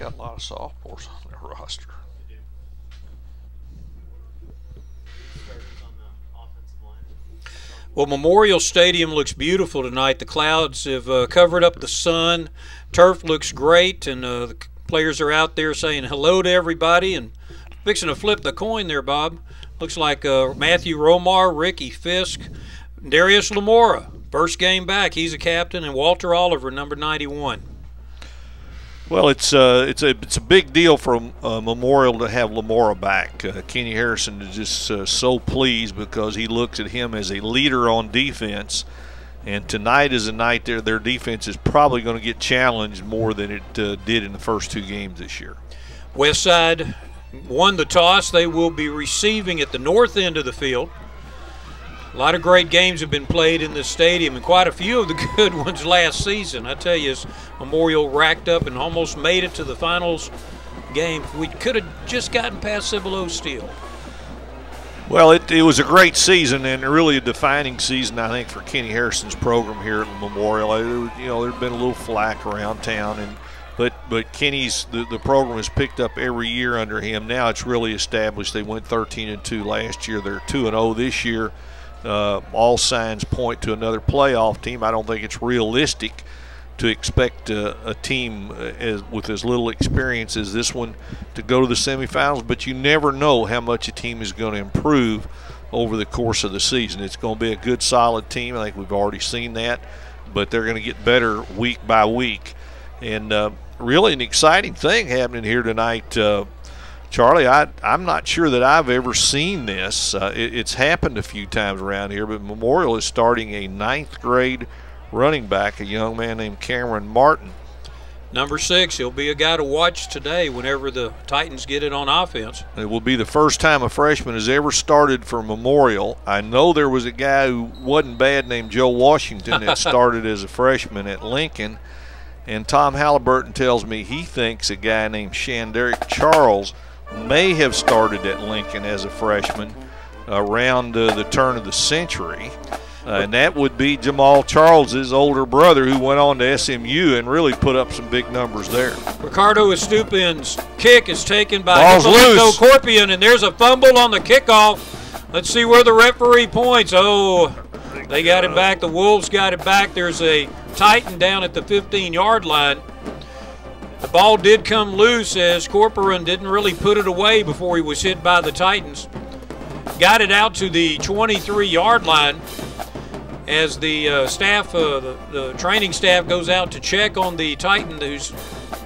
got a lot of sophomores on their roster. Well, Memorial Stadium looks beautiful tonight. The clouds have covered up the sun. Turf looks great, and the players are out there saying hello to everybody and fixing to flip the coin there, Bob. Looks like Matthew Romar, Ricky Fisk, Darius Lamora, first game back. He's a captain, and Walter Oliver, number 91. Well, it's a big deal for Memorial to have Lamora back. Kenny Harrison is just so pleased because he looks at him as a leader on defense. And tonight is a night their defense is probably going to get challenged more than it did in the first two games this year. Westside won the toss. They will be receiving at the north end of the field. A lot of great games have been played in this stadium, and quite a few of the good ones last season. I tell you, as Memorial racked up and almost made it to the finals game, we could have just gotten past Cibolo Steel. Well, it was a great season and really a defining season, I think, for Kenny Harrison's program here at Memorial. There'd been a little flack around town, but Kenny's the program has picked up every year under him. Now it's really established. They went 13-2 last year. They're 2-0 this year. All signs point to another playoff team. I don't think it's realistic to expect a team with as little experience as this one to go to the semifinals, but you never know how much a team is going to improve over the course of the season. It's going to be a good, solid team. I think we've already seen that, but they're going to get better week by week. And really an exciting thing happening here tonight. Charlie, I'm not sure that I've ever seen this. It's happened a few times around here, but Memorial is starting a 9th grade running back, a young man named Cameron Martin. Number 6, he'll be a guy to watch today whenever the Titans get it on offense. It will be the first time a freshman has ever started for Memorial. I know there was a guy who wasn't bad named Joe Washington that started as a freshman at Lincoln, and Tom Halliburton tells me he thinks a guy named Shanderick Charles may have started at Lincoln as a freshman around the turn of the century. And that would be Jamal Charles's older brother, who went on to SMU and really put up some big numbers there. Ricardo Estupin's kick is taken by Hippolito Corpian, and there's a fumble on the kickoff. Let's see where the referee points. Oh, they got it back. The Wolves got it back. There's a Titan down at the 15-yard line. The ball did come loose as Corcoran didn't really put it away before he was hit by the Titans. Got it out to the 23-yard line as the staff, the training staff goes out to check on the Titan who's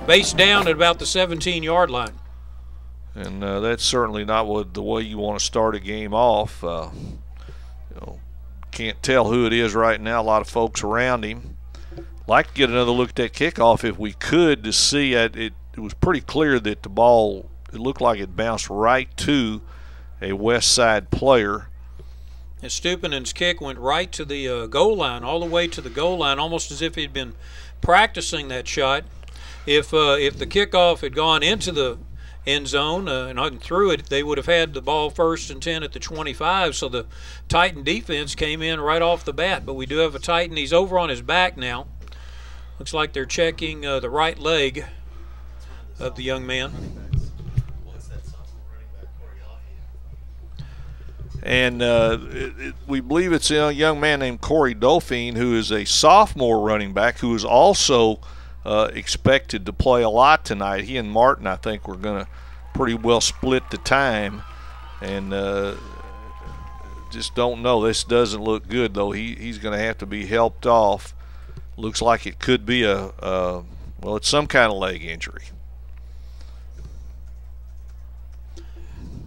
based down at about the 17-yard line. And that's certainly not the way you want to start a game off. Can't tell who it is right now. A lot of folks around him. Like to get another look at that kickoff if we could to see it. It was pretty clear that the ball, it looked like it bounced right to a Westside player. And Stupinen's kick went right to the goal line, all the way to the goal line, almost as if he'd been practicing that shot. If the kickoff had gone into the end zone and through it, they would have had the ball 1st and 10 at the 25. So the Titan defense came in right off the bat. But we do have a Titan. He's over on his back now. Looks like they're checking the right leg of the young man. And we believe it's a young man named Corey Dauphine, who is a sophomore running back, who is also expected to play a lot tonight. He and Martin, I think, were going to pretty well split the time. And just don't know. This doesn't look good, though. He's going to have to be helped off. Looks like it could be well, it's some kind of leg injury.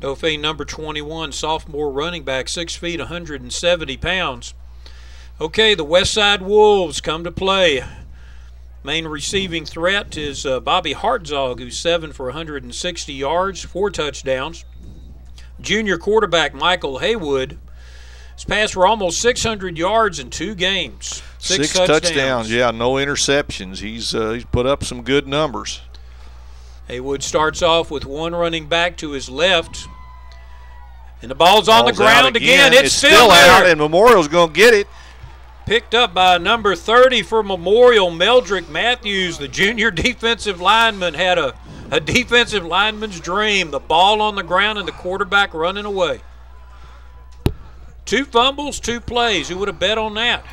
Dauphine, number 21, sophomore running back, 6 feet, 170 pounds. Okay, the Westside Wolves come to play. Main receiving threat is Bobby Hartzog, who's 7 for 160 yards, 4 touchdowns. Junior quarterback Michael Haywood has passed for almost 600 yards in 2 games. 6 touchdowns. Yeah, no interceptions. He's put up some good numbers. Haywood starts off with 1 running back to his left. And the ball's on the ground again. It's still out, and Memorial's going to get it. Picked up by number 30 for Memorial, Meldrick Matthews. The junior defensive lineman had a A defensive lineman's dream. The ball on the ground and the quarterback running away. 2 fumbles, 2 plays. Who would have bet on that?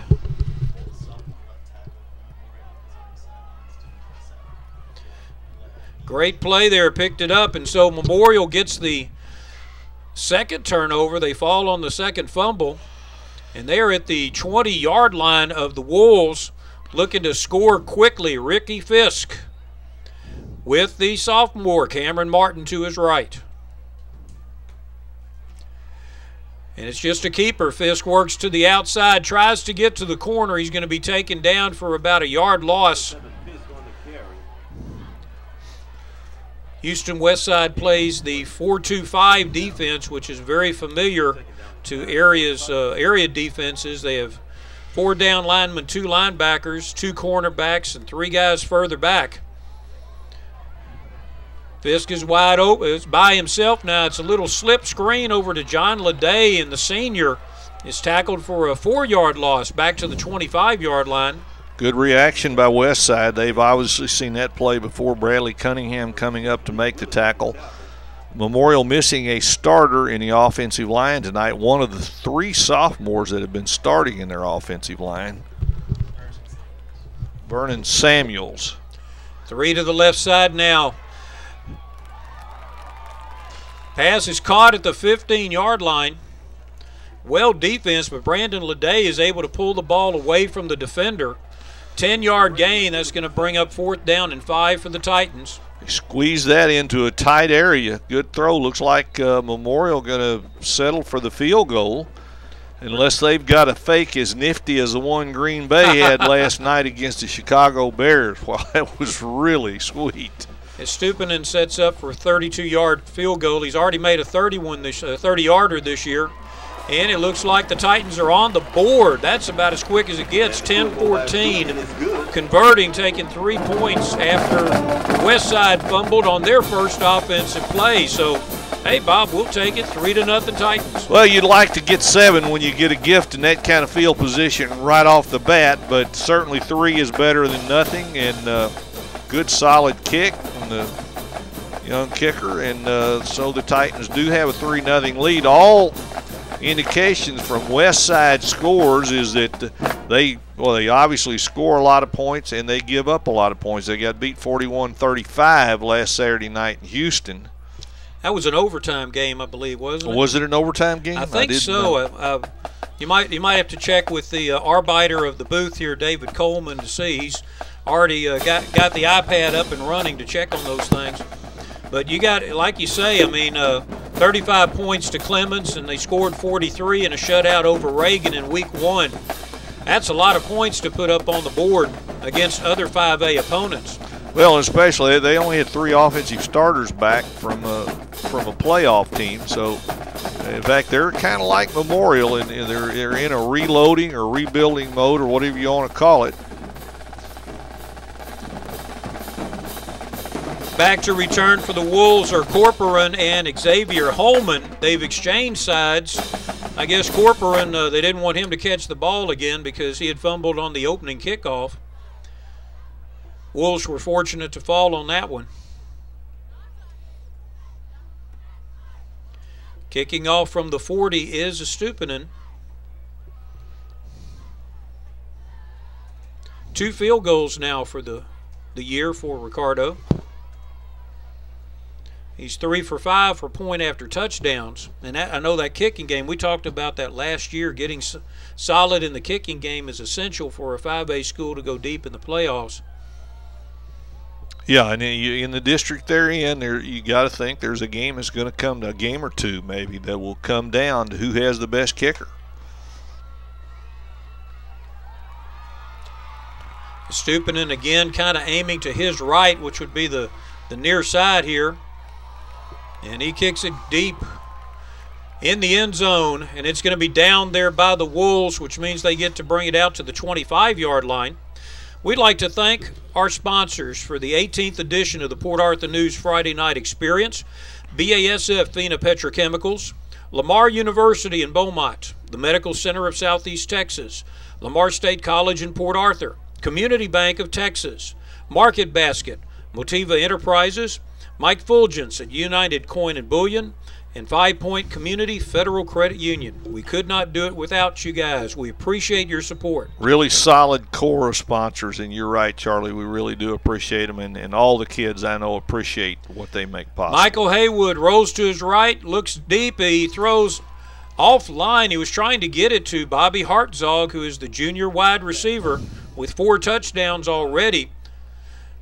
Great play there, picked it up, and so Memorial gets the second turnover. They fall on the second fumble, and they are at the 20-yard line of the Wolves, looking to score quickly. Ricky Fisk with the sophomore, Cameron Martin, to his right. And it's just a keeper. Fisk works to the outside, tries to get to the corner. He's going to be taken down for about a yard loss. Houston Westside plays the 4-2-5 defense, which is very familiar to area defenses. They have 4 down linemen, 2 linebackers, 2 cornerbacks, and 3 guys further back. Fisk is wide open. It's by himself now. It's a little slip screen over to John Leday, and the senior is tackled for a 4-yard loss back to the 25-yard line. Good reaction by Westside. They've obviously seen that play before. Bradley Cunningham coming up to make the tackle. Memorial missing a starter in the offensive line tonight, one of the 3 sophomores that have been starting in their offensive line. Vernon Samuels. 3 to the left side now. Pass is caught at the 15-yard line. Well defense, but Brandon Leday is able to pull the ball away from the defender. 10-yard gain. That's going to bring up 4th down and 5 for the Titans. Squeeze that into a tight area. Good throw. Looks like Memorial going to settle for the field goal, unless they've got a fake as nifty as the one Green Bay had last night against the Chicago Bears. Well, that was really sweet. As Stupinan sets up for a 32-yard field goal. He's already made a 30-yarder this year. And it looks like the Titans are on the board. That's about as quick as it gets. 10-14, converting, taking 3 points after Westside fumbled on their first offensive play. So, hey, Bob, we'll take it. 3-0 Titans. Well, you'd like to get 7 when you get a gift in that kind of field position right off the bat, but certainly 3 is better than nothing. And good, solid kick from the young kicker. And so the Titans do have a 3-0 lead. All indications from Westside scores is that they obviously score a lot of points and they give up a lot of points. They got beat 41-35 last Saturday night in Houston. That was an overtime game, I believe, wasn't it? Was it an overtime game? I think so. You might have to check with the arbiter of the booth here, David Coleman, to see. He's already got the iPad up and running to check on those things. But you got, like you say, I mean, 35 points to Clemens, and they scored 43 in a shutout over Reagan in week 1. That's a lot of points to put up on the board against other 5A opponents. Well, especially they only had 3 offensive starters back from a playoff team. So, in fact, they're kind of like Memorial, and they're in a reloading or rebuilding mode or whatever you want to call it. Back to return for the Wolves are Corcoran and Xavier Holman. They've exchanged sides. I guess Corcoran, they didn't want him to catch the ball again because he had fumbled on the opening kickoff. Wolves were fortunate to fall on that one. Kicking off from the 40 is Stupinan. 2 field goals now for the year for Ricardo. He's 3 for 5 for point after touchdowns. And that, I know that kicking game, we talked about that last year. Getting solid in the kicking game is essential for a 5A school to go deep in the playoffs. Yeah, and in the district they're in, you got to think there's a game that's going to come to a game or two maybe that will come down to who has the best kicker. Stupinan again kind of aiming to his right, which would be the near side here. And he kicks it deep in the end zone, and it's going to be down there by the Wolves, which means they get to bring it out to the 25-yard line. We'd like to thank our sponsors for the 18th edition of the Port Arthur News Friday Night Experience: BASF Fina Petrochemicals, Lamar University in Beaumont, the Medical Center of Southeast Texas, Lamar State College in Port Arthur, Community Bank of Texas, Market Basket, Motiva Enterprises, Mike Fulgence at United Coin and Bullion, and 5 Point Community Federal Credit Union. We could not do it without you guys. We appreciate your support. Really solid core of sponsors, and you're right, Charlie. We really do appreciate them, and all the kids I know appreciate what they make possible. Michael Haywood rolls to his right, looks deep. He throws offline. He was trying to get it to Bobby Hartzog, who is the junior wide receiver with 4 touchdowns already.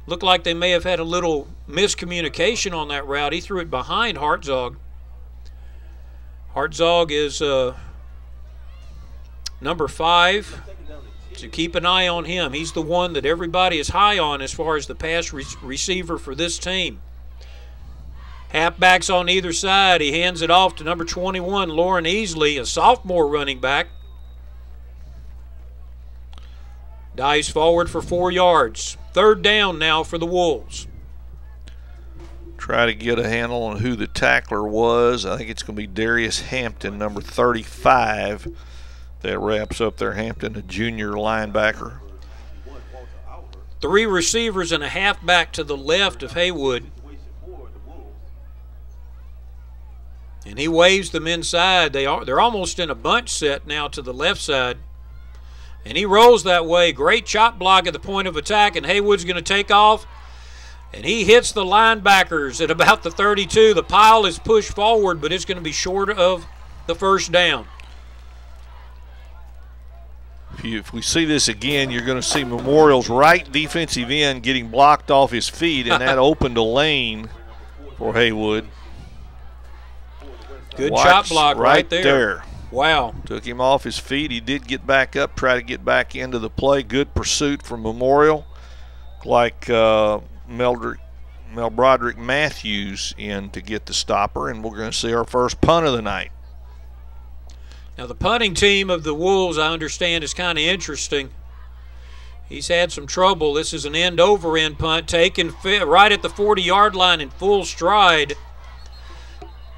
Looked like they may have had a little miscommunication on that route. He threw it behind Hartzog. Hartzog is number 5, so keep an eye on him. He's the one that everybody is high on as far as the pass receiver for this team. Halfbacks on either side. He hands it off to number 21, Lauren Easley, a sophomore running back. Dives forward for 4 yards. 3rd down now for the Wolves. Try to get a handle on who the tackler was. I think it's going to be Darius Hampton, number 35. That wraps up their Hampton, a junior linebacker. 3 receivers and a halfback to the left of Haywood. And he waves them inside. They're almost in a bunch set now to the left side. And he rolls that way. Great chop block at the point of attack, and Haywood's going to take off. And he hits the linebackers at about the 32. The pile is pushed forward, but it's going to be short of the 1st down. If we see this again, you're going to see Memorial's right defensive end getting blocked off his feet, and that opened a lane for Haywood. Good chop block right there. Wow. Took him off his feet. He did get back up, try to get back into the play. Good pursuit from Memorial. Like Mel Broderick Matthews in to get the stopper, and we're going to see our first punt of the night. Now the punting team of the Wolves, I understand, is kind of interesting. He's had some trouble. This is an end-over-end punt taken right at the 40-yard line in full stride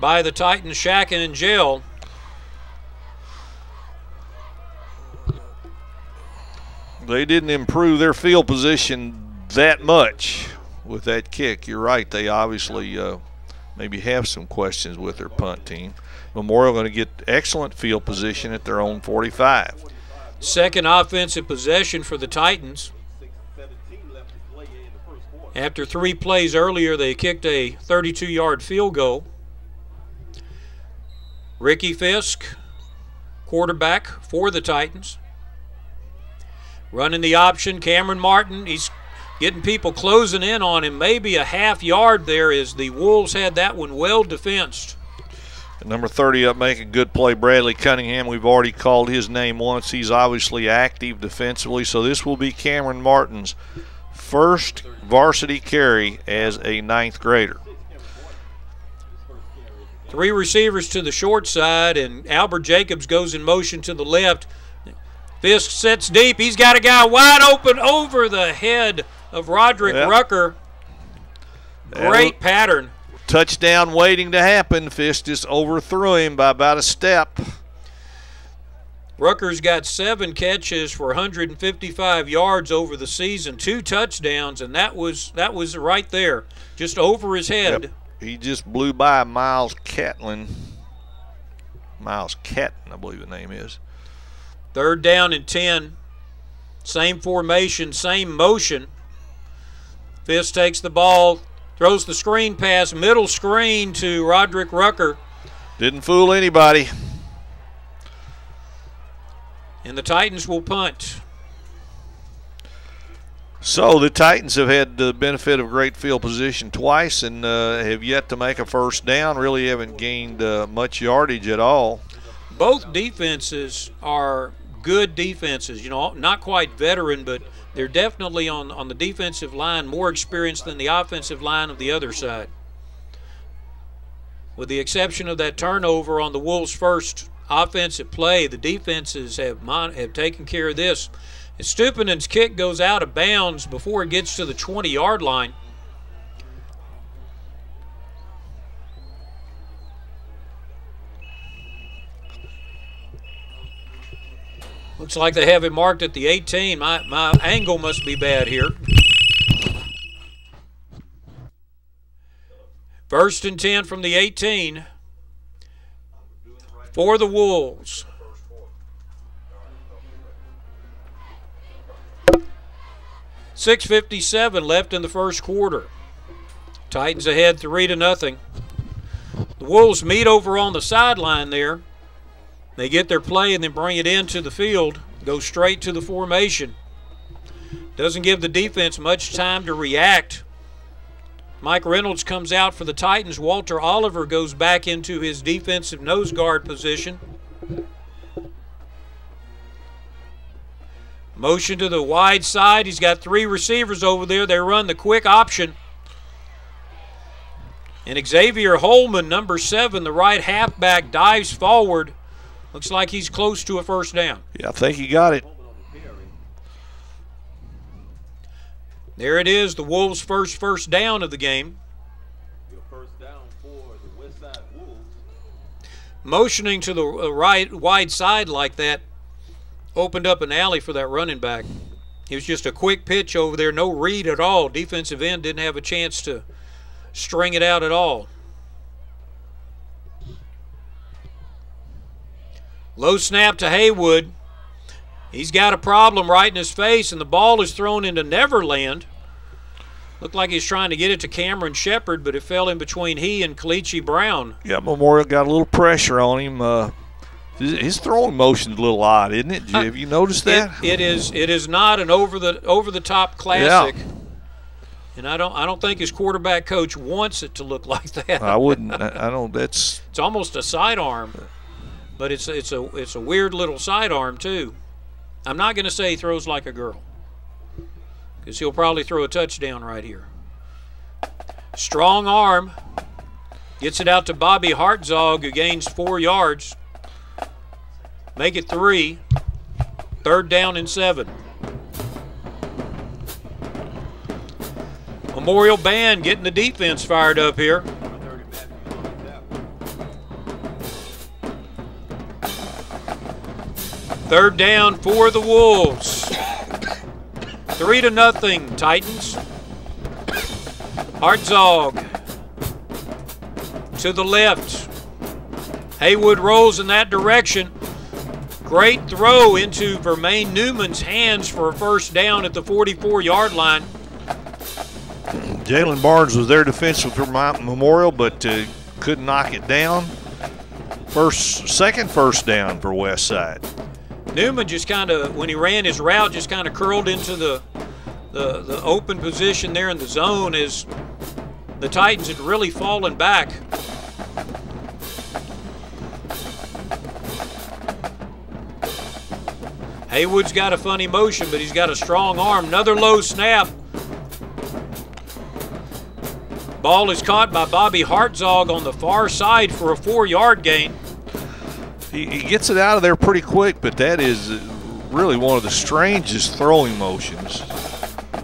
by the Titans, Shacken and Gel. They didn't improve their field position that much with that kick. You're right. They obviously maybe have some questions with their punt team. Memorial going to get excellent field position at their own 45. Second offensive possession for the Titans. After 3 plays earlier, they kicked a 32-yard field goal. Ricky Fisk, quarterback for the Titans. Running the option, Cameron Martin. He's getting people closing in on him. Maybe a half yard there as the Wolves had that one well defensed. Number 30 up making a good play, Bradley Cunningham. We've already called his name once. He's obviously active defensively, so this will be Cameron Martin's first varsity carry as a 9th grader. 3 receivers to the short side, and Albert Jacobs goes in motion to the left. Fisk sets deep. He's got a guy wide open over the head of Roderick Rucker. Great pattern. Touchdown waiting to happen. Fisk just overthrew him by about a step. Rucker's got 7 catches for 155 yards over the season, 2 touchdowns, and that was right there, just over his head. Yep. He just blew by Miles Catlin. Miles Catton, I believe the name is. 3rd down and 10. Same formation, same motion. Fisk takes the ball, throws the screen pass, middle screen to Roderick Rucker. Didn't fool anybody. And the Titans will punt. So the Titans have had the benefit of great field position twice and have yet to make a first down. Really haven't gained much yardage at all. Both defenses are good defenses. You know, not quite veteran, but they're definitely on the defensive line more experienced than the offensive line of the other side. With the exception of that turnover on the Wolves' first offensive play, the defenses have taken care of this. And Stupinen's kick goes out of bounds before it gets to the 20-yard line. Looks like they have it marked at the 18. My angle must be bad here. First and 10 from the 18 for the Wolves. .6:57 left in the first quarter. Titans ahead 3-0. The Wolves meet over on the sideline there. They get their play and then bring it into the field, go straight to the formation. Doesn't give the defense much time to react. Mike Reynolds comes out for the Titans. Walter Oliver goes back into his defensive nose guard position. Motion to the wide side. He's got 3 receivers over there. They run the quick option. And Xavier Holman, number 7, the right halfback, dives forward. Looks like he's close to a first down. Yeah, I think he got it. There it is, the Wolves' first down of the game. Your first down for the Westside Wolves. Motioning to the right wide side like that opened up an alley for that running back. It was just a quick pitch over there, no read at all. Defensive end didn't have a chance to string it out at all. Low snap to Haywood. He's got a problem right in his face, and the ball is thrown into Neverland. Looked like he's trying to get it to Cameron Shepard, but it fell in between he and Kalichi Brown. Yeah, Memorial got a little pressure on him. His throwing motion's a little odd, isn't it? Have you noticed that? It is not an over the top classic. Yeah. And I don't think his quarterback coach wants it to look like that. I wouldn't. I don't. It's almost a sidearm, but it's a weird little sidearm too. I'm not going to say he throws like a girl, because he'll probably throw a touchdown right here. Strong arm. Gets it out to Bobby Hartzog, who gains 4 yards. Make it 3. 3rd down and 7. Memorial Band getting the defense fired up here. Third down for the Wolves. 3-0 Titans. Hartzog to the left. Haywood rolls in that direction. Great throw into Vermaine Newman's hands for a first down at the 44-yard line. Jalen Barnes was there defensive for Memorial, but couldn't knock it down. Second first down for Westside. Newman just kind of, when he ran his route, just kind of curled into the open position there in the zone as the Titans had really fallen back. Haywood's got a funny motion, but he's got a strong arm. Another low snap. Ball is caught by Bobby Hartzog on the far side for a 4-yard gain. He gets it out of there pretty quick, but that is really one of the strangest throwing motions.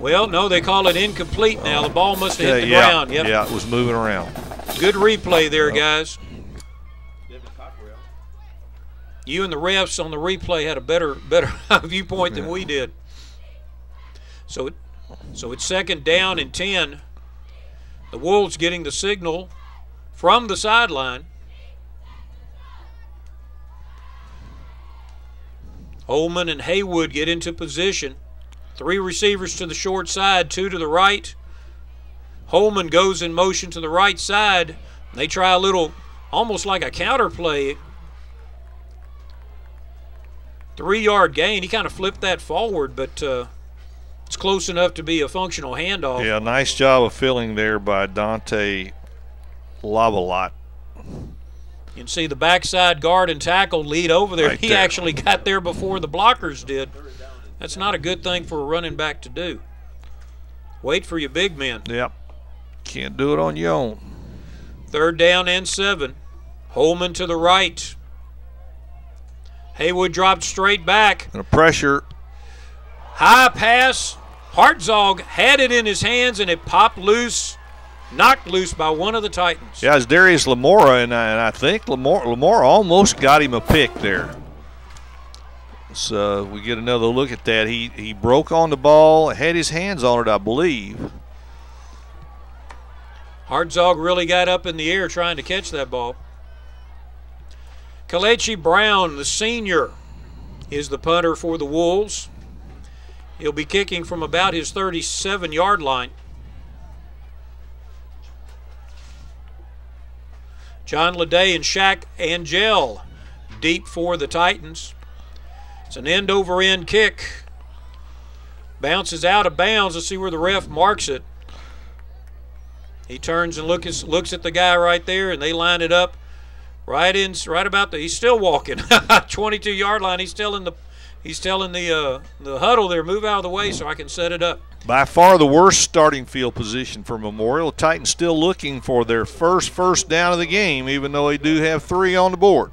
Well, no, they call it incomplete now. The ball must have hit the ground. Yep. Yeah, it was moving around. Good replay there, guys. You and the refs on the replay had a better viewpoint than we did. So it's 2nd down and 10. The Wolves getting the signal from the sideline. Holman and Haywood get into position. 3 receivers to the short side, 2 to the right. Holman goes in motion to the right side. They try a little, almost like a counter play. 3-yard gain. He kind of flipped that forward, but it's close enough to be a functional handoff. Yeah, nice job of filling there by Dante Lavalot. You can see the backside guard and tackle lead over there. Right He there. actually got there before the blockers did. That's not a good thing for a running back to do. Wait for your big men. Yep. Can't do it on your own. 3rd down and 7. Holman to the right. Haywood dropped straight back. And a pressure. High pass. Hartzog had it in his hands, and it popped loose, knocked loose by one of the Titans. Yeah, it's Darius Lamora, and I think Lamora almost got him a pick there. So we get another look at that. He broke on the ball, had his hands on it, I believe. Hartzog really got up in the air trying to catch that ball. Kalechi Brown, the senior, is the punter for the Wolves. He'll be kicking from about his 37-yard line. John Leday and Shaq Angel deep for the Titans. It's an end-over-end kick. Bounces out of bounds. Let's see where the ref marks it. He turns and looks at the guy right there, and they line it up right about the. He's still walking, 22-yard line. He's telling the huddle there, move out of the way so I can set it up. By far the worst starting field position for Memorial. The Titans still looking for their first down of the game, even though they do have 3 on the board.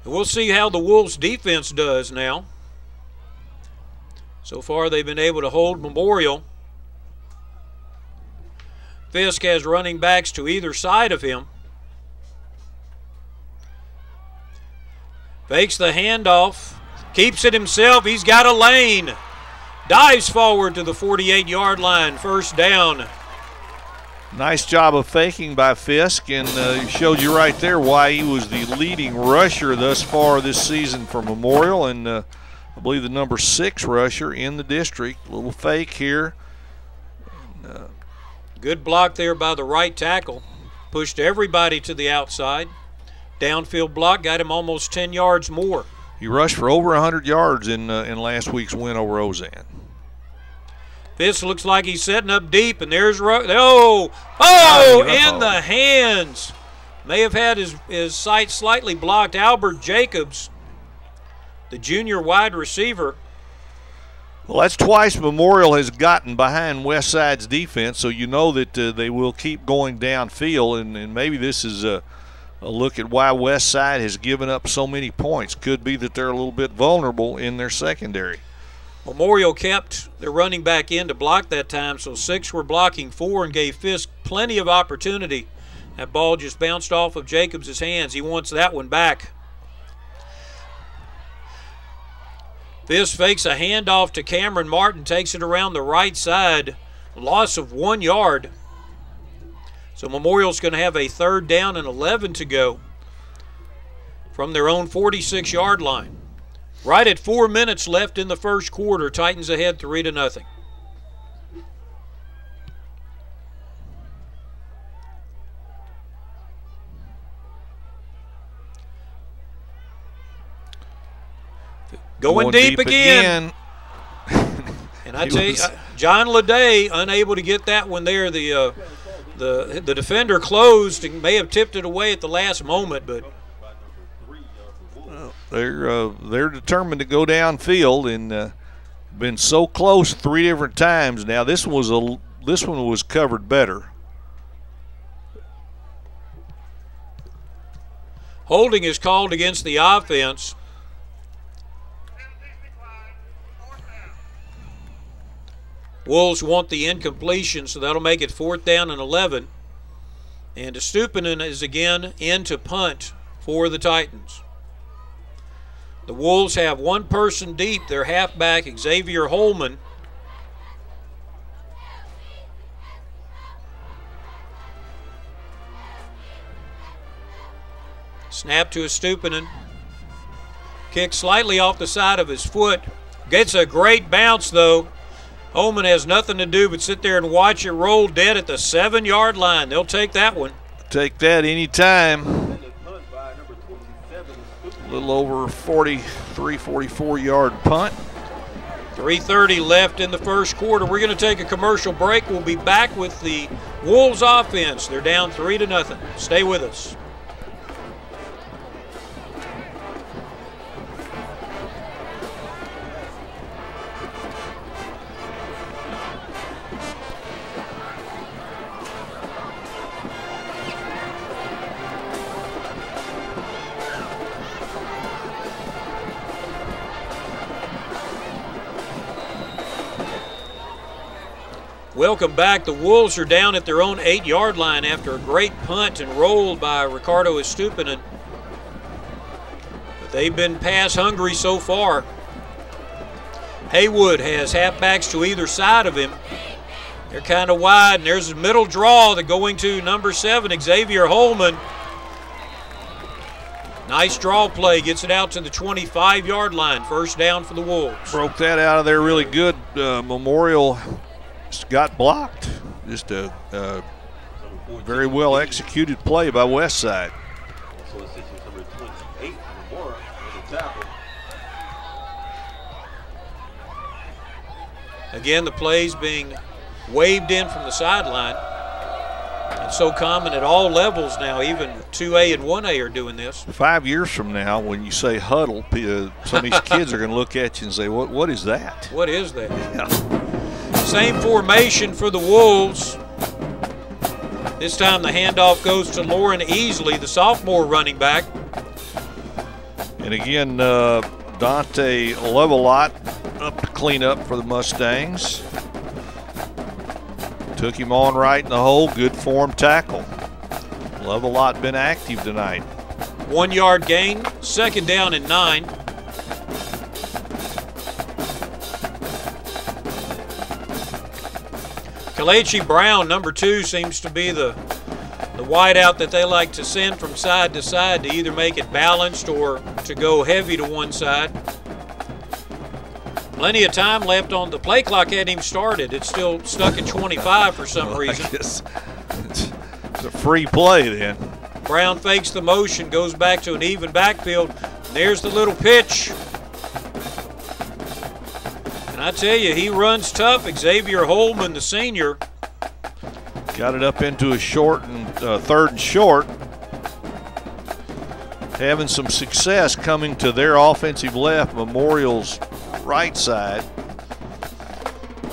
We'll see how the Wolves' defense does now. So far, they've been able to hold Memorial. Fisk has running backs to either side of him. Fakes the handoff. Keeps it himself. He's got a lane. Dives forward to the 48-yard line. First down. Nice job of faking by Fisk, and he showed you right there why he was the leading rusher thus far this season for Memorial, and I believe the number 6 rusher in the district. A little fake here. Good block there by the right tackle. Pushed everybody to the outside. Downfield block got him almost 10 yards more. He rushed for over 100 yards in last week's win over Ozan. This looks like he's setting up deep, and there's in the hands. May have had his sight slightly blocked. Albert Jacobs, the junior wide receiver. Well, that's twice Memorial has gotten behind Westside's defense, so you know that they will keep going downfield, and maybe this is a look at why Westside has given up so many points. Could be that they're a little bit vulnerable in their secondary. Memorial kept their running back in to block that time, so 6 were blocking 4 and gave Fisk plenty of opportunity. That ball just bounced off of Jacobs' hands. He wants that one back. Fisk fakes a handoff to Cameron Martin, takes it around the right side. Loss of 1 yard. So Memorial's going to have a 3rd down and 11 to go from their own 46-yard line. Right at 4 minutes left in the first quarter. Titans ahead 3-0. Going deep again. And I tell you, John Leday unable to get that one there. The defender closed and may have tipped it away at the last moment, but they're determined to go downfield, and been so close 3 different times. Now this one was covered better. Holding is called against the offense. Wolves want the incompletion, so that'll make it 4th down and 11. And Stupinen is again in to punt for the Titans. The Wolves have 1 person deep, their halfback Xavier Holman. Snap to Stupinen. Kick slightly off the side of his foot. Gets a great bounce though. Holman has nothing to do but sit there and watch it roll dead at the 7-yard line. They'll take that one. Take that anytime. A little over 43, 44-yard punt. 3:30 left in the first quarter. We're going to take a commercial break. We'll be back with the Wolves offense. They're down 3-0. Stay with us. Welcome back. The Wolves are down at their own 8-yard line after a great punt and roll by Ricardo Estupinen. But they've been pass hungry so far. Haywood has halfbacks to either side of him. They're kind of wide, and there's a middle draw that going to number 7, Xavier Holman. Nice draw play, gets it out to the 25-yard line. First down for the Wolves. Broke that out of there really good. Memorial got blocked. Just a very well executed play by Westside. So it's number 28, Memorial, on the tackle. Again, the plays being waved in from the sideline. It's so common at all levels now, even 2A and 1A are doing this. 5 years from now, when you say huddle, some of these kids are going to look at you and say, what is that? What is that? Yeah. Same formation for the Wolves. This time the handoff goes to Lauren Easley, the sophomore running back. And again, Dante Levelot up to clean up for the Mustangs. Took him on right in the hole. Good form tackle. Levelot been active tonight. 1 yard gain, second down and 9. Kalechi Brown, number 2, seems to be the wideout that they like to send from side to side to either make it balanced or to go heavy to one side. Plenty of time left on the play clock. Hadn't even started. It's still stuck at 25 for some reason. I guess it's a free play then. Brown fakes the motion, goes back to an even backfield. There's the little pitch. And I tell you, he runs tough. Xavier Holman, the senior. Got it up into a short and third and short. Having some success coming to their offensive left, Memorial's right side.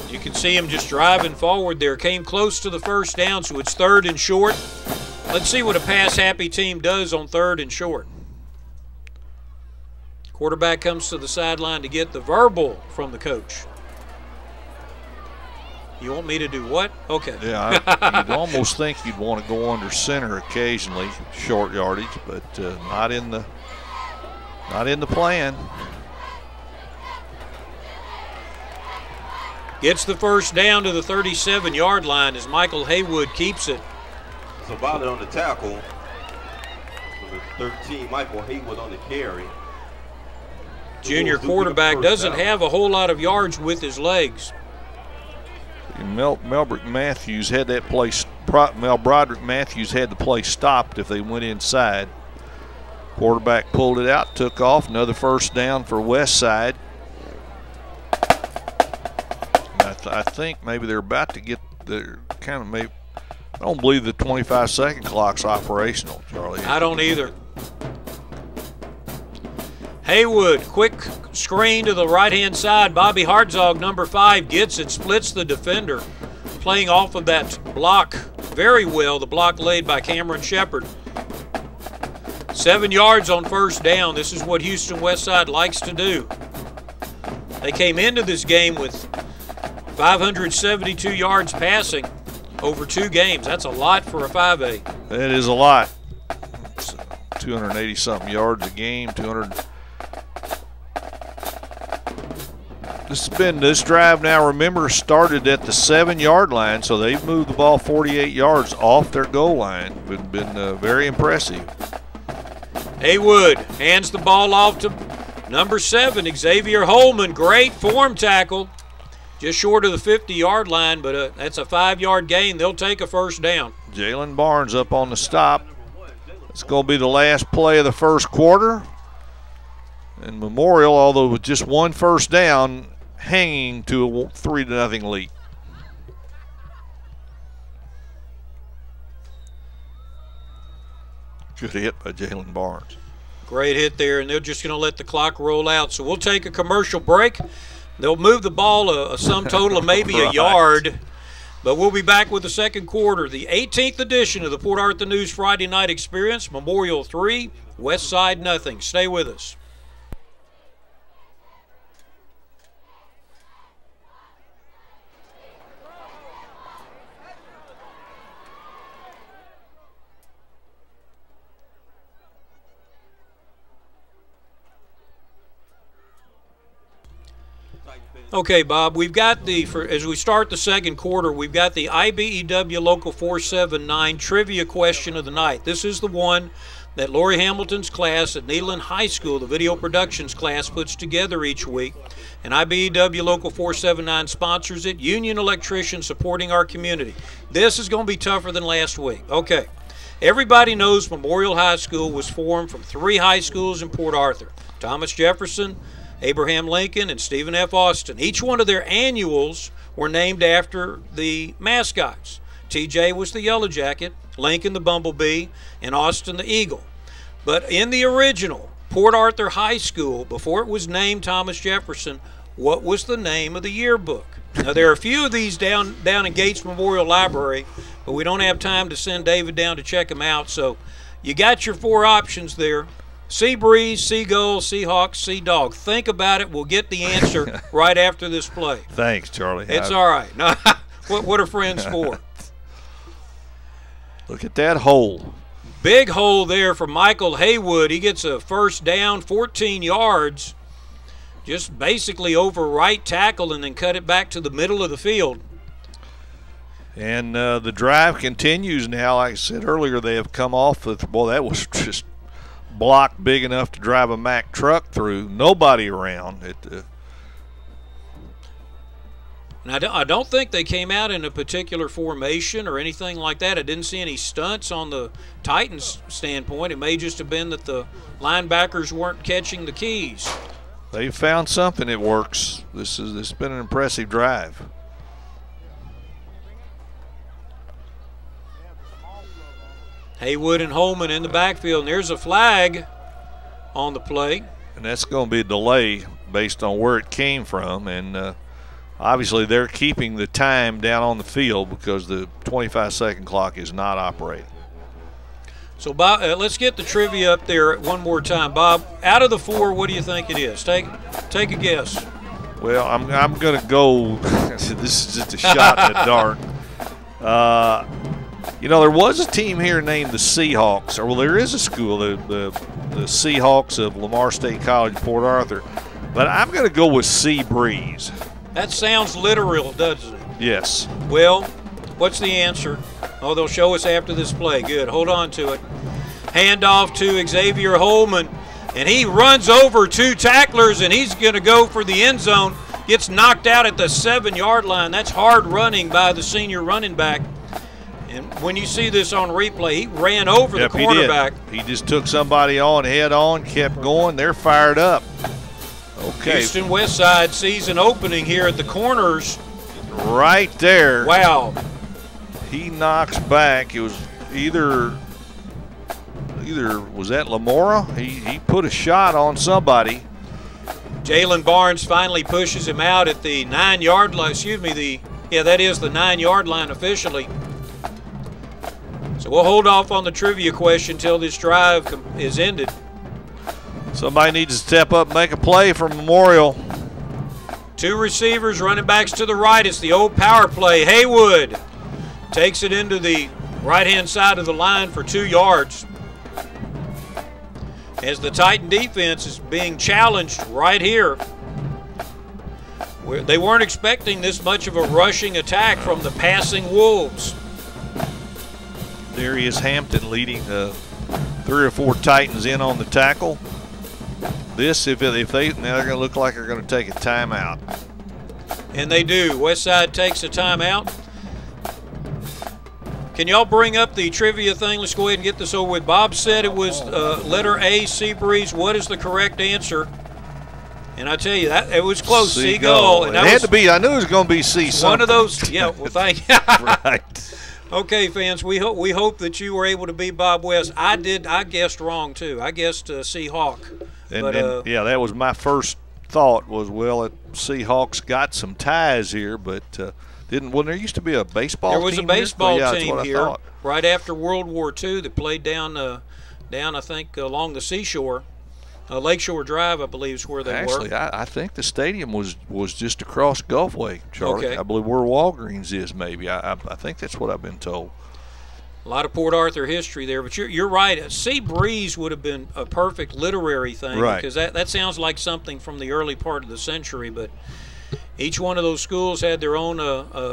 You can see him just driving forward there. Came close to the first down, so it's third and short. Let's see what a pass-happy team does on third and short. Quarterback comes to the sideline to get the verbal from the coach. You want me to do what? Okay. Yeah, you'd almost think you'd want to go under center occasionally, short yardage, but not in the plan. Gets the first down to the 37-yard line as Michael Haywood keeps it. So Violet on the tackle. Number 13, Michael Haywood on the carry. Junior quarterback doesn't have a whole lot of yards with his legs. Melbrook Matthews had that play. Broderick Matthews had the play stopped if they went inside. Quarterback pulled it out, took off. Another first down for Westside. I think maybe they're about to get their kind of maybe. I don't believe the 25-second clock's operational, Charlie. I don't either. Haywood, quick screen to the right-hand side. Bobby Hartzog, number 5, gets it, splits the defender, playing off of that block very well, the block laid by Cameron Shepard. 7 yards on first down. This is what Houston Westside likes to do. They came into this game with 572 yards passing over 2 games. That's a lot for a 5A. That is a lot. 280-something yards a game, 200. This drive now, remember, started at the 7-yard line, so they've moved the ball 48 yards off their goal line. Been very impressive. Haywood hands the ball off to number 7, Xavier Holman. Great form tackle. Just short of the 50-yard line, but that's a 5-yard gain. They'll take a first down. Jalen Barnes up on the stop. It's going to be the last play of the first quarter. And Memorial, although with just one first down, hanging to a 3-0 lead. Good hit by Jalen Barnes. Great hit there, and they're just going to let the clock roll out. So we'll take a commercial break. They'll move the ball a sum total of maybe a yard. But we'll be back with the second quarter. The 18th edition of the Port Arthur News Friday Night Experience. Memorial 3, Westside nothing. Stay with us. Titan fans, Okay, Bob, we've got as we start the second quarter, we've got the IBEW Local 479 trivia question of the night. This is the one that Lori Hamilton's class at Neyland High School, the video productions class, puts together each week. And IBEW Local 479 sponsors it, Union Electricians supporting our community. This is going to be tougher than last week. Okay, everybody knows Memorial High School was formed from 3 high schools in Port Arthur: Thomas Jefferson, Abraham Lincoln, and Stephen F. Austin. Each one of their annuals were named after the mascots. TJ was the Yellow Jacket, Lincoln the Bumblebee, and Austin the Eagle. But in the original Port Arthur High School, before it was named Thomas Jefferson, what was the name of the yearbook? Now, there are a few of these down in Gates Memorial Library, but we don't have time to send David down to check them out. So you got your 4 options there: Sea Breeze, Seagull, Seahawk, Sea Dog. Think about it. We'll get the answer right after this play. Thanks, Charlie. It's all right. No, what are friends for? Look at that hole. Big hole there for Michael Haywood. He gets a first down, 14 yards, just basically over right tackle, and then cut it back to the middle of the field. And the drive continues now. Like I said earlier, they have come off with, boy, that was just block big enough to drive a Mack truck through. Nobody around. And I don't think they came out in a particular formation or anything like that. I didn't see any stunts on the Titans' standpoint. It may just have been that the linebackers weren't catching the keys. They found something that works. This has been an impressive drive. Haywood and Holman in the backfield, and there's a flag on the play. And that's going to be a delay based on where it came from. And obviously they're keeping the time down on the field because the 25-second clock is not operating. So, Bob, let's get the trivia up there one more time. Bob, out of the 4, what do you think it is? Take a guess. Well, I'm going to go. This is just a shot in the dark. You know, there was a team here named the Seahawks. Or, well, there is a school, the Seahawks of Lamar State College, Port Arthur. But I'm going to go with Sea Breeze. That sounds literal, doesn't it? Yes. Well, what's the answer? Oh, they'll show us after this play. Good. Hold on to it. Handoff to Xavier Holman. And he runs over 2 tacklers, and he's going to go for the end zone. Gets knocked out at the 7-yard line. That's hard running by the senior running back. And when you see this on replay, he ran over the cornerback. He just took somebody on, head on, kept going. They're fired up. Okay. Houston Westside sees an opening here at the corners. Right there. Wow. He knocks back. It was either was that Lamora? He put a shot on somebody. Jalen Barnes finally pushes him out at the 9-yard line. Excuse me, that is the 9-yard line officially. So we'll hold off on the trivia question until this drive is ended. Somebody needs to step up and make a play for Memorial. 2 receivers, running backs to the right. It's the old power play. Haywood takes it into the right-hand side of the line for 2 yards. As the Titan defense is being challenged right here. They weren't expecting this much of a rushing attack from the passing Wolves. There he is, Hampton leading 3 or 4 Titans in on the tackle. This, if they now they're going to look like they're going to take a timeout. And they do. Westside takes a timeout. Can y'all bring up the trivia thing? Let's go ahead and get this over with. Bob said it was letter A, Sea Breeze. What is the correct answer? And I tell you, that it was close. Seagull. And it had to be. I knew it was going to be Sea something. One of those. Yeah. Well, thank you. Right. Okay, fans. We hope that you were able to beat Bob West. I did. I guessed wrong too. I guessed Seahawk. And yeah, that was my first thought. Was Seahawks got some ties here, but didn't. Well, there used to be a baseball. There was team a baseball here? team here right after World War II that played down I think along the seashore. Lakeshore Drive, I believe, is where they were. Actually, I think the stadium was just across Gulfway, Charlie. Okay. I believe where Walgreens is, maybe. I think that's what I've been told. A lot of Port Arthur history there, but you're right. Sea Breeze would have been a perfect literary thing, right? Because that sounds like something from the early part of the century. But Each one of those schools had their own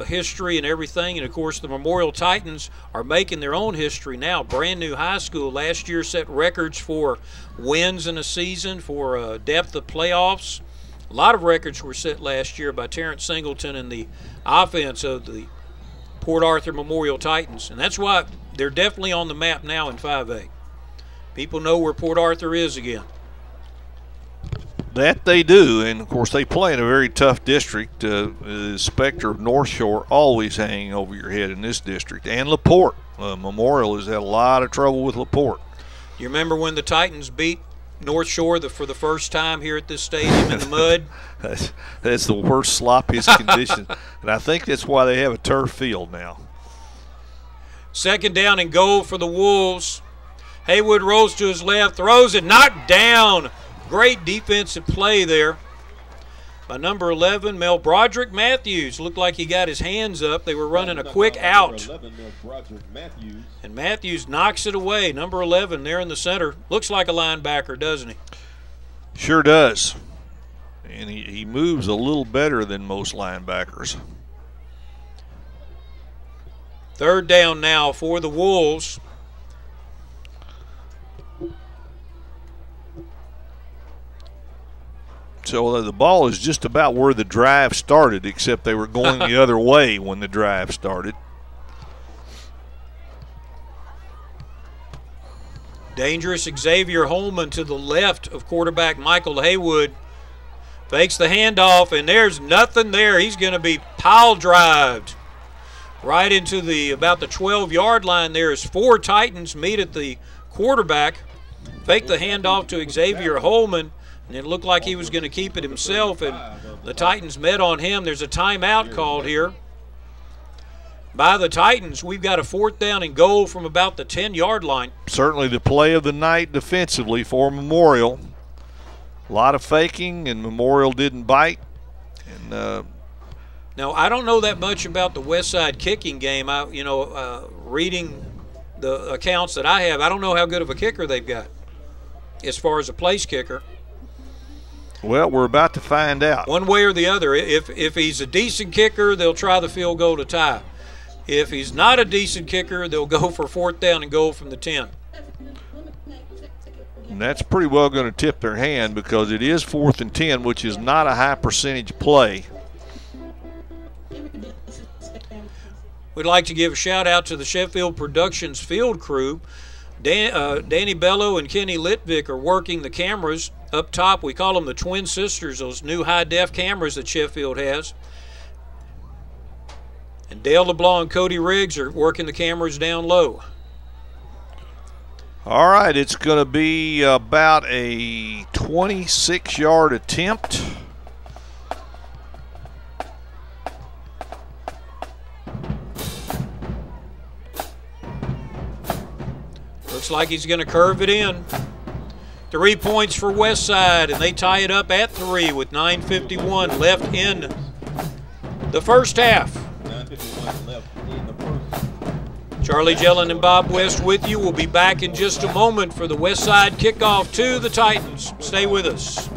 history and everything, and of course the Memorial Titans are making their own history now. Brand new high school. Last year set records for wins in a season, for depth of playoffs. A lot of records were set last year by Terrence Singleton and the offense of the Port Arthur Memorial Titans, and that's why they're definitely on the map now in 5A. People know where Port Arthur is again. That they do, and of course they play in a very tough district. The specter of North Shore always hanging over your head in this district, and LaPorte. Memorial has had a lot of trouble with LaPorte. You remember when the Titans beat North Shore for the first time here at this stadium in the mud? That's the worst, sloppiest condition, and I think that's why they have a turf field now. Second down and goal for the Wolves. Haywood rolls to his left, throws it, knocked down. Great defensive play there by number 11, Mel Broderick Matthews. Looked like he got his hands up. They were running a quick out. And Matthews knocks it away. Number 11 there in the center. Looks like a linebacker, doesn't he? Sure does. And he moves a little better than most linebackers. Third down now for the Wolves. So the ball is just about where the drive started, except they were going the other way when the drive started. Dangerous Xavier Holman to the left of quarterback Michael Haywood. Fakes the handoff, and there's nothing there. He's going to be pile drived right into about the 12-yard line there as four Titans meet at the quarterback. Fake the handoff to Xavier Holman, and it looked like he was going to keep it himself, and the Titans met on him. There's a timeout called here by the Titans. We've got a fourth down and goal from about the 10-yard line. Certainly the play of the night defensively for Memorial. A lot of faking, and Memorial didn't bite. And now, I don't know that much about the Westside kicking game. Reading the accounts that I have, I don't know how good of a kicker they've got as far as a place kicker. Well, we're about to find out. One way or the other. If he's a decent kicker, they'll try the field goal to tie. If he's not a decent kicker, they'll go for fourth down and goal from the 10. And that's pretty well going to tip their hand because it is 4th and 10, which is not a high percentage play. We'd like to give a shout out to the Sheffield Productions field crew. Danny Bello and Kenny Litvik are working the cameras up top. We call them the Twin Sisters, those new high-def cameras that Sheffield has. And Dale LeBlanc and Cody Riggs are working the cameras down low. All right, it's going to be about a 26-yard attempt. Looks like he's going to curve it in. 3 points for Westside, and they tie it up at 3 with 9:51 left in the first half. 9:51 left in the first. Charlie Jellin and Bob West with you. We'll be back in just a moment for the Westside kickoff to the Titans. Stay with us.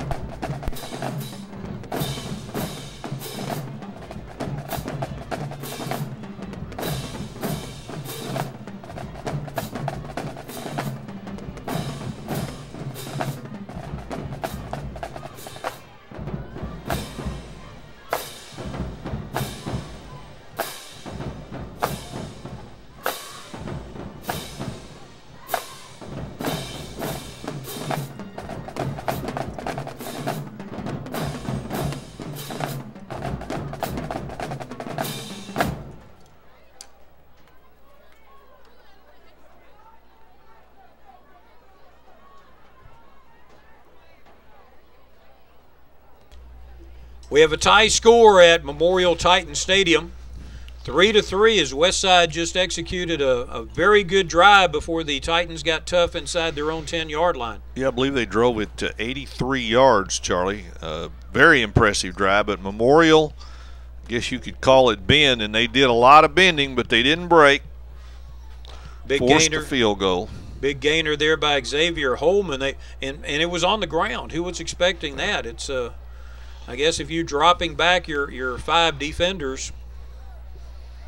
We have a tie score at Memorial Titan Stadium. 3-3 as Westside just executed a very good drive before the Titans got tough inside their own 10-yard line. Yeah, I believe they drove it to 83 yards, Charlie. Very impressive drive, but Memorial, I guess you could call it bend, and they did a lot of bending, but they didn't break. Big Forced gainer. a field goal. Big gainer there by Xavier Holman. And it was on the ground. Who was expecting that? It's I guess if you're dropping back your 5 defenders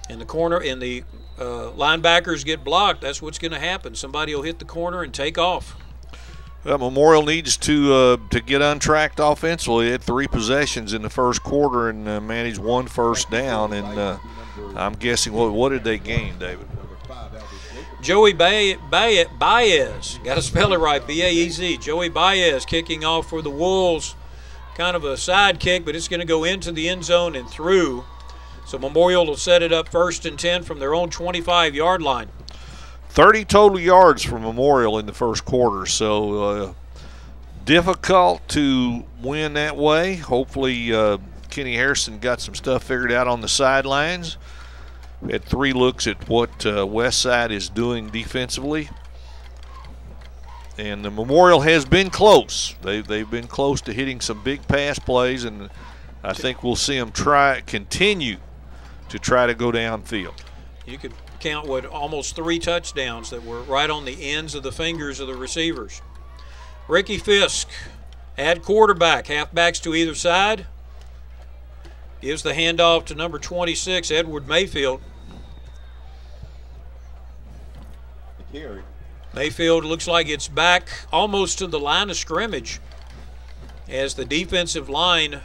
in the corner and the linebackers get blocked, that's what's going to happen. Somebody will hit the corner and take off. Well, Memorial needs to get untracked offensively. They had 3 possessions in the first quarter and managed 1 first down. And I'm guessing, what did they gain, David? Joey Baez, got to spell it right, B-A-E-Z. Joey Baez kicking off for the Wolves. Kind of a side kick, but it's going to go into the end zone and through. So Memorial will set it up 1st and 10 from their own 25-yard line. 30 total yards for Memorial in the first quarter, so difficult to win that way. Hopefully Kenny Harrison got some stuff figured out on the sidelines. We had 3 looks at what Westside is doing defensively. And the Memorial has been close. They've been close to hitting some big pass plays, and I think we'll see them continue to try to go downfield. You could count almost 3 touchdowns that were right on the ends of the fingers of the receivers. Ricky Fisk at quarterback, halfbacks to either side. Gives the handoff to number 26, Edward Mayfield. Mayfield looks like it's back almost to the line of scrimmage as the defensive line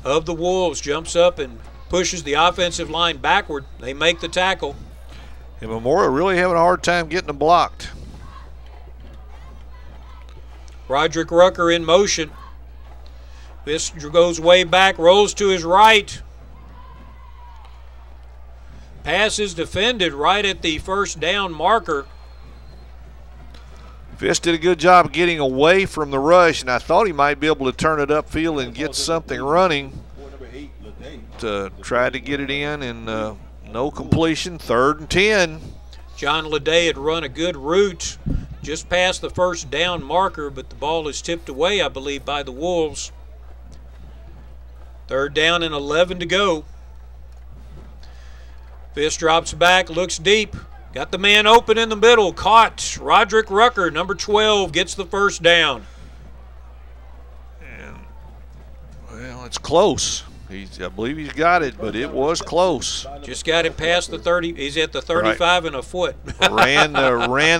of the Wolves jumps up and pushes the offensive line backward. They make the tackle. And Memorial really having a hard time getting them blocked. Roderick Rucker in motion. This goes way back, rolls to his right. Pass is defended right at the first down marker. Fisk did a good job of getting away from the rush, and I thought he might be able to turn it upfield and get something running to try to get it in, and no completion, 3rd and 10. John Leday had run a good route just past the first down marker, but the ball is tipped away, I believe, by the Wolves. 3rd down and 11 to go. Fisk drops back, looks deep. Got the man open in the middle, caught. Roderick Rucker, number 12, gets the first down. And, well, it's close. I believe he's got it, but it was close. Just got it past the 30. He's at the 35 right. And a foot. ran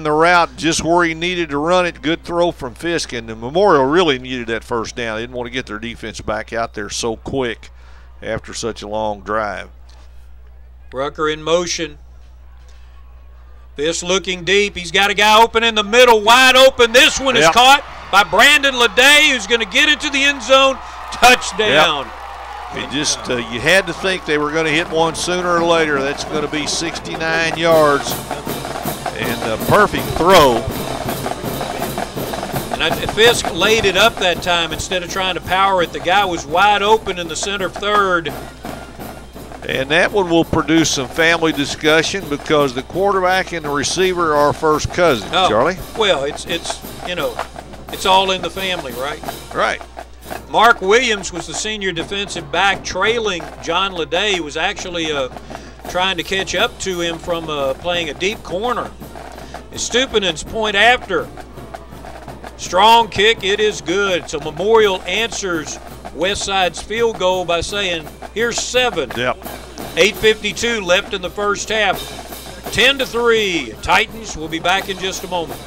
the route just where he needed to run it. Good throw from Fisk, and the Memorial really needed that first down. They didn't want to get their defense back out there so quick after such a long drive. Rucker in motion. Fisk looking deep. He's got a guy open in the middle, wide open. This one is caught by Brandon Leday, who's going to get into the end zone. Touchdown. It just you had to think they were going to hit one sooner or later. That's going to be 69 yards and a perfect throw. And Fisk laid it up that time instead of trying to power it. The guy was wide open in the center 3rd. And that one will produce some family discussion because the quarterback and the receiver are first cousins, Charlie. Well, it's all in the family, right? Right. Mark Williams was the senior defensive back trailing John Leday. He was actually trying to catch up to him from playing a deep corner. Stupinen's point after. Strong kick, it is good. So Memorial answers Westside's field goal by saying, here's 7. Yep. 8:52 left in the first half. 10-3. Titans will be back in just a moment.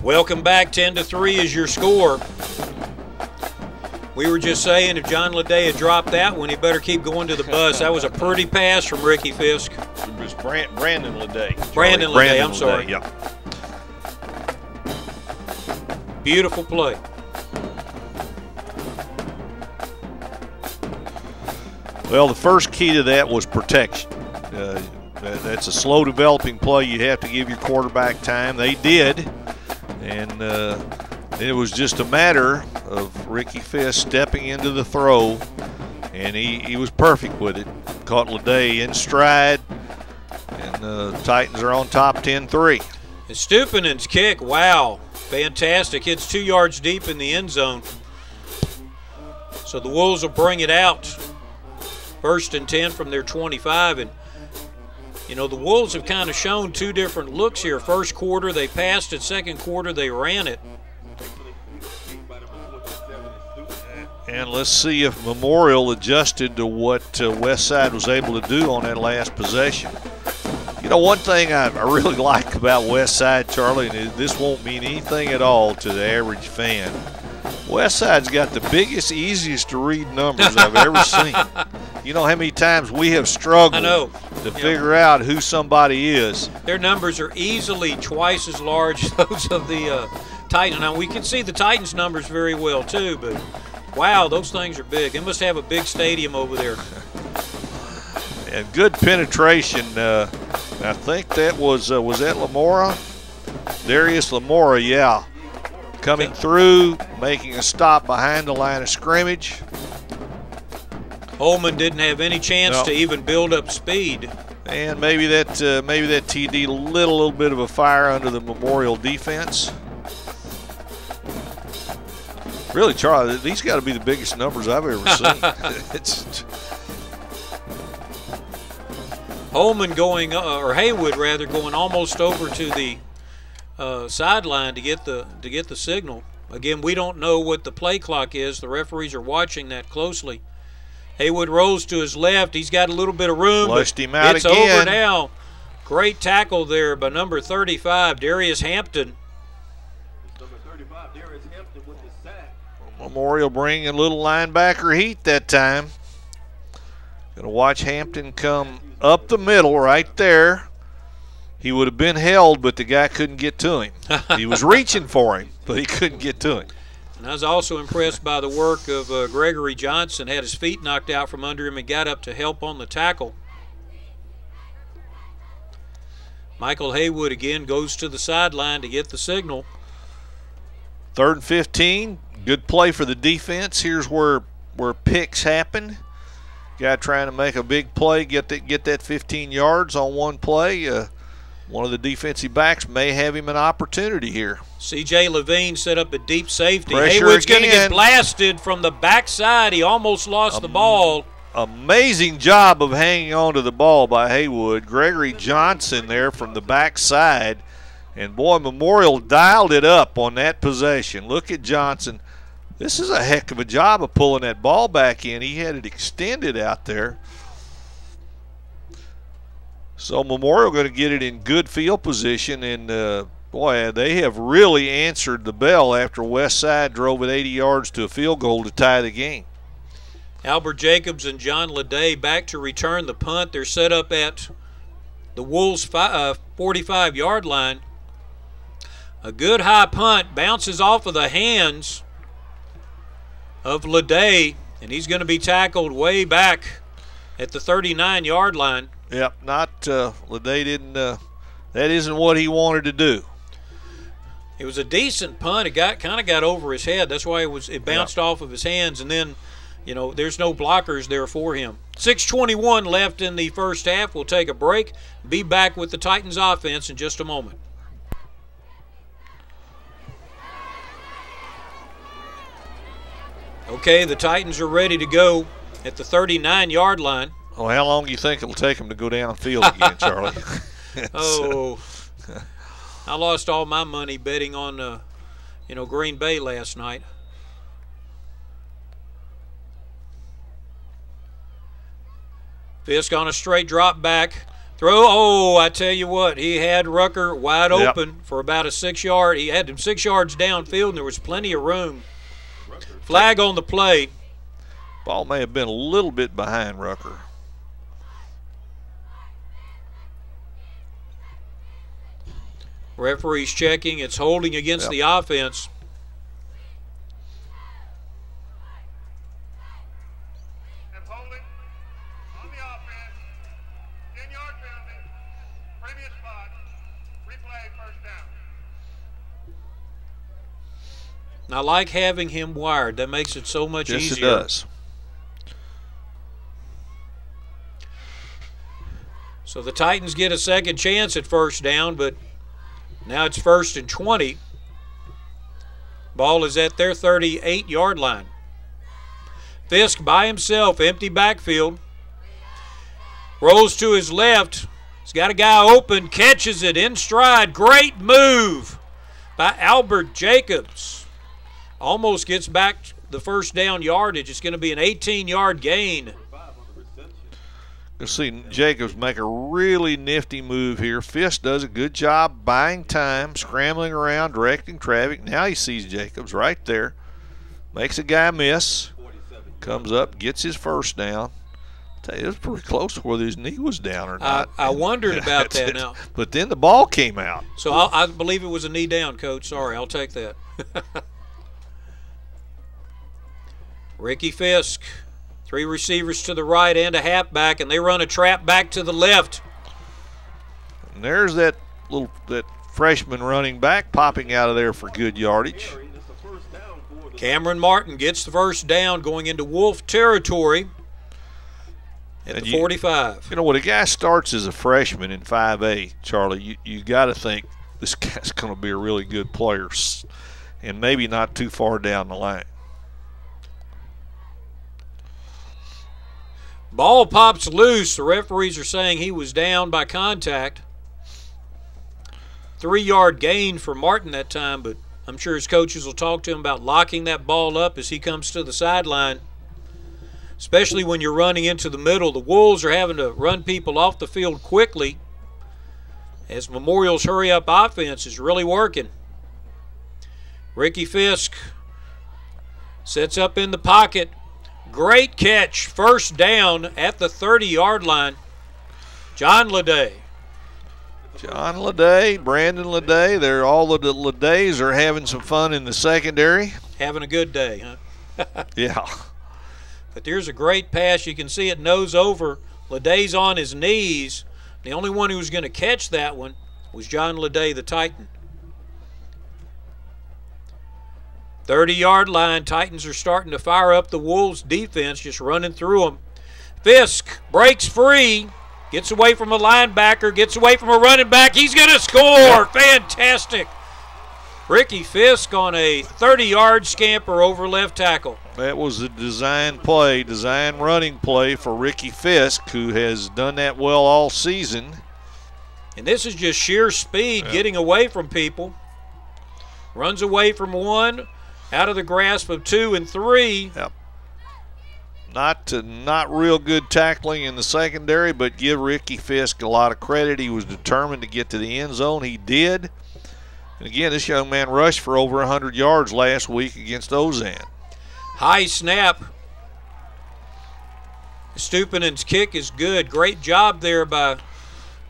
Welcome back. 10-3 is your score. We were just saying if John Leday had dropped that one, he better keep going to the bus. That was a pretty pass from Ricky Fisk. It was Brandon Leday. Brandon Leday, I'm sorry. Leday, yeah. Beautiful play. Well, the first key to that was protection. That's a slow developing play. You have to give your quarterback time. They did. And it was just a matter of Ricky Fisk stepping into the throw, and he was perfect with it. Caught Leday in stride, and the Titans are on top 10-3. And Stupinen's kick, wow, fantastic. Hits 2 yards deep in the end zone. So the Wolves will bring it out. 1st and 10 from their 25. And, you know, the Wolves have kind of shown two different looks here. First quarter, they passed it. Second quarter, they ran it. And let's see if Memorial adjusted to what Westside was able to do on that last possession. You know, one thing I really like about Westside, Charlie, and this won't mean anything at all to the average fan. Westside's got the biggest, easiest to read numbers I've ever seen. You know how many times we have struggled to figure out who somebody is. Their numbers are easily twice as large as those of the Titans. Now, we can see the Titans' numbers very well, too, but wow, those things are big. They must have a big stadium over there. And good penetration. I think that was that Lamora? Darius Lamora, yeah. Coming through, making a stop behind the line of scrimmage. Holman didn't have any chance to even build up speed. And maybe that TD lit a little bit of a fire under the Memorial defense. Really, Charlie, these got to be the biggest numbers I've ever seen. Holman going, or Haywood rather, going almost over to the sideline to get the signal. Again, we don't know what the play clock is. The referees are watching that closely. Haywood rolls to his left. He's got a little bit of room. Flushed him out it's again. Over now. Great tackle there by number 35, Darius Hampton. Number 35, Darius Hampton with the sack. Memorial bringing a little linebacker heat that time. Gonna watch Hampton come up the middle right there. He would have been held, but the guy couldn't get to him. He was reaching for him, but he couldn't get to him. And I was also impressed by the work of Gregory Johnson. Had his feet knocked out from under him and got up to help on the tackle. Michael Haywood again goes to the sideline to get the signal. 3rd and 15. Good play for the defense. Here's where picks happen. Guy trying to make a big play, get that 15 yards on one play. One of the defensive backs may have him an opportunity here. C.J. Levine set up a deep safety. Pressure Haywood's going to again. get blasted from the backside. He almost lost the ball. Amazing job of hanging on to the ball by Haywood. Gregory Johnson there from the backside. And, boy, Memorial dialed it up on that possession. Look at Johnson. This is a heck of a job of pulling that ball back in. He had it extended out there. So Memorial going to get it in good field position, and boy, they have really answered the bell after Westside drove it 80 yards to a field goal to tie the game. Albert Jacobs and John Leday back to return the punt. They're set up at the Wolves' 45-yard line. A good high punt bounces off of the hands of Leday, and he's going to be tackled way back at the 39-yard line. Yep, Leday didn't, that isn't what he wanted to do. It was a decent punt. It kind of got over his head. That's why it bounced off of his hands, and then, you know, there's no blockers there for him. 6:21 left in the first half. We'll take a break. Be back with the Titans offense in just a moment. Okay, the Titans are ready to go at the 39-yard line. Well, how long do you think it'll take him to go downfield again, Charlie? I lost all my money betting on, Green Bay last night. Fisk on a straight drop back. Throw. Oh, I tell you what, he had Rucker wide open for about a 6 yard. He had him 6 yards downfield, and there was plenty of room Flag on the play. Ball may have been a little bit behind Rucker. Referee's checking. It's holding against the offense. And holding on the offense. 10-yard penalty. Previous spot. Replay first down. I like having him wired. That makes it so much easier. Yes, it does. So the Titans get a second chance at first down, but now it's 1st and 20. Ball is at their 38-yard line. Fisk by himself, empty backfield. Rolls to his left. He's got a guy open, catches it in stride. Great move by Albert Jacobs. Almost gets back the first down yardage. It's going to be an 18-yard gain. You'll see Jacobs make a really nifty move here. Fisk does a good job buying time, scrambling around, directing traffic. Now he sees Jacobs right there. Makes a guy miss. Comes up, gets his first down. I'll tell you, it was pretty close to whether his knee was down or not. I wondered about that now. But then the ball came out. So I believe it was a knee down, Coach. Sorry, I'll take that. Ricky Fisk. 3 receivers to the right and a halfback, and they run a trap back to the left. And there's that freshman running back popping out of there for good yardage. Cameron Martin gets the first down going into Wolf territory at the 45. You know, when a guy starts as a freshman in 5A, Charlie, you got to think this guy's going to be a really good player and maybe not too far down the line. Ball pops loose. The referees are saying he was down by contact. 3-yard gain for Martin that time, but I'm sure his coaches will talk to him about locking that ball up as he comes to the sideline, especially when you're running into the middle. The Wolves are having to run people off the field quickly as Memorial's hurry-up offense is really working. Ricky Fisk sets up in the pocket. Great catch, first down at the 30-yard line. John Leday. John Leday, Brandon Leday. All of the Ledays are having some fun in the secondary. Having a good day, huh? Yeah. But there's a great pass. You can see it nose over. Leday's on his knees. The only one who was going to catch that one was John Leday, the Titan. 30-yard line. Titans are starting to fire up the Wolves' defense, just running through them. Fisk breaks free, gets away from a linebacker, gets away from a running back. He's going to score. Fantastic. Ricky Fisk on a 30-yard scamper over left tackle. That was a design running play for Ricky Fisk, who has done that well all season. And this is just sheer speed, getting away from people. Runs away from one. Out of the grasp of 2 and 3. Yep. Not real good tackling in the secondary, but give Ricky Fisk a lot of credit. He was determined to get to the end zone. He did. And again, this young man rushed for over 100 yards last week against Ozan. High snap. Stupenen's kick is good. Great job there by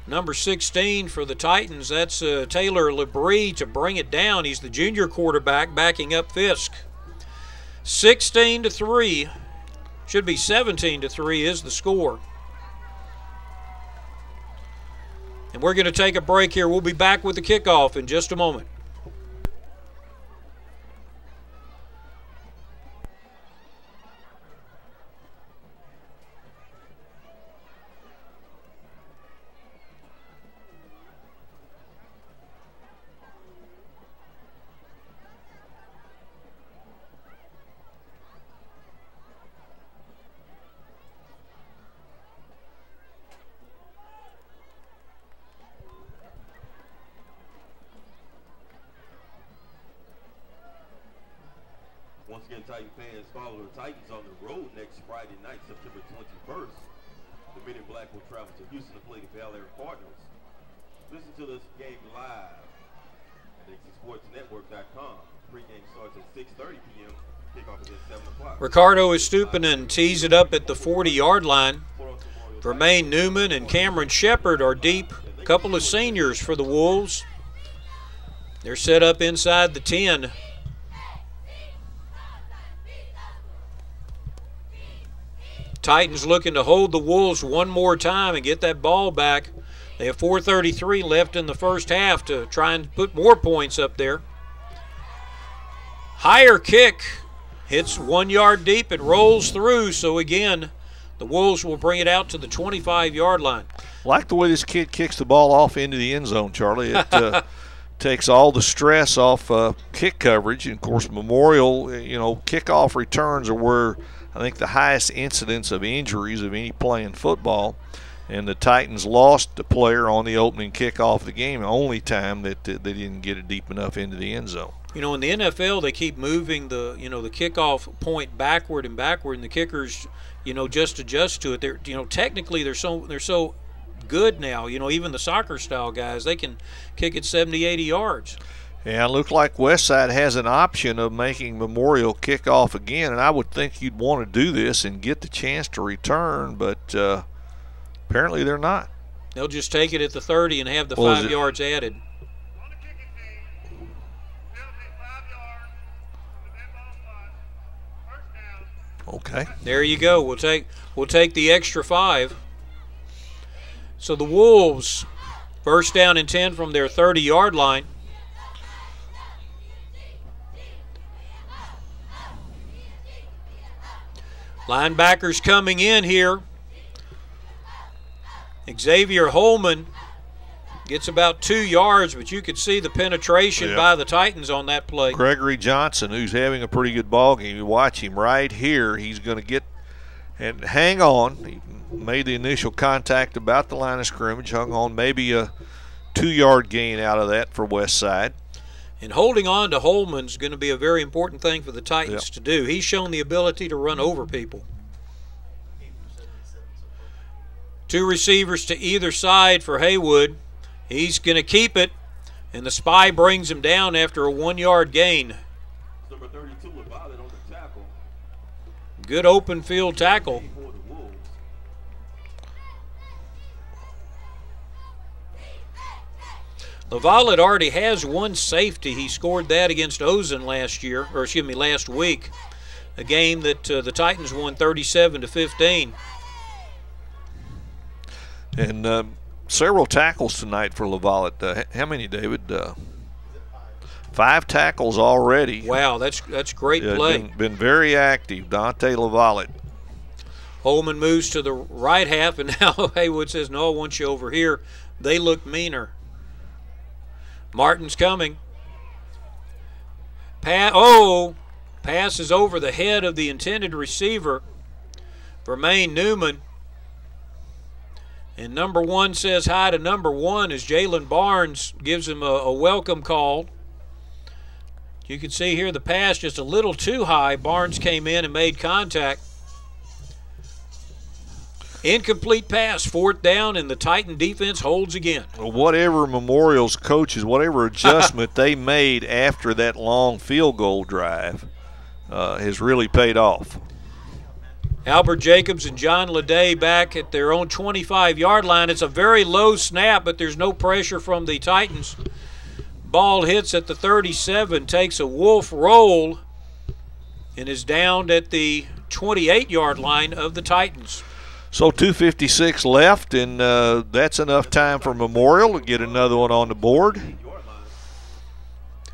number 16 for the Titans. That's Taylor Labrie to bring it down. He's the junior quarterback backing up Fisk. 16-3. Should be 17-3 is the score. And we're going to take a break here. We'll be back with the kickoff in just a moment. Once again, Titan fans, follow the Titans on the road next Friday night, September 21st. The Men in Black will travel to Houston to play the Bel Air Cardinals. Listen to this game live at XCSportsNetwork.com. Pre-game starts at 6:30 p.m. Kickoff is at 7 o'clock. Ricardo is stooping and tees it up at the 40-yard line. Vermaine Newman and Cameron Shepard are deep. A couple of seniors for the Wolves. They're set up inside the 10. Titans looking to hold the Wolves one more time and get that ball back. They have 4:33 left in the first half to try and put more points up there. Higher kick hits 1 yard deep. It rolls through. So again, the Wolves will bring it out to the 25-yard line. Like the way this kid kicks the ball off into the end zone, Charlie. It takes all the stress off kick coverage. And, of course, Memorial, kickoff returns are where I think the highest incidence of injuries of any play in football. And the Titans lost the player on the opening kickoff of the game, the only time that they didn't get it deep enough into the end zone. In the NFL, they keep moving the kickoff point backward, and the kickers, just adjust to it. They're, technically they're so good now. Even the soccer style guys, they can kick it 70, 80 yards. Yeah, it looked like Westside has an option of making Memorial kick off again, and I would think you'd want to do this and get the chance to return, but apparently they're not. They'll just take it at the 30 and have the 5 yards added. On the kicking team, penalty 5 yards, the dead ball spot, first down. Okay. There you go. We'll take the extra 5. So the Wolves first down and 10 from their 30-yard line. Linebackers coming in here. Xavier Holman gets about 2 yards, but you could see the penetration by the Titans on that play. Gregory Johnson, who's having a pretty good ball game. You watch him right here. He's going to get and hang on. He made the initial contact about the line of scrimmage, hung on, maybe a 2-yard gain out of that for Westside. And holding on to Holman's going to be a very important thing for the Titans to do. He's shown the ability to run over people. 2 receivers to either side for Haywood. He's going to keep it, and the spy brings him down after a 1-yard gain. Number 32 with Violet on the tackle. Good open field tackle. For the Wolves. LaValette already has 1 safety. He scored that against Ozen last week, a game that the Titans won 37-15. And several tackles tonight for LaValette. How many, David? 5 tackles already. Wow, that's great play. Been very active, Dante LaValette. Holman moves to the right half, and now Haywood says, no, I want you over here. They look meaner. Martin's coming. Pass is over the head of the intended receiver, Vermaine Newman. And number 1 says hi to number 1 as Jalen Barnes gives him a welcome call. You can see here the pass just a little too high. Barnes came in and made contact. Incomplete pass, 4th down, and the Titan defense holds again. Whatever Memorial's coaches, whatever adjustment they made after that long field goal drive has really paid off. Albert Jacobs and John Leday back at their own 25-yard line. It's a very low snap, but there's no pressure from the Titans. Ball hits at the 37, takes a wolf roll, and is downed at the 28-yard line of the Titans. So 2:56 left, and that's enough time for Memorial to get another one on the board.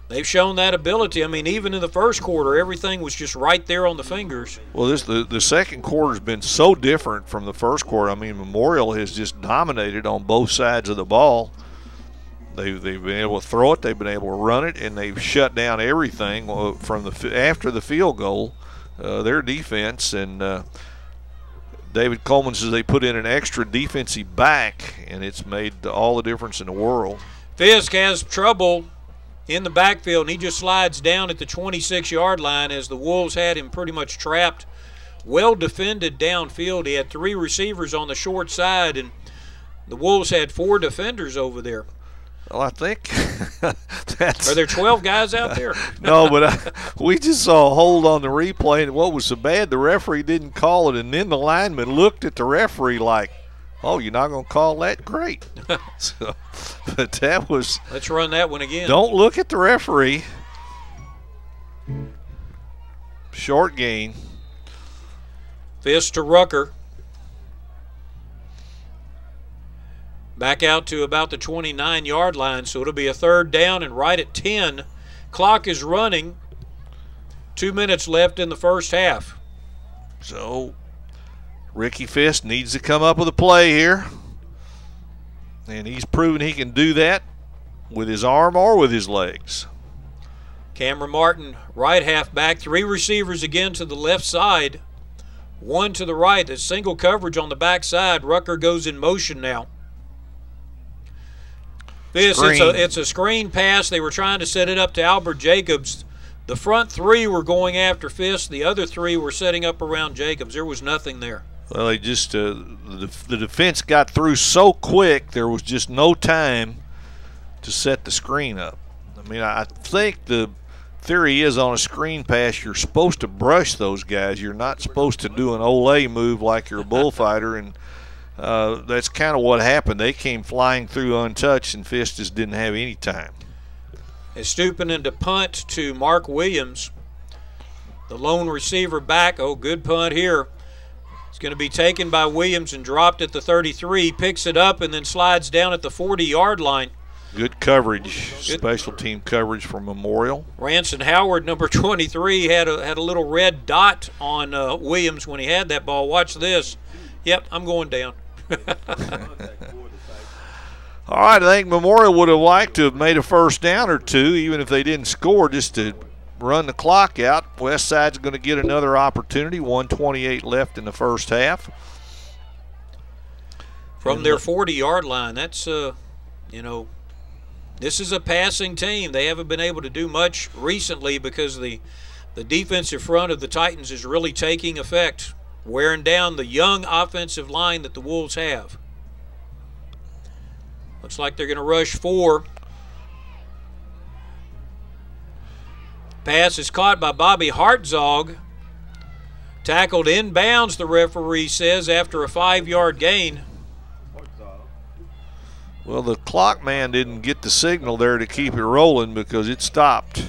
They've shown that ability. I mean, even in the first quarter, everything was just right there on the fingers. Well, the second quarter's been so different from the first quarter. I mean, Memorial has just dominated on both sides of the ball. They've been able to throw it, they've been able to run it, and they've shut down everything from after the field goal. Their defense, and David Coleman says they put in an extra defensive back, and it's made all the difference in the world. Fisk has trouble in the backfield, and he just slides down at the 26-yard line as the Wolves had him pretty much trapped. Well defended downfield. He had 3 receivers on the short side, and the Wolves had 4 defenders over there. Well, I think that's. Are there 12 guys out there? No, but we just saw a hold on the replay, and what was so bad, the referee didn't call it, and then the lineman looked at the referee like, "Oh, you're not going to call that? Great." So, but that was. Let's run that one again. Don't look at the referee. Short gain. Fist to Rucker. Back out to about the 29-yard line, so it'll be a 3rd down and right at 10. Clock is running. 2 minutes left in the first half. So Ricky Fist needs to come up with a play here. And he's proven he can do that with his arm or with his legs. Cameron Martin, right halfback. 3 receivers again to the left side. 1 to the right. There's single coverage on the backside. Rucker goes in motion now. It's a screen pass. They were trying to set it up to Albert Jacobs. The front 3 were going after Fist. The other 3 were setting up around Jacobs. There was nothing there. Well, they just the defense got through so quick, there was just no time to set the screen up. I mean, I think the theory is on a screen pass, you're supposed to brush those guys. You're not supposed to do an Olay move like you're a bullfighter, and that's kind of what happened. They came flying through untouched, and Fist just didn't have any time. It's stooping into punt to Mark Williams, the lone receiver back. Oh, good punt here. It's going to be taken by Williams and dropped at the 33. Picks it up and then slides down at the 40-yard line. Good coverage, special team coverage for Memorial. Ranson Howard, number 23, had a little red dot on Williams when he had that ball. Watch this. Yep, I'm going down. All right, I think Memorial would have liked to have made a first down or two, even if they didn't score, just to run the clock out. Westside's going to get another opportunity. 1:28 left in the first half. From their 40-yard line, that's, this is a passing team. They haven't been able to do much recently because the defensive front of the Titans is really taking effect, wearing down the young offensive line that the Wolves have. Looks like they're going to rush 4. Pass is caught by Bobby Hartzog. Tackled inbounds, the referee says, after a 5-yard gain. Well, the clock man didn't get the signal there to keep it rolling because it stopped.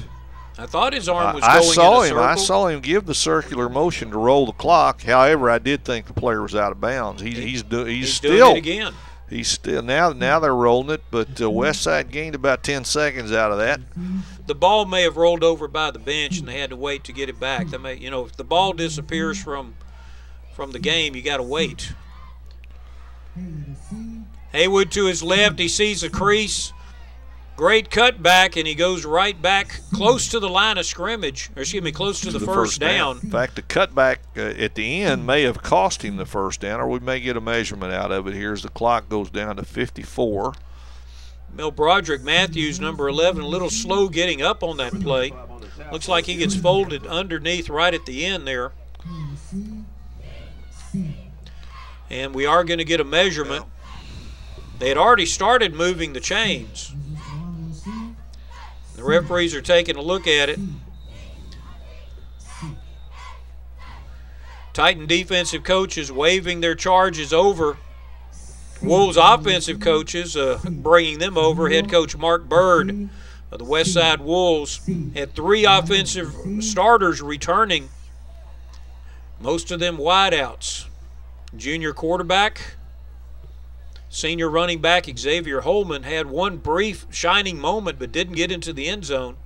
I thought his arm was going in a circle. I saw him give the circular motion to roll the clock. However, I did think the player was out of bounds. He's still doing it again. He's still now they're rolling it, but Westside gained about 10 seconds out of that. The ball may have rolled over by the bench, and they had to wait to get it back. They may, if the ball disappears from the game, you got to wait. Haywood to his left, he sees a crease. Great cutback, and he goes right back close to the line of scrimmage, or excuse me, close to the first down. In fact, the cutback at the end may have cost him the first down, or we may get a measurement out of it here as the clock goes down to 54. Mel Broderick Matthews, number 11, a little slow getting up on that play. Looks like he gets folded underneath right at the end there. And we are going to get a measurement. They had already started moving the chains. The referees are taking a look at it. Titan defensive coaches waving their charges over. Wolves offensive coaches bringing them over. Head coach Mark Bird of the Westside Wolves had 3 offensive starters returning, most of them wideouts. Junior quarterback, senior running back Xavier Holman had one brief shining moment but didn't get into the end zone.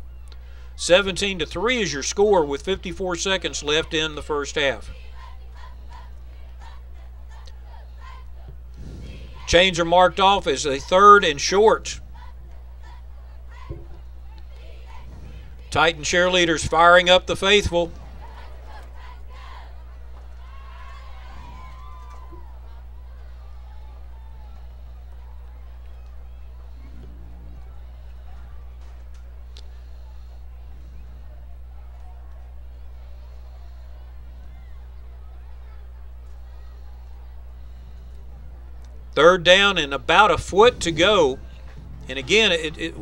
17-3 is your score with 54 seconds left in the first half. Chains are marked off as a 3rd and short. Titan cheerleaders firing up the faithful. Third down and about a foot to go And again,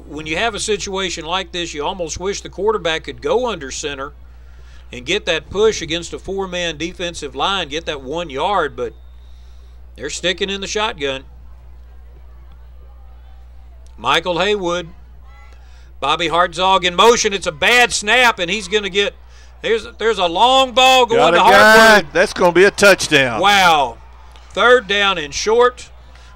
when you have a situation like this, you almost wish the quarterback could go under center and get that push against a 4-man defensive line, get that 1 yard, but they're sticking in the shotgun. Michael Haywood. Bobby Hartzog in motion. It's a bad snap, and he's going to get – there's a long ball going to Hartwood. That's going to be a touchdown. Wow. 3rd down and short.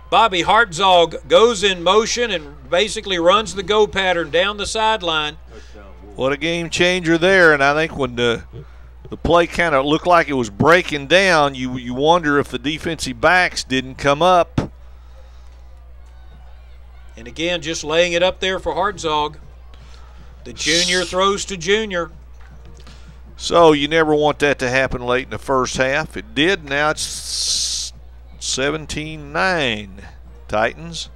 Bobby Hartzog goes in motion and basically runs the go pattern down the sideline. What a game changer there, and I think when the play kind of looked like it was breaking down, you wonder if the defensive backs didn't come up. And again, just laying it up there for Hartzog. The junior throws to junior. So you never want that to happen late in the first half. It did. Now it's 17-9 Titans.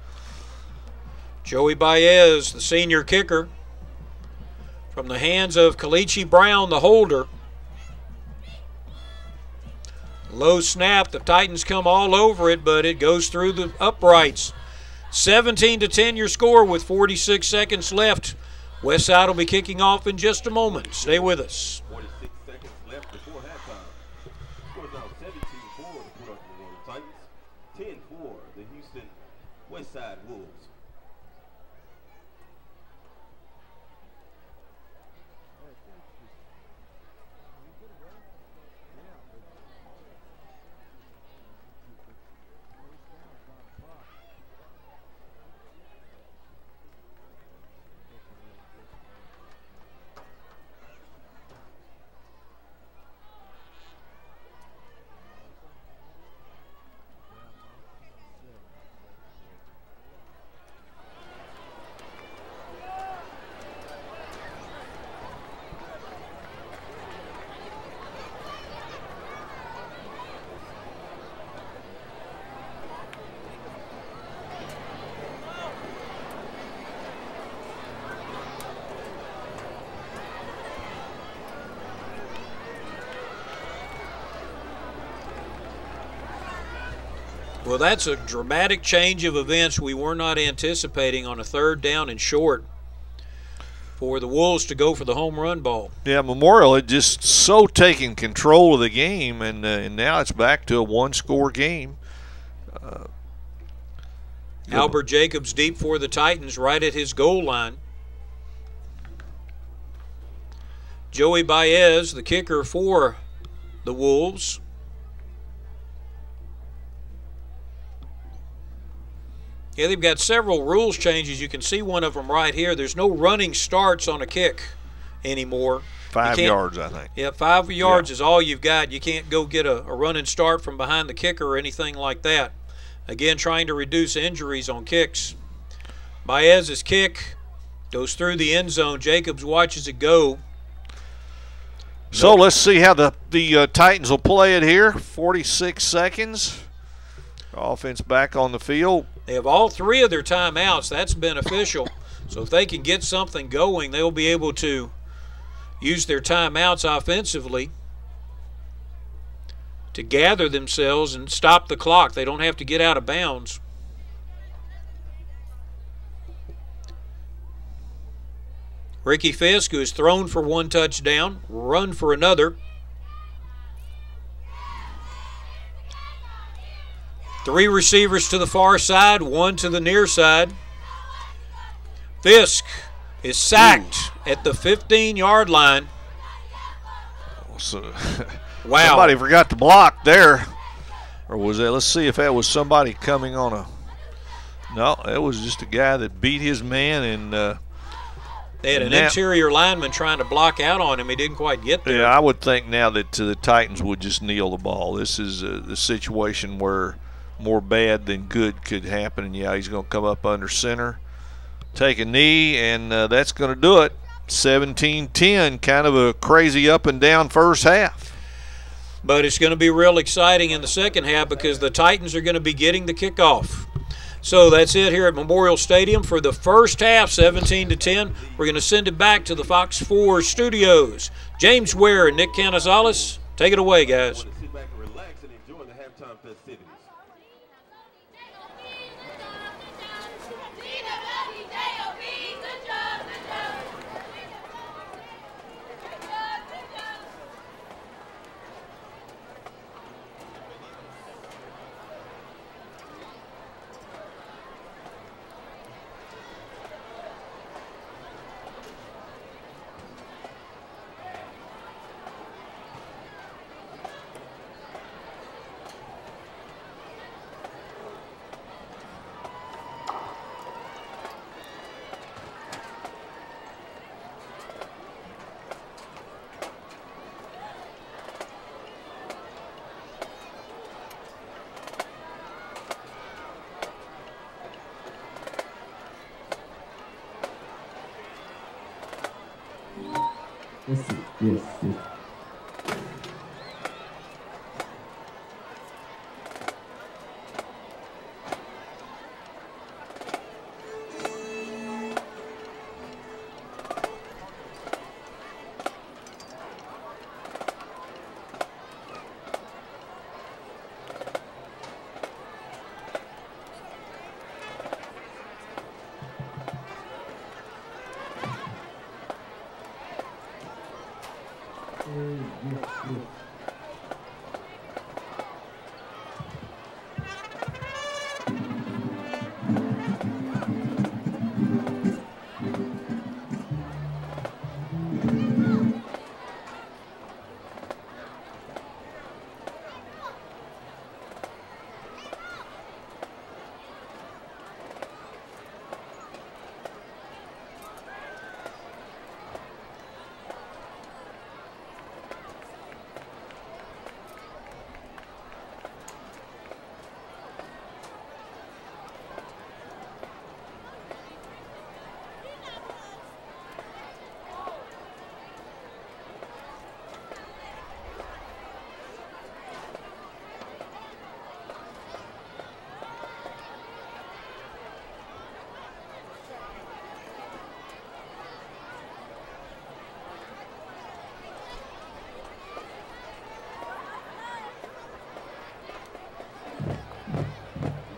Joey Baez, the senior kicker, from the hands of Kalichi Brown, the holder. Low snap. The Titans come all over it, but it goes through the uprights. 17-10 your score with 46 seconds left. Westside will be kicking off in just a moment. Stay with us. 46 seconds left before halftime. Score is now 17-4 the Product Memorial Titans, 10-4 the Houston Westside Wolves. Well, that's a dramatic change of events we were not anticipating on a 3rd down and short for the Wolves to go for the home run ball. Yeah, Memorial had just so taken control of the game, and now it's back to a 1-score game. Albert Jacobs deep for the Titans right at his goal line. Joey Baez, the kicker for the Wolves. Yeah, they've got several rules changes. You can see one of them right here. There's no running starts on a kick anymore. 5 yards, I think. Yeah, 5 yards is all you've got. You can't go get a running start from behind the kicker or anything like that. Again, trying to reduce injuries on kicks. Baez's kick goes through the end zone. Jacobs watches it go. So let's see how the Titans will play it here. 46 seconds. Offense back on the field. They have all 3 of their timeouts. That's beneficial. So if they can get something going, they'll be able to use their timeouts offensively to gather themselves and stop the clock. They don't have to get out of bounds. Ricky Fisk, who has thrown for 1 touchdown, run for another. 3 receivers to the far side, 1 to the near side. Fisk is sacked at the 15-yard line. So, wow. Somebody forgot to block there. Or was that? Let's see if that was somebody coming on a. No, it was just a guy that beat his man. And they had an interior lineman trying to block out on him. He didn't quite get there. Yeah, I would think now that the Titans would just kneel the ball. This is the situation where more bad than good could happen. And, yeah, he's going to come up under center, take a knee, and that's going to do it. 17-10, kind of a crazy up and down first half. But it's going to be real exciting in the second half because the Titans are going to be getting the kickoff. So that's it here at Memorial Stadium for the first half, 17-10. We're going to send it back to the Fox 4 studios. James Ware and Nick Canizales, take it away, guys. Sit back and relax and enjoy the halftime festivities. Let's see. Yes, yes.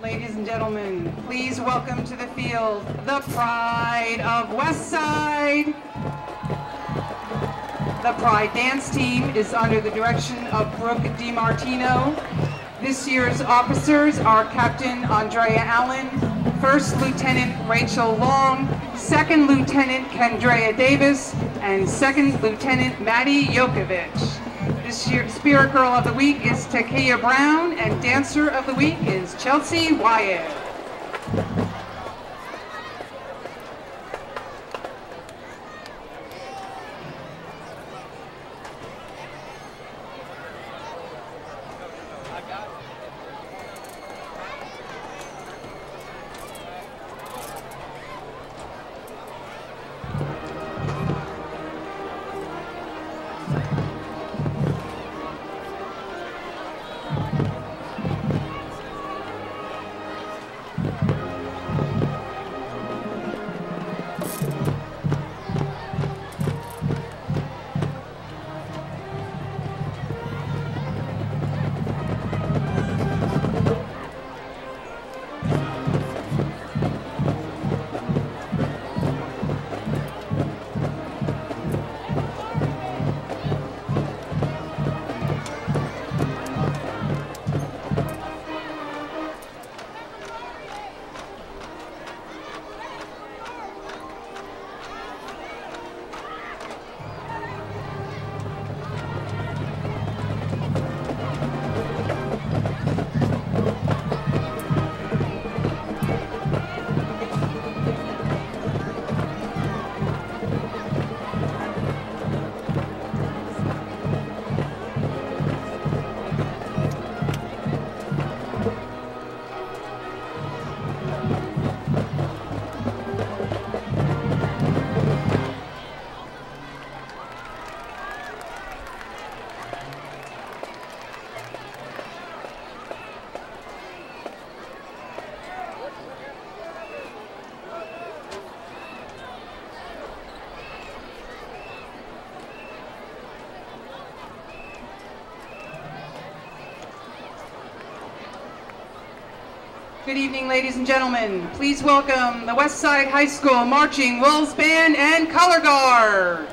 Ladies and gentlemen, please welcome to the field the pride of Westside. The Pride dance team is under the direction of Brooke DiMartino. This year's officers are Captain Andrea Allen, First Lieutenant Rachel Long, Second Lieutenant Kendrea Davis, and Second Lieutenant Maddie Jokovic. This year's Spirit Girl of the Week is Takia Brown, and Dancer of the Week is Chelsea Wyatt. Good evening, ladies and gentlemen. Please welcome the Westside High School Marching Wolves Band and Color Guard.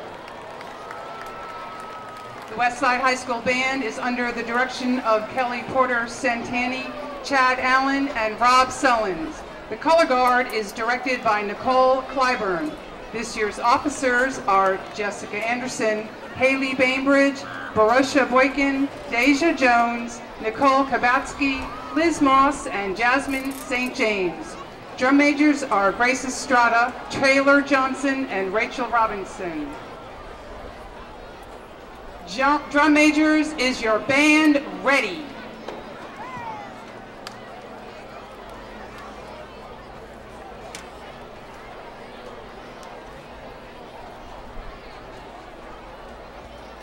The Westside High School Band is under the direction of Kelly Porter Santani, Chad Allen, and Rob Sullins. The Color Guard is directed by Nicole Clyburn. This year's officers are Jessica Anderson, Haley Bainbridge, Barosha Boykin, Deja Jones, Nicole Kabatsky, Liz Moss, and Jasmine St. James. Drum majors are Grace Estrada, Taylor Johnson, and Rachel Robinson. Drum majors, is your band ready?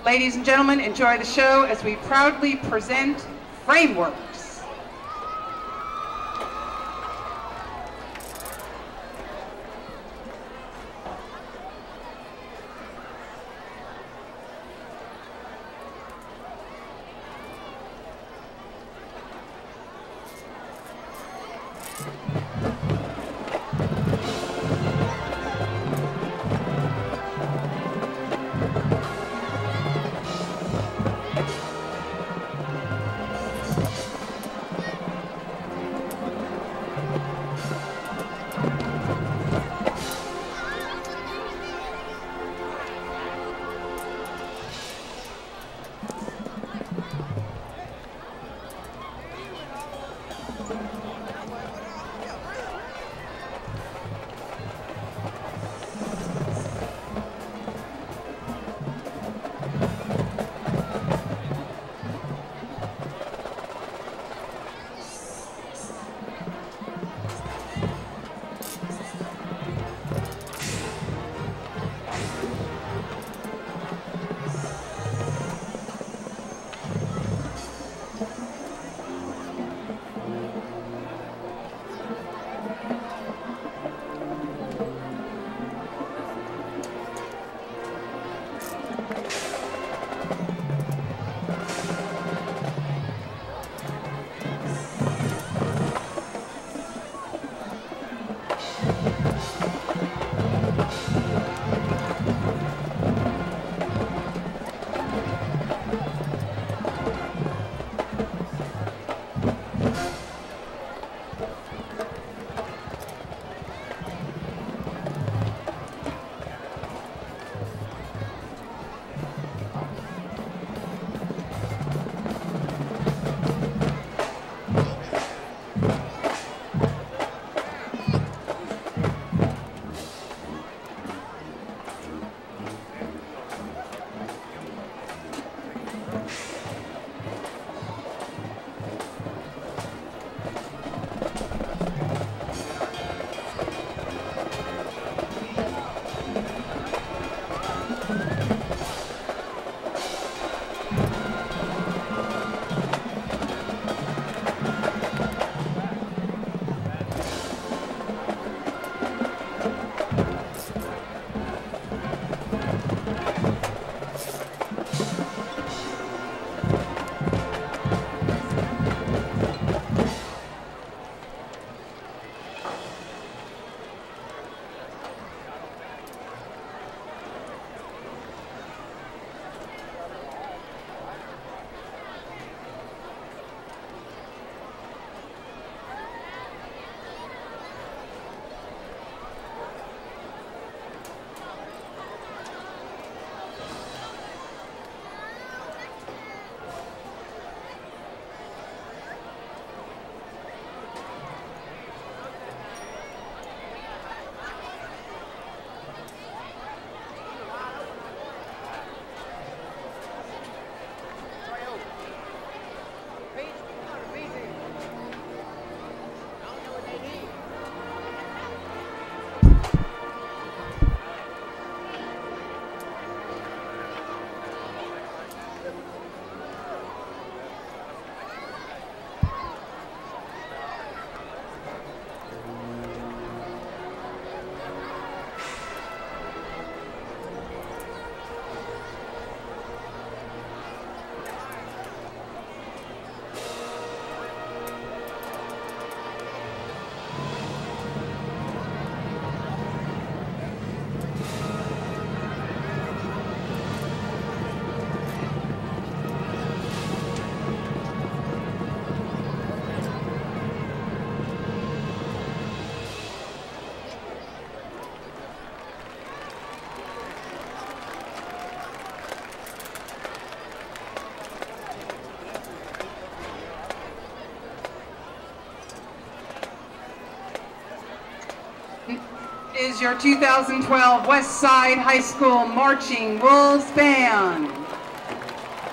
Ladies and gentlemen, enjoy the show as we proudly present Frameworks. Is your 2012 Westside High School Marching Wolves Band.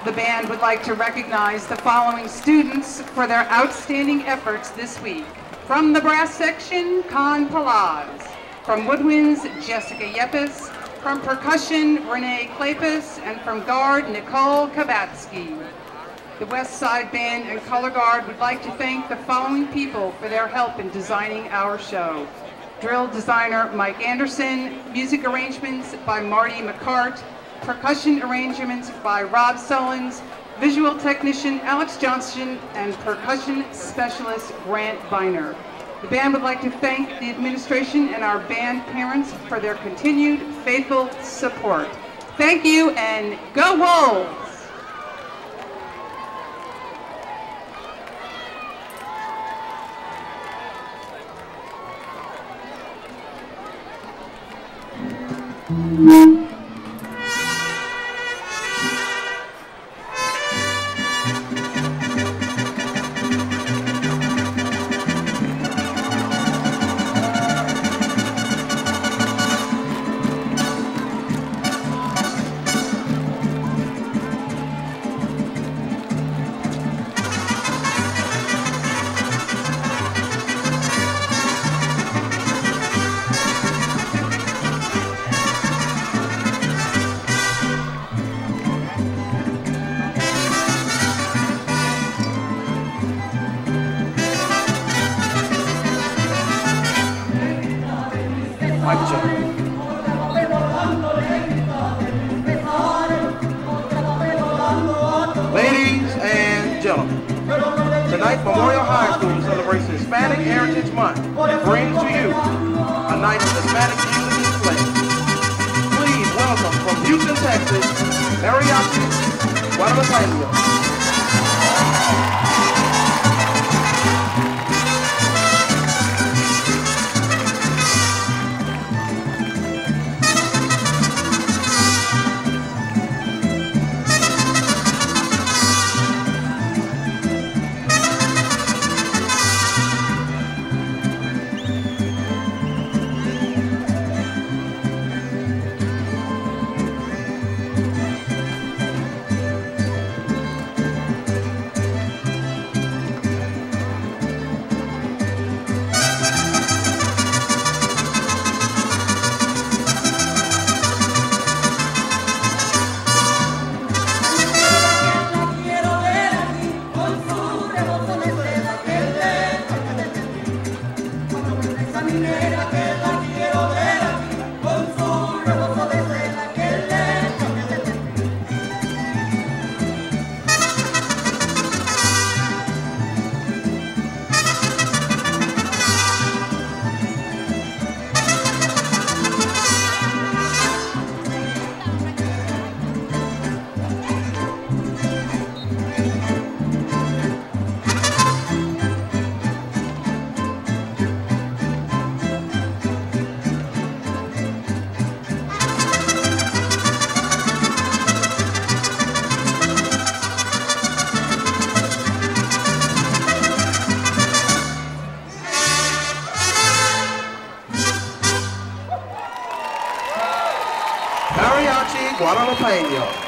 The band would like to recognize the following students for their outstanding efforts this week. From the brass section, Con Palaz. From woodwinds, Jessica Yepes. From percussion, Renee Klapis, and from guard, Nicole Kabatsky. The Westside Band and Color Guard would like to thank the following people for their help in designing our show. Drill designer Mike Anderson, music arrangements by Marty McCart, percussion arrangements by Rob Sullins, visual technician Alex Johnston, and percussion specialist Grant Viner. The band would like to thank the administration and our band parents for their continued faithful support. Thank you, and go Wolves! Ladies and gentlemen, tonight Memorial High School celebrates Hispanic Heritage Month and brings to you a night of Hispanic music and play. Please welcome from Houston, Texas, Mariachi Guadalupe. Mariachi Guadalupe.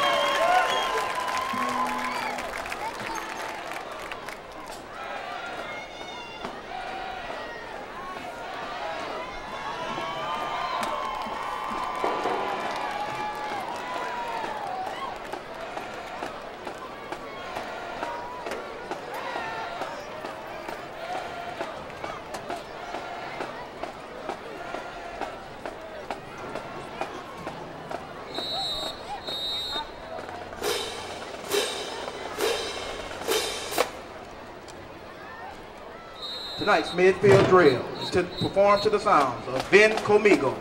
Tonight's midfield drill is to perform to the sounds of Ven Conmigo.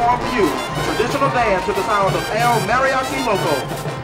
perform for you traditional dance to the sound of El Mariachi Loco.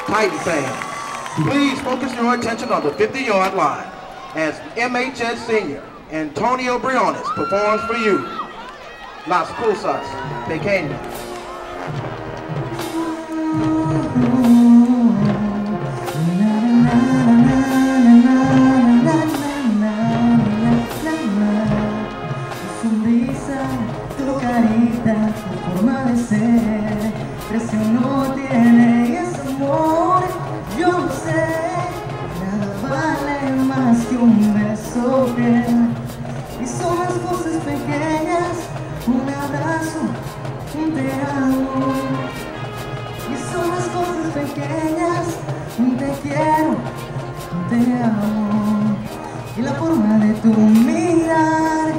Titan fans, please focus your attention on the 50-yard line as MHS senior Antonio Briones performs for you Las Cosas Pequeñas. Tu carita, tu forma de ser, precio no tiene y es amor, yo lo sé, nada vale más que un beso fiel, y son las cosas pequeñas, un abrazo, un te amo, y son las cosas pequeñas, un te quiero, un te amo, y la forma de tu mirar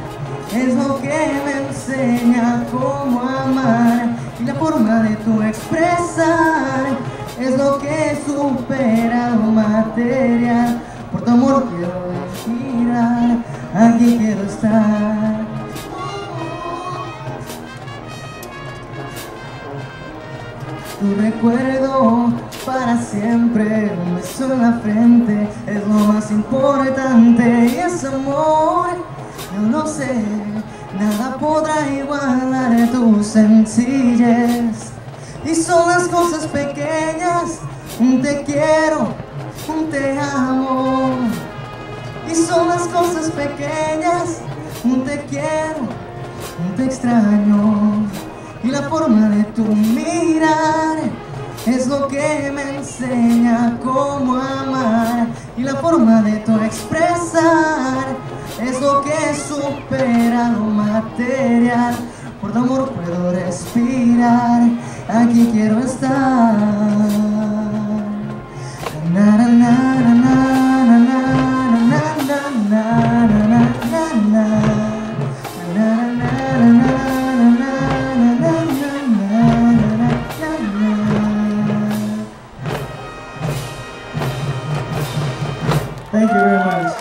es lo que me enseña cómo amar, y la forma de tu expresar es lo que supera lo material. Por tu amor quiero respirar, aquí quiero estar. Tu recuerdo para siempre, un beso en la frente es lo más importante, y ese amor yo no sé, nada podrá igualar tu sencillez. Y son las cosas pequeñas, un te quiero, un te amo. Y son las cosas pequeñas, un te quiero, un te extraño. Y la forma de tu mirar es lo que me enseña cómo amar, y la forma de tu expresar es lo que supera lo material. Por tu amor puedo respirar, aquí quiero estar. Na, na, na, na, na, na, na, na, na, na, na, na. Thank you very much.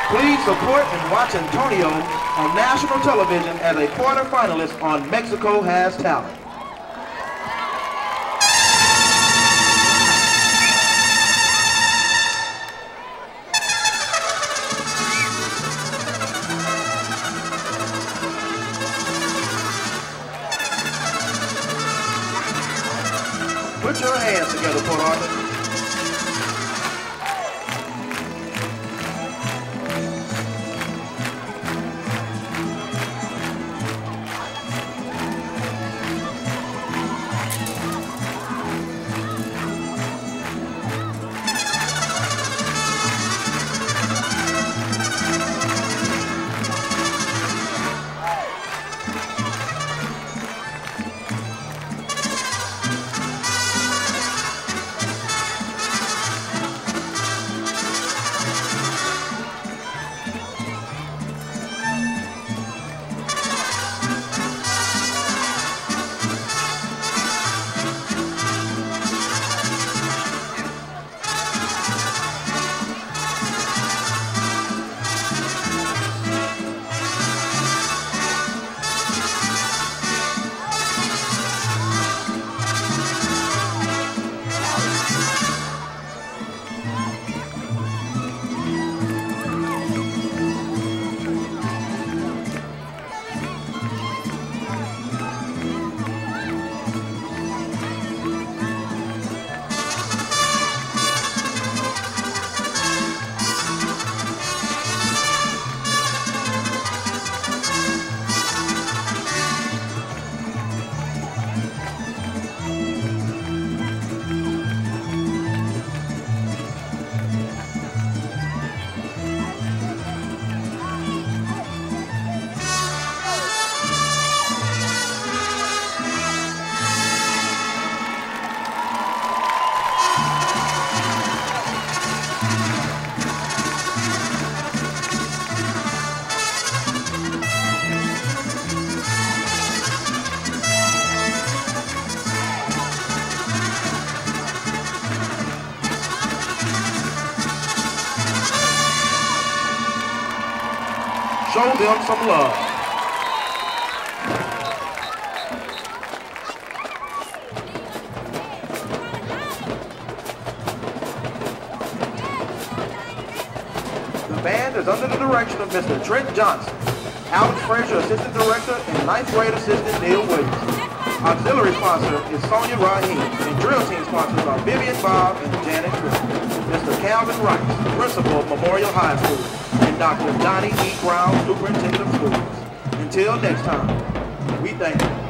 Please support and watch Antonio on national television as a quarterfinalist on Mexico Has Talent. Put your hands together, Port Arthur. Show them some love. The band is under the direction of Mr. Trent Johnson, Alex Frazier, Assistant Director, and 9th grade Assistant Neil Williams. Auxiliary sponsor is Sonia Rahim, and drill team sponsors are Vivian Bob and Janet Griffin. Mr. Calvin Rice, Principal of Memorial High School, and Dr. Donnie E. Brown, Superintendent of Schools. Until next time, we thank you.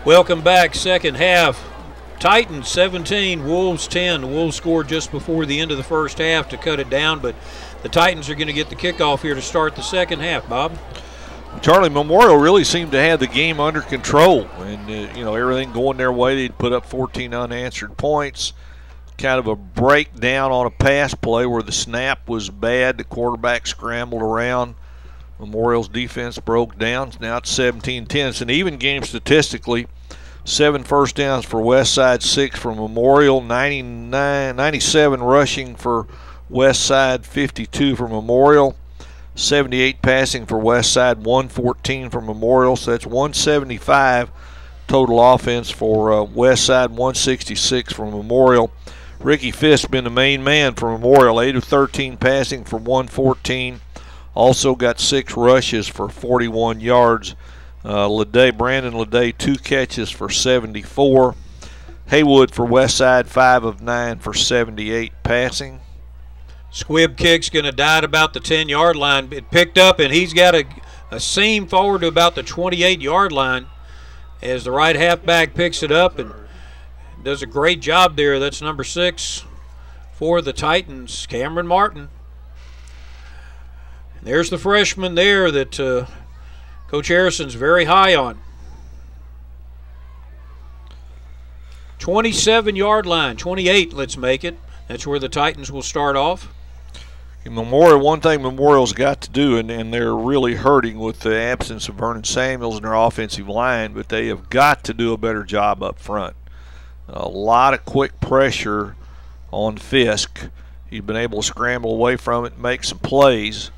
Welcome back, second half. Titans 17, Wolves 10. The Wolves scored just before the end of the first half to cut it down, but the Titans are going to get the kickoff here to start the second half, Bob. Charlie, Memorial really seemed to have the game under control, and everything going their way. They'd put up 14 unanswered points. Kind of a breakdown on a pass play where the snap was bad. The quarterback scrambled around. Memorial's defense broke down. Now it's 17-10. It's an even game statistically. 7 first downs for Westside, 6 for Memorial, 97 rushing for Westside, 52 for Memorial, 78 passing for Westside, 114 for Memorial. So that's 175 total offense for Westside, 166 for Memorial. Ricky Fisk been the main man for Memorial, 8 of 13 passing for 114. Also got 6 rushes for 41 yards. Brandon Leday, 2 catches for 74. Haywood for Westside, 5 of 9 for 78 passing. Squib kick's going to die at about the 10-yard line. It picked up, and he's got a seam forward to about the 28-yard line as the right halfback picks it up and does a great job there. That's number 6 for the Titans, Cameron Martin. And there's the freshman there that Coach Harrison's very high on. 27-yard line, 28, let's make it. That's where the Titans will start off. Memorial, one thing Memorial's got to do, and they're really hurting with the absence of Vernon Samuels in their offensive line, but they have got to do a better job up front. A lot of quick pressure on Fisk. He's been able to scramble away from it and make some plays.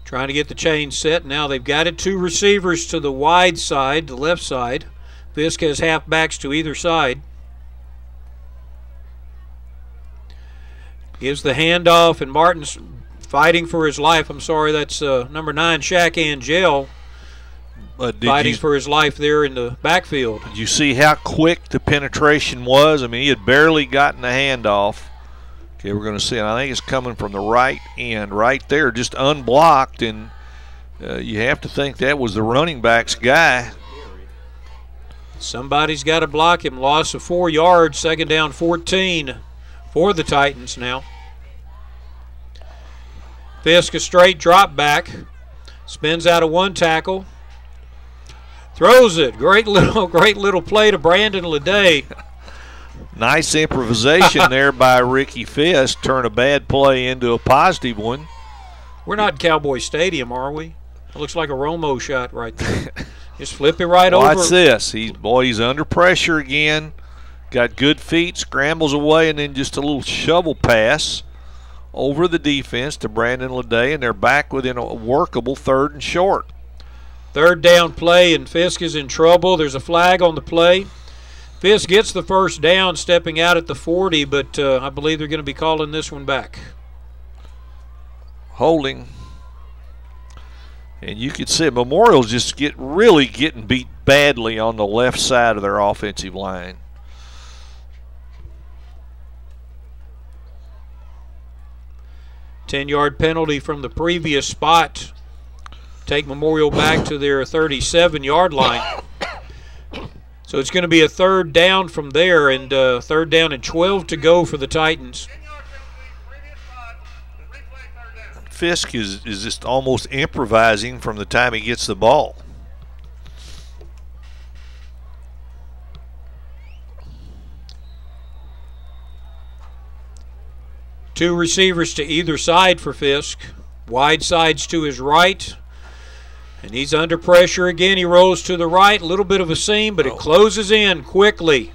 Trying to get the chain set. Now they've got it. 2 receivers to the wide side, the left side. Fisk has halfbacks to either side. Gives the handoff, and Martin's fighting for his life. I'm sorry, that's number 9, Shaq Angel, fighting for his life there in the backfield. Did you see how quick the penetration was? I mean, he had barely gotten the handoff. Okay, we're going to see it. I think it's coming from the right end, right there, just unblocked, and you have to think that was the running back's guy. Somebody's got to block him. Loss of 4 yards, second down 14 for the Titans now. Fisk a straight drop back. Spins out of 1 tackle. Throws it. Great little play to Brandon Leday. Nice improvisation there by Ricky Fisk. Turn a bad play into a positive one. We're not in Cowboy Stadium, are we? It looks like a Romo shot right there. Just flip it right over. Watch this. He's under pressure again. Got good feet, scrambles away, and then just a little shovel pass over the defense to Brandon Leday, and they're back within a workable 3rd and short. 3rd down play, and Fisk is in trouble. There's a flag on the play. Fisk gets the first down stepping out at the 40, but I believe they're going to be calling this one back. Holding. And you could see Memorial's just really getting beat badly on the left side of their offensive line. Ten-yard penalty from the previous spot. Take Memorial back to their 37-yard line. So it's going to be a 3rd down from there, and 3rd down and 12 to go for the Titans. Fisk is just almost improvising from the time he gets the ball. Two receivers to either side for Fisk. Wide sides to his right. And he's under pressure again. He rolls to the right. A little bit of a seam, but it closes in quickly.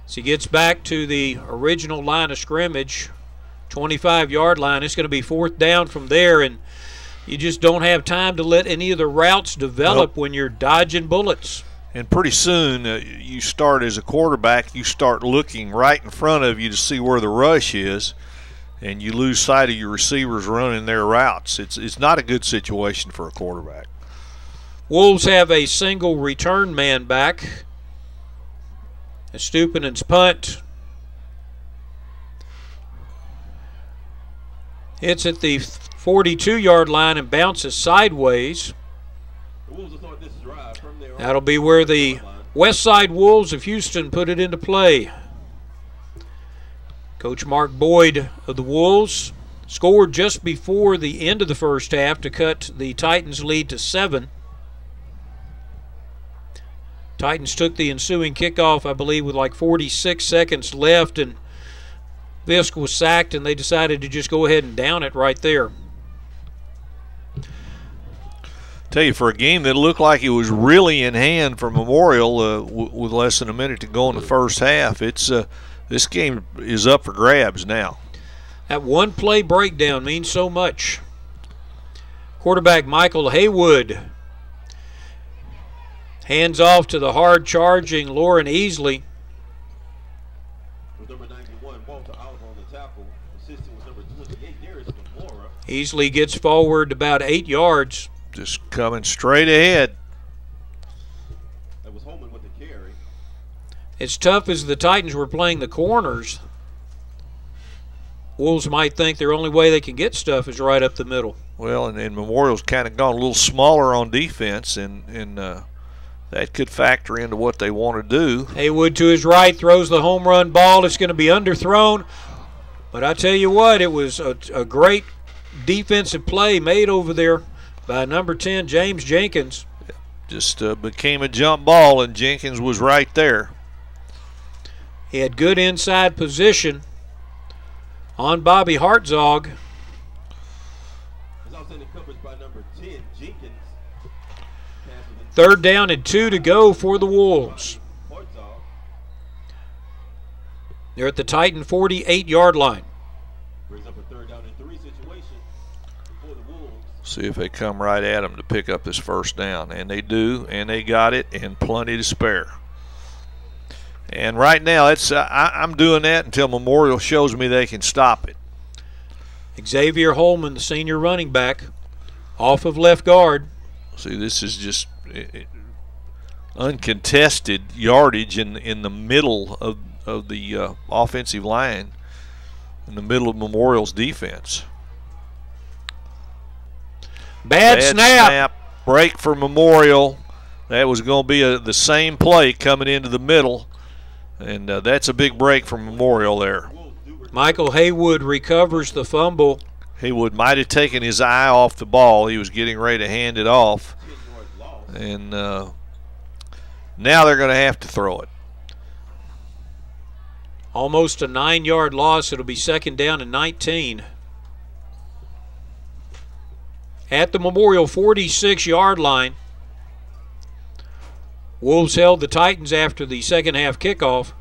So he gets back to the original line of scrimmage, 25-yard line. It's going to be 4th down from there, and you just don't have time to let any of the routes develop when you're dodging bullets. And pretty soon you start, as a quarterback, you start looking right in front of you to see where the rush is, and you lose sight of your receivers running their routes. It's not a good situation for a quarterback. Wolves have a single return man back. Stupinan's punt. It's at the 42-yard line and bounces sideways. The Wolves will start this drive from their That'll be where the Westside Wolves of Houston put it into play. Coach Mark Boyd of the Wolves scored just before the end of the first half to cut the Titans' lead to 7. Titans took the ensuing kickoff, I believe, with like 46 seconds left, and Fisk was sacked, and they decided to just go ahead and down it right there. Tell you, for a game that looked like it was really in hand for Memorial with less than a minute to go in the first half, this game is up for grabs now. That one-play breakdown means so much. Quarterback Michael Haywood hands off to the hard-charging Lauren Easley. With number 91, Walter Oliver on the tackle. Assisting with number 28, Darius Gamora. Easley gets forward about 8 yards. Just coming straight ahead. That was Holman with the carry. As tough as the Titans were playing the corners, Wolves might think their only way they can get stuff is right up the middle. Well, and Memorial's kind of gone a little smaller on defense, and that could factor into what they want to do. Haywood to his right throws the home run ball. It's going to be underthrown. But I tell you what, it was a great defensive play made over there by number 10, James Jenkins. Just became a jump ball, and Jenkins was right there. He had good inside position on Bobby Hartzog. Coverage by number 10, Jenkins. 3rd down and 2 to go for the Wolves. They're at the Titan 48-yard line. Brings up a 3rd down and 3 situation for the Wolves. See if they come right at them to pick up this first down. And they do, and they got it, and plenty to spare. And right now, I'm doing that until Memorial shows me they can stop it. Xavier Holman, the senior running back, off of left guard. See, this is just uncontested yardage in the middle of the offensive line, in the middle of Memorial's defense. Bad snap. Break for Memorial. That was going to be the same play coming into the middle, and that's a big break for Memorial there. Michael Haywood recovers the fumble. Haywood might have taken his eye off the ball. He was getting ready to hand it off. And now they're going to have to throw it. Almost a 9-yard loss. It'll be 2nd down and 19. At the Memorial 46-yard line. Wolves held the Titans after the second half kickoff.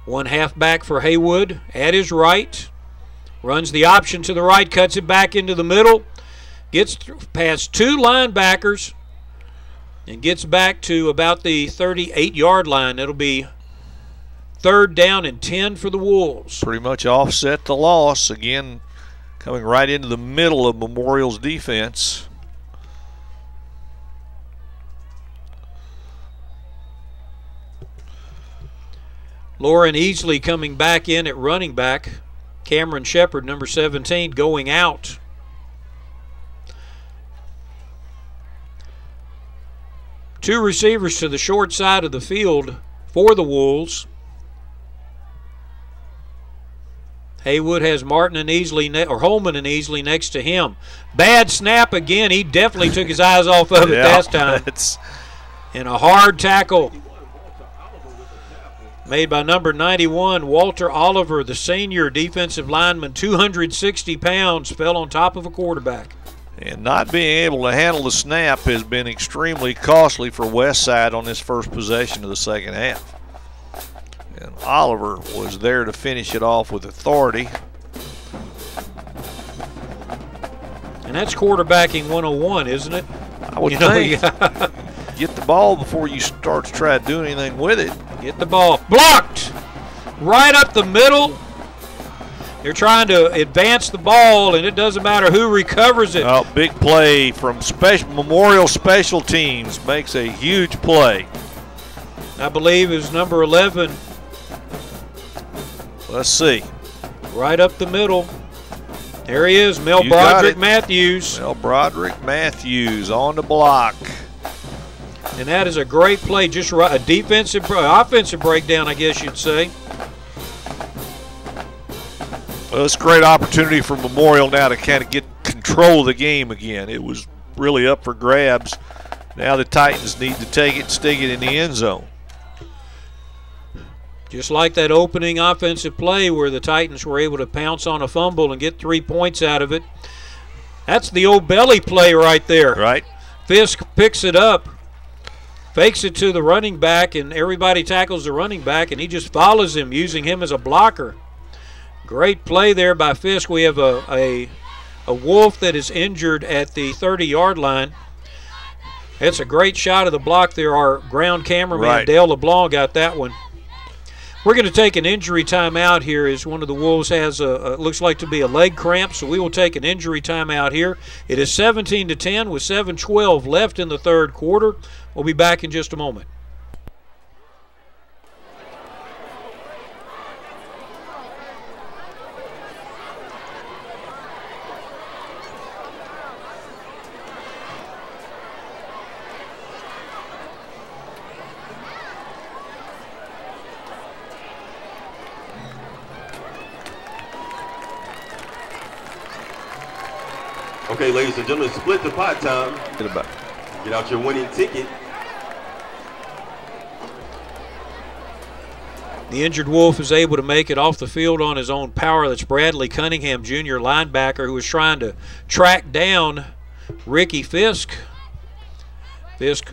One halfback for Haywood at his right. Runs the option to the right, cuts it back into the middle. Gets past 2 linebackers and gets back to about the 38-yard line. It'll be 3rd down and 10 for the Wolves. Pretty much offset the loss. Again, coming right into the middle of Memorial's defense. Lauren Easley coming back in at running back. Cameron Shepard, number 17, going out. Two receivers to the short side of the field for the Wolves. Haywood has Martin and Easley, or Holman and Easley next to him. Bad snap again. He definitely took his eyes off of it that time. And a hard tackle made by number 91, Walter Oliver, the senior defensive lineman, 260 pounds, fell on top of a quarterback. And not being able to handle the snap has been extremely costly for Westside on this first possession of the second half. And Oliver was there to finish it off with authority. And that's quarterbacking 101, isn't it? I would think. Get the ball before you start to try to do anything with it. Get the ball. Blocked! Right up the middle. They're trying to advance the ball, and it doesn't matter who recovers it. Oh, big play from Memorial Special Teams. Makes a huge play. I believe is number 11. Let's see. Right up the middle. There he is, Mel Broderick Matthews. Mel Broderick Matthews on the block. And that is a great play, just a offensive breakdown, I guess you'd say. Well, it's a great opportunity for Memorial now to kind of get control of the game again. It was really up for grabs. Now the Titans need to take it and stick it in the end zone. Just like that opening offensive play where the Titans were able to pounce on a fumble and get 3 points out of it. That's the old belly play right there. Right. Fisk picks it up, fakes it to the running back, and everybody tackles the running back, and he just follows him, using him as a blocker. Great play there by Fisk. We have a Wolf that is injured at the 30-yard line. It's a great shot of the block there. Our ground cameraman, Dale LeBlanc, got that one. We're going to take an injury timeout here as one of the Wolves has looks like to be a leg cramp, so we will take an injury timeout here. It is 17-10 with 7:12 left in the third quarter. We'll be back in just a moment. Okay, ladies and gentlemen, split the pot time. Get out your winning ticket. The injured Wolf is able to make it off the field on his own power. That's Bradley Cunningham, junior linebacker, who was trying to track down Ricky Fisk. Fisk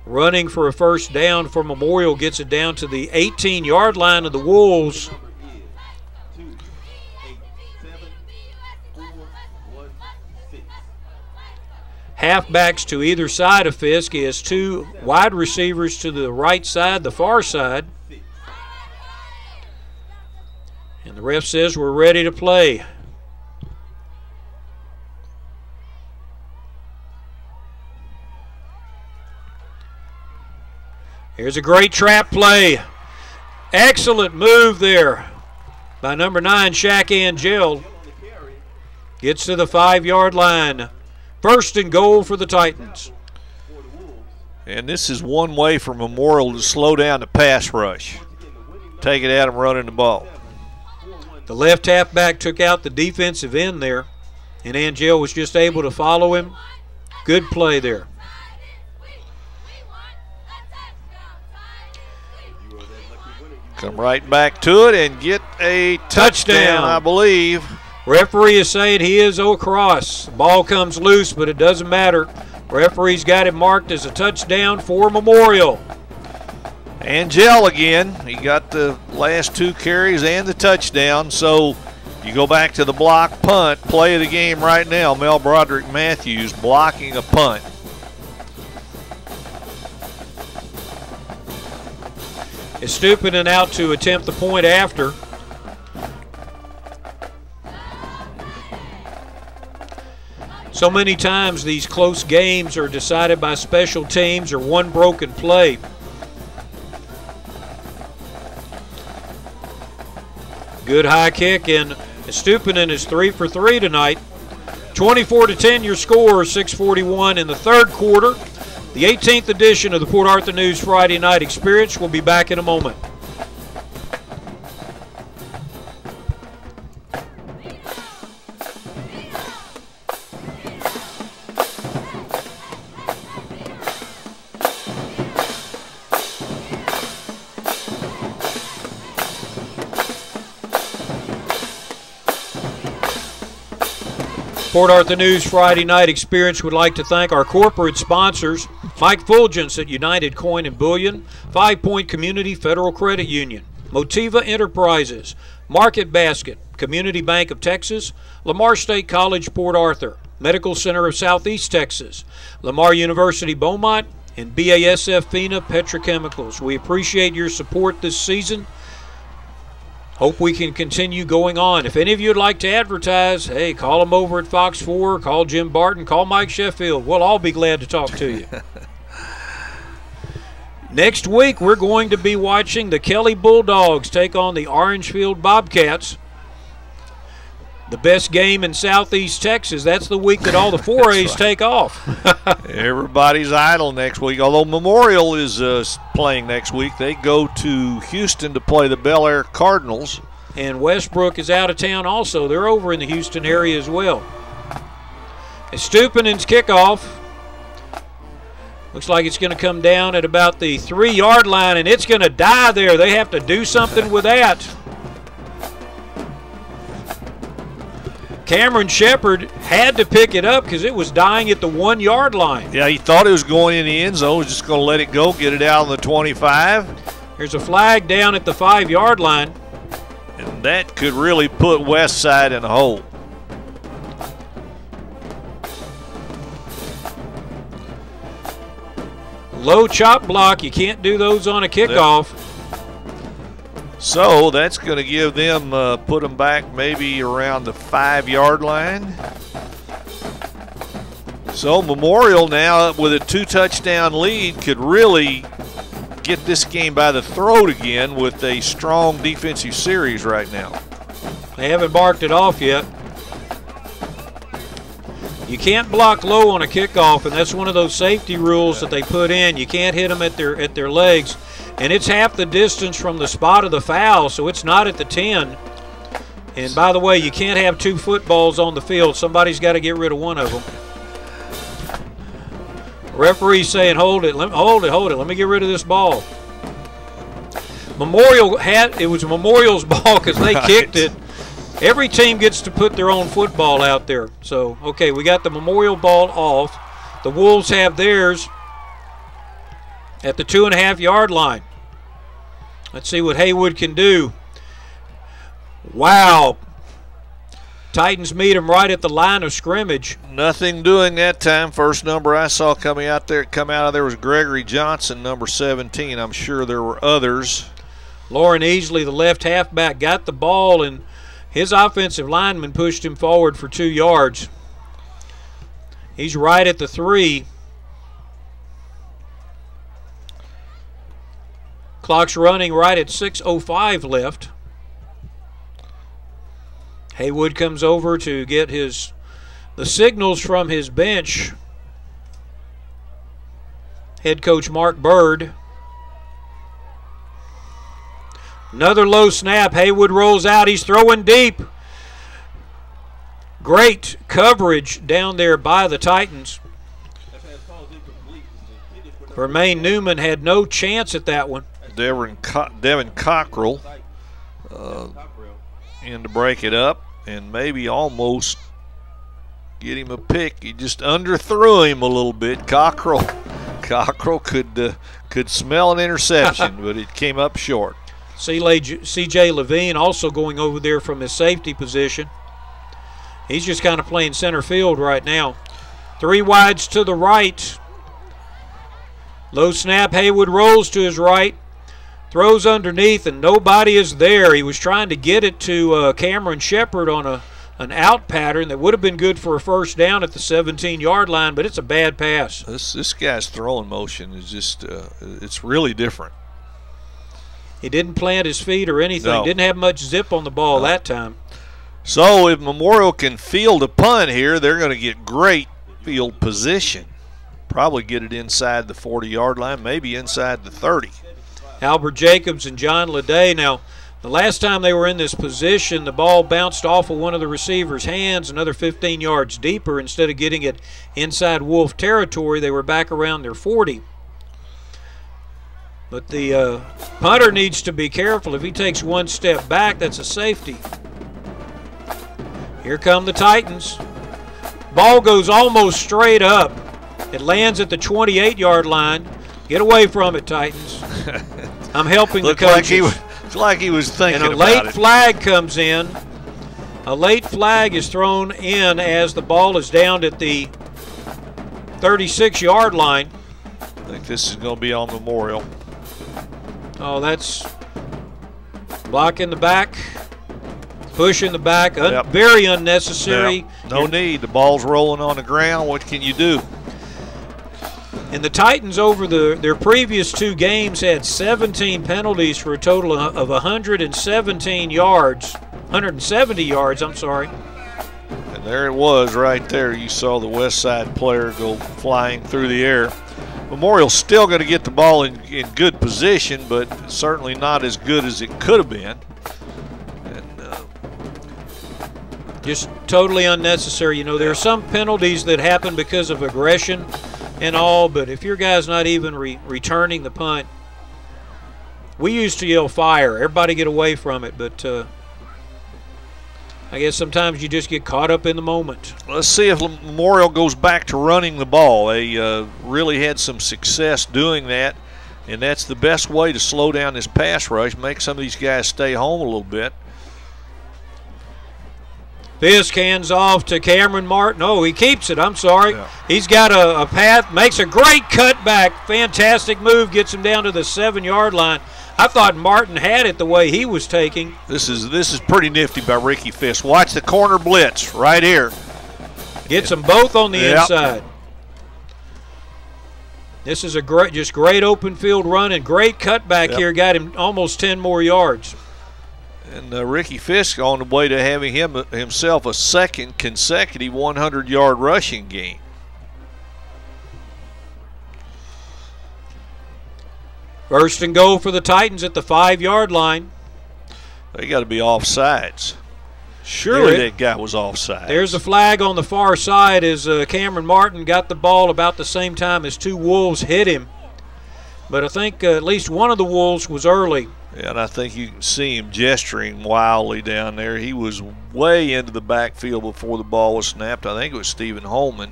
running for a first down for Memorial, gets it down to the 18-yard line of the Wolves. Halfbacks to either side of Fisk. He has two wide receivers to the right side, the far side. And the ref says we're ready to play. Here's a great trap play. Excellent move there by number 9, Shaq Angel. Gets to the 5-yard line. First and goal for the Titans. And this is one way for Memorial to slow down the pass rush. Take it at them running the ball. The left halfback took out the defensive end there, and Angel was just able to follow him. Good play there. Come right back to it and get a touchdown, I believe. Referee is saying he is across. Ball comes loose, but it doesn't matter. Referee's got it marked as a touchdown for Memorial. Angel again. He got the last 2 carries and the touchdown. So you go back to the block punt. Play of the game right now. Mel Broderick Matthews blocking a punt. Is Stupinen out to attempt the point after. So many times these close games are decided by special teams or one broken play. Good high kick, and Stupinen is 3 for 3 tonight. 24-10 your score, 6:41 in the third quarter. The 18th edition of the Port Arthur News Friday Night Experience will be back in a moment. Port Arthur News Friday Night Experience would like to thank our corporate sponsors, Mike Fulgence at United Coin and Bullion, 5 Point Community Federal Credit Union, Motiva Enterprises, Market Basket, Community Bank of Texas, Lamar State College Port Arthur, Medical Center of Southeast Texas, Lamar University Beaumont, and BASF FINA Petrochemicals. We appreciate your support this season. Hope we can continue going on. If any of you would like to advertise, hey, call them over at Fox 4, call Jim Barton, call Mike Sheffield. We'll all be glad to talk to you. Next week, we're going to be watching the Kelly Bulldogs take on the Orangefield Bobcats. The best game in Southeast Texas. That's the week that all the 4As take off. Everybody's idle next week. Although Memorial is playing next week, they go to Houston to play the Bel Air Cardinals. And Westbrook is out of town also. They're over in the Houston area as well. Stupinin's kickoff. Looks like it's going to come down at about the 3-yard line, and it's going to die there. They have to do something with that. Cameron Shepard had to pick it up because it was dying at the 1-yard line. Yeah, he thought it was going in the end zone. He was just going to let it go, get it out on the 25. There's a flag down at the 5-yard line. And that could really put Westside in a hole. Low chop block, you can't do those on a kickoff. So that's going to give them, put them back maybe around the 5-yard line. So Memorial now with a 2-touchdown lead could really get this game by the throat again with a strong defensive series right now. They haven't barked it off yet. You can't block low on a kickoff, and that's one of those safety rules that they put in. You can't hit them at their legs, and it's half the distance from the spot of the foul, so it's not at the 10. And by the way, you can't have 2 footballs on the field. Somebody's got to get rid of one of them. Referee's saying, hold it, hold it. Let me get rid of this ball. It was Memorial's ball because they kicked it. Every team gets to put their own football out there. So, okay, we got the Memorial ball off. The Wolves have theirs at the 2.5-yard line. Let's see what Haywood can do. Wow. Titans meet them right at the line of scrimmage. Nothing doing that time. First number I saw come out of there was Gregory Johnson, number 17. I'm sure there were others. Lauren Easley, the left halfback, got the ball, and his offensive lineman pushed him forward for 2 yards. He's right at the 3. Clock's running right at 6:05 left. Haywood comes over to get the signals from his bench. Head coach Mark Bird. Another low snap. Haywood rolls out. He's throwing deep. Great coverage down there by the Titans. Vermaine Newman had no chance at that one. Devin Cockrell in to break it up and maybe almost get him a pick. He just underthrew him a little bit. Cockrell could smell an interception, but it came up short. C.J. Levine also going over there from his safety position. He's just kind of playing center field right now. 3 wides to the right. Low snap. Haywood rolls to his right. Throws underneath, and nobody is there. He was trying to get it to Cameron Shepard on an out pattern that would have been good for a first down at the 17-yard line, but it's a bad pass. This guy's throwing motion is just it's really different. He didn't plant his feet or anything. No. Didn't have much zip on the ball that time. So if Memorial can field a punt here, they're going to get great field position. Probably get it inside the 40-yard line, maybe inside the 30. Albert Jacobs and John Leday. Now, the last time they were in this position, the ball bounced off of one of the receiver's hands another 15 yards deeper. Instead of getting it inside Wolf territory, they were back around their 40. But the punter needs to be careful. If he takes one step back, that's a safety. Here come the Titans. Ball goes almost straight up. It lands at the 28-yard line. Get away from it, Titans. I'm helping the coaches. Looked like he was thinking about it. And a late flag comes in. A late flag is thrown in as the ball is down at the 36-yard line. I think this is going to be on Memorial. Oh, that's block in the back, push in the back, very unnecessary. No need. The ball's rolling on the ground. What can you do? And the Titans over their previous 2 games had 17 penalties for a total of 170 yards, I'm sorry. There it was right there. You saw the Westside player go flying through the air. Memorial's still going to get the ball in good position, but certainly not as good as it could have been. And just totally unnecessary. You know, there are some penalties that happen because of aggression and all, but if your guy's not even returning the punt, we used to yell fire. Everybody get away from it, but I guess sometimes you just get caught up in the moment. Let's see if Memorial goes back to running the ball. They really had some success doing that, and that's the best way to slow down this pass rush, make some of these guys stay home a little bit. Fisk hands off to Cameron Martin. Oh, he keeps it. I'm sorry. Yeah. He's got a path, makes a great cutback. Fantastic move, gets him down to the 7-yard line. I thought Martin had it the way he was taking. This is pretty nifty by Ricky Fisk. Watch the corner blitz right here. Gets them both on the inside. This is a great open field run and great cutback here. Got him almost 10 more yards. And Ricky Fisk on the way to having himself a second consecutive 100-yard rushing game. First and goal for the Titans at the 5-yard line. They got to be offsides. Surely that guy was offside. There's a flag on the far side as Cameron Martin got the ball about the same time as two Wolves hit him. But I think at least one of the Wolves was early. Yeah, and I think you can see him gesturing wildly down there. He was way into the backfield before the ball was snapped. I think it was Stephen Holman.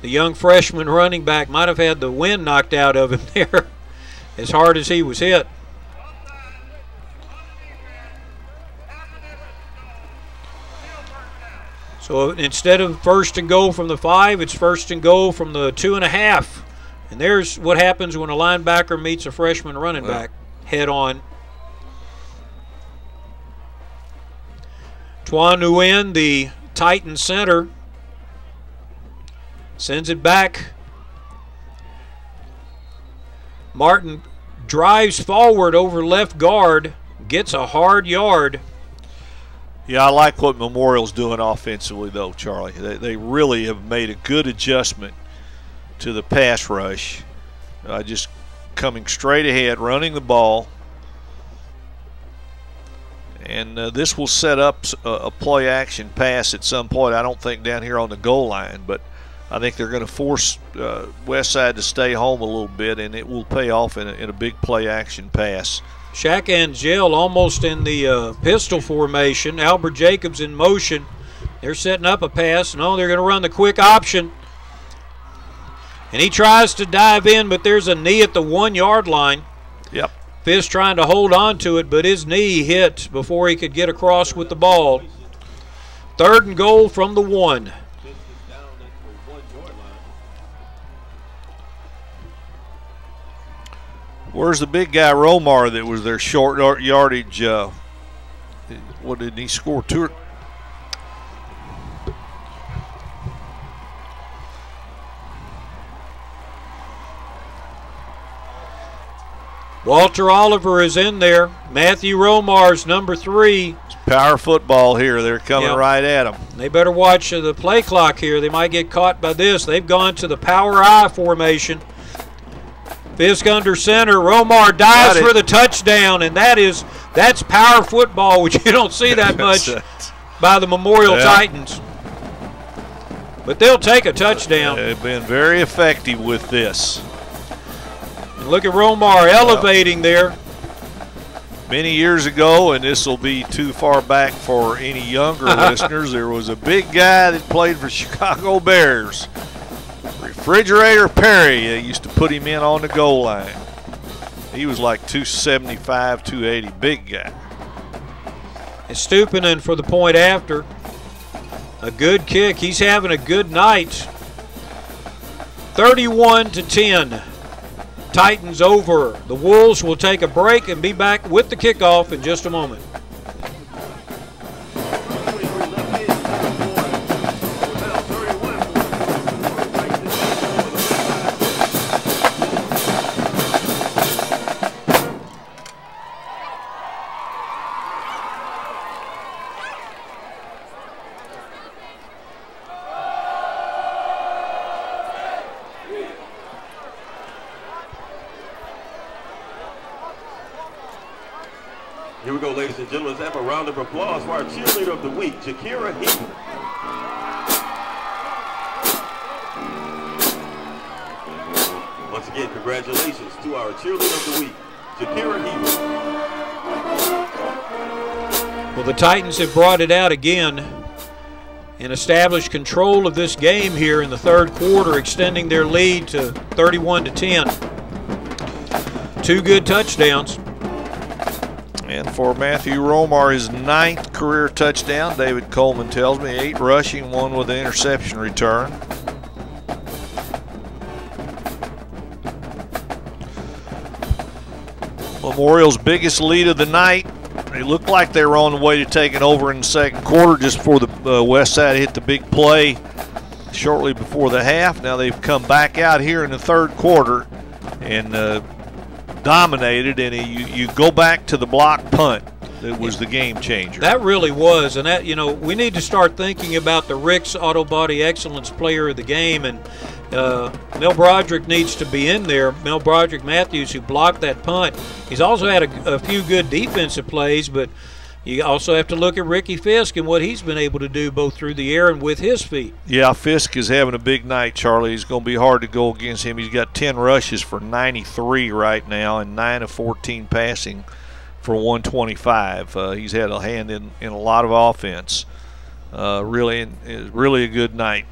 The young freshman running back might have had the wind knocked out of him there as hard as he was hit. So instead of first and goal from the 5, it's first and goal from the 2.5. And there's what happens when a linebacker meets a freshman running back head on. Tuan Nguyen, the Titan center, sends it back. Martin drives forward over left guard, gets a hard yard. Yeah, I like what Memorial's doing offensively, though, Charlie. They really have made a good adjustment to the pass rush. Just coming straight ahead, running the ball. And this will set up a play-action pass at some point. I don't think down here on the goal line, but I think they're going to force Westside to stay home a little bit, and it will pay off in a big play-action pass. Shaq Angel almost in the pistol formation. Albert Jacobs in motion. They're setting up a pass. No, they're going to run the quick option. And he tries to dive in, but there's a knee at the 1-yard line. Yep. Fisk trying to hold on to it, but his knee hit before he could get across with the ball. 3rd and goal from the 1. Where's the big guy, Romar, that was their short yardage? What did he score? 2? Walter Oliver is in there. Matthew Romar's number 3. It's power football here. They're coming right at him. They better watch the play clock here. They might get caught by this. They've gone to the power I formation. Fisk under center. Romar dives for the touchdown, and that's power football, which you don't see that much by the Memorial Titans. But they'll take a touchdown. They've been very effective with this. And look at Romar elevating there. Many years ago, and this will be too far back for any younger listeners, there was a big guy that played for Chicago Bears. Refrigerator Perry, they used to put him in on the goal line. He was like 275, 280, big guy. And Stupinan for the point after. A good kick. He's having a good night. 31-10. Titans over. The Wolves will take a break and be back with the kickoff in just a moment. we go, ladies and gentlemen. Let's have a round of applause for our cheerleader of the week, Jakira Heaton. Once again, congratulations to our cheerleader of the week, Jakira Heaton. Well, the Titans have brought it out again and established control of this game here in the third quarter, extending their lead to 31-10. 2 good touchdowns. And for Matthew Romar, his 9th career touchdown. David Coleman tells me 8 rushing, 1 with an interception return. Memorial's biggest lead of the night. They looked like they were on the way to taking over in the second quarter just before the Westside hit the big play shortly before the half. Now they've come back out here in the third quarter and dominated, and you go back to the block punt. That was the game changer. That really was, and that, you know, we need to start thinking about the Rick's Auto Body Excellence Player of the Game, and Mel Broderick needs to be in there. Mel Broderick Matthews, who blocked that punt. He's also had a few good defensive plays, but you also have to look at Ricky Fisk and what he's been able to do both through the air and with his feet. Yeah, Fisk is having a big night, Charlie. It's going to be hard to go against him. He's got 10 rushes for 93 right now and 9 of 14 passing for 125. He's had a hand in a lot of offense. Really a good night.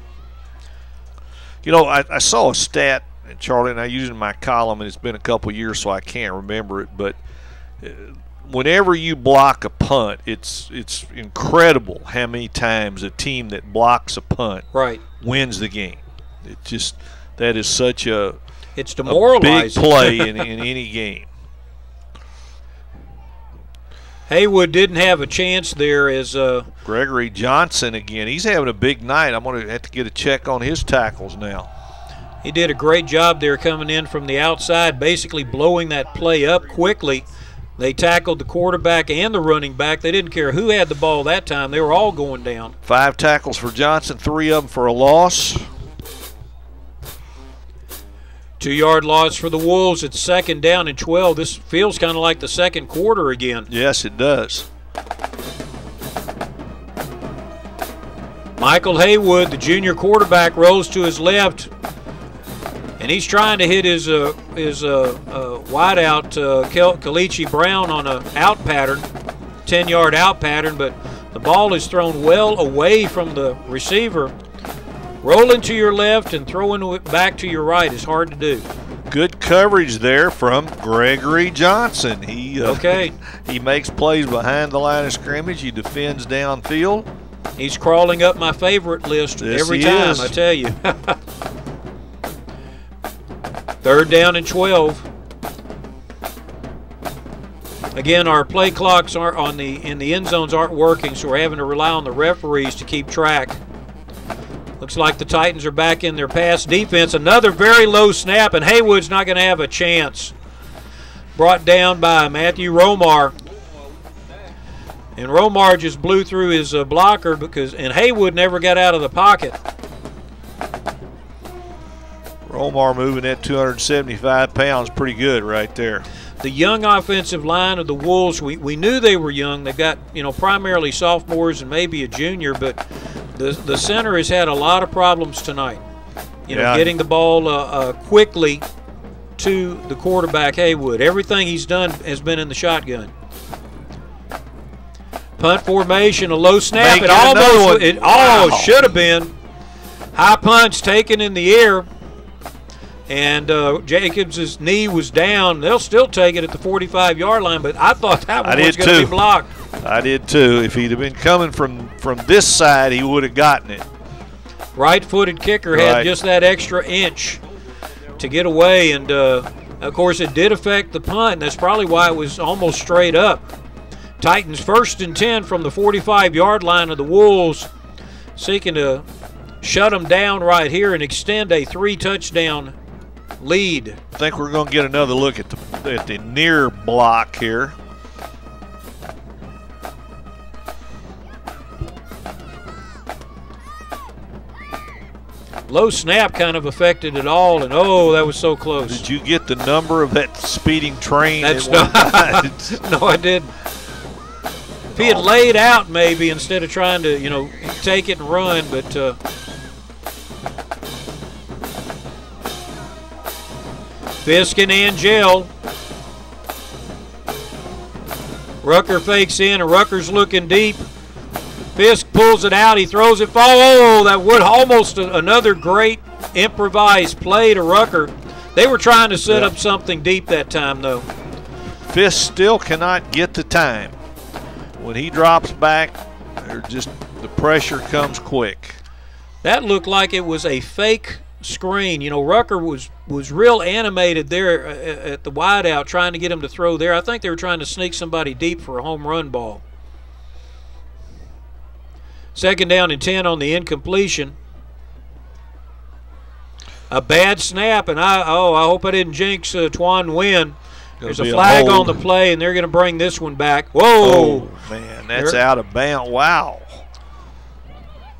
You know, I saw a stat, Charlie, and I use it in my column, and it's been a couple years, so I can't remember it, but whenever you block a punt, it's incredible how many times a team that blocks a punt wins the game. That is such a big play in any game. Haywood didn't have a chance there as Gregory Johnson again. He's having a big night. I'm going to have to get a check on his tackles now. He did a great job there coming in from the outside, basically blowing that play up quickly. They tackled the quarterback and the running back. They didn't care who had the ball that time. They were all going down. 5 tackles for Johnson, 3 of them for a loss. 2-yard loss for the Wolves. It's 2nd down and 12. This feels kind of like the second quarter again. Yes, it does. Michael Haywood, the junior quarterback, rolls to his left, and he's trying to hit his wideout, Kalichi Brown, on a out pattern, 10-yard out pattern, but the ball is thrown well away from the receiver. Rolling to your left and throwing it back to your right is hard to do. Good coverage there from Gregory Johnson. He makes plays behind the line of scrimmage. He defends downfield. He's crawling up my favorite list every time, I tell you. 3rd down and 12. Again, our play clocks aren't in the end zones aren't working, so we're having to rely on the referees to keep track. Looks like the Titans are back in their pass defense. Another very low snap, and Haywood's not going to have a chance. Brought down by Matthew Romar. And Romar just blew through his blocker and Haywood never got out of the pocket. Romar moving at 275 pounds, pretty good right there. The young offensive line of the Wolves, we knew they were young. They've got, primarily sophomores and maybe a junior, but the center has had a lot of problems tonight. Getting the ball quickly to the quarterback, Haywood. Everything he's done has been in the shotgun. Punt formation, a low snap. It almost should have been. High punch taken in the air. And Jacobs' knee was down. They'll still take it at the 45-yard line, but I thought that one was going to be blocked. I did too. If he'd have been coming from this side, he would have gotten it. Right-footed kicker had just that extra inch to get away, and of course it did affect the punt. That's probably why it was almost straight up. Titans 1st and 10 from the 45-yard line of the Wolves, seeking to shut them down right here and extend a 3-touchdown lead. I think we're going to get another look at the near block here. Low snap kind of affected it all, and that was so close. Did you get the number of that speeding train? No, I didn't. If he had laid out maybe instead of trying to, you know, take it and run, but Fisk and Angel. Rucker fakes in, and Rucker's looking deep. Fisk pulls it out. He throws it. Oh, that would almost another great improvised play to Rucker. They were trying to set up something deep that time, though. Fisk still cannot get the time. When he drops back, the pressure comes quick. That looked like it was a fake screen. You know, Rucker was real animated there at the wideout trying to get him to throw there. I think they were trying to sneak somebody deep for a home run ball. 2nd down and 10 on the incompletion. A bad snap, and I hope I didn't jinx Twan Nguyen. There's a flag on the play, and they're going to bring this one back. Whoa! Oh, man, that's out of bounds. Wow.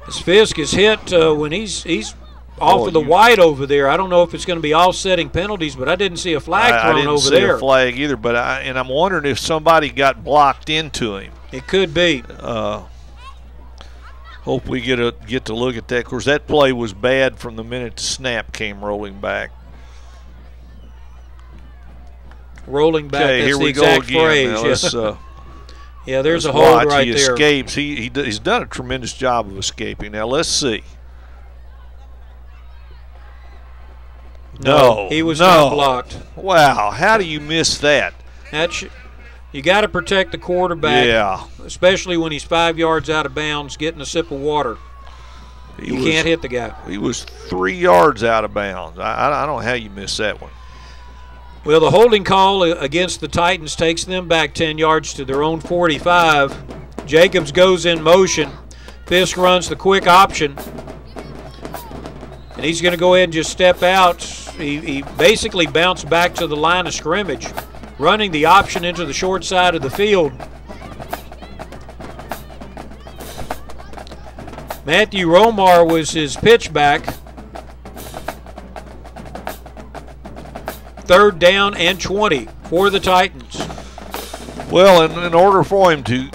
This Fisk is hit when he's off of the white over there. I don't know if it's going to be offsetting penalties, but I didn't see a flag thrown over there. I didn't see a flag either, but I'm wondering if somebody got blocked into him. It could be. Hope we get to look at that. Of course, that play was bad from the minute the snap came rolling back. Rolling back, okay, that's here the we exact go again. phrase. Now, yeah, there's a hold right he there. He escapes. He's done a tremendous job of escaping. Now, let's see. No, he was not blocked. Wow, how do you miss that? You got to protect the quarterback. Yeah. Especially when he's 5 yards out of bounds getting a sip of water. You can't hit the guy. He was 3 yards out of bounds. I don't know how you miss that one. Well, the holding call against the Titans takes them back 10 yards to their own 45. Jacobs goes in motion. Fisk runs the quick option. And he's going to go ahead and just step out. He basically bounced back to the line of scrimmage, running the option into the short side of the field. Matthew Romar was his pitchback. 3rd down and 20 for the Titans. Well, in order for him to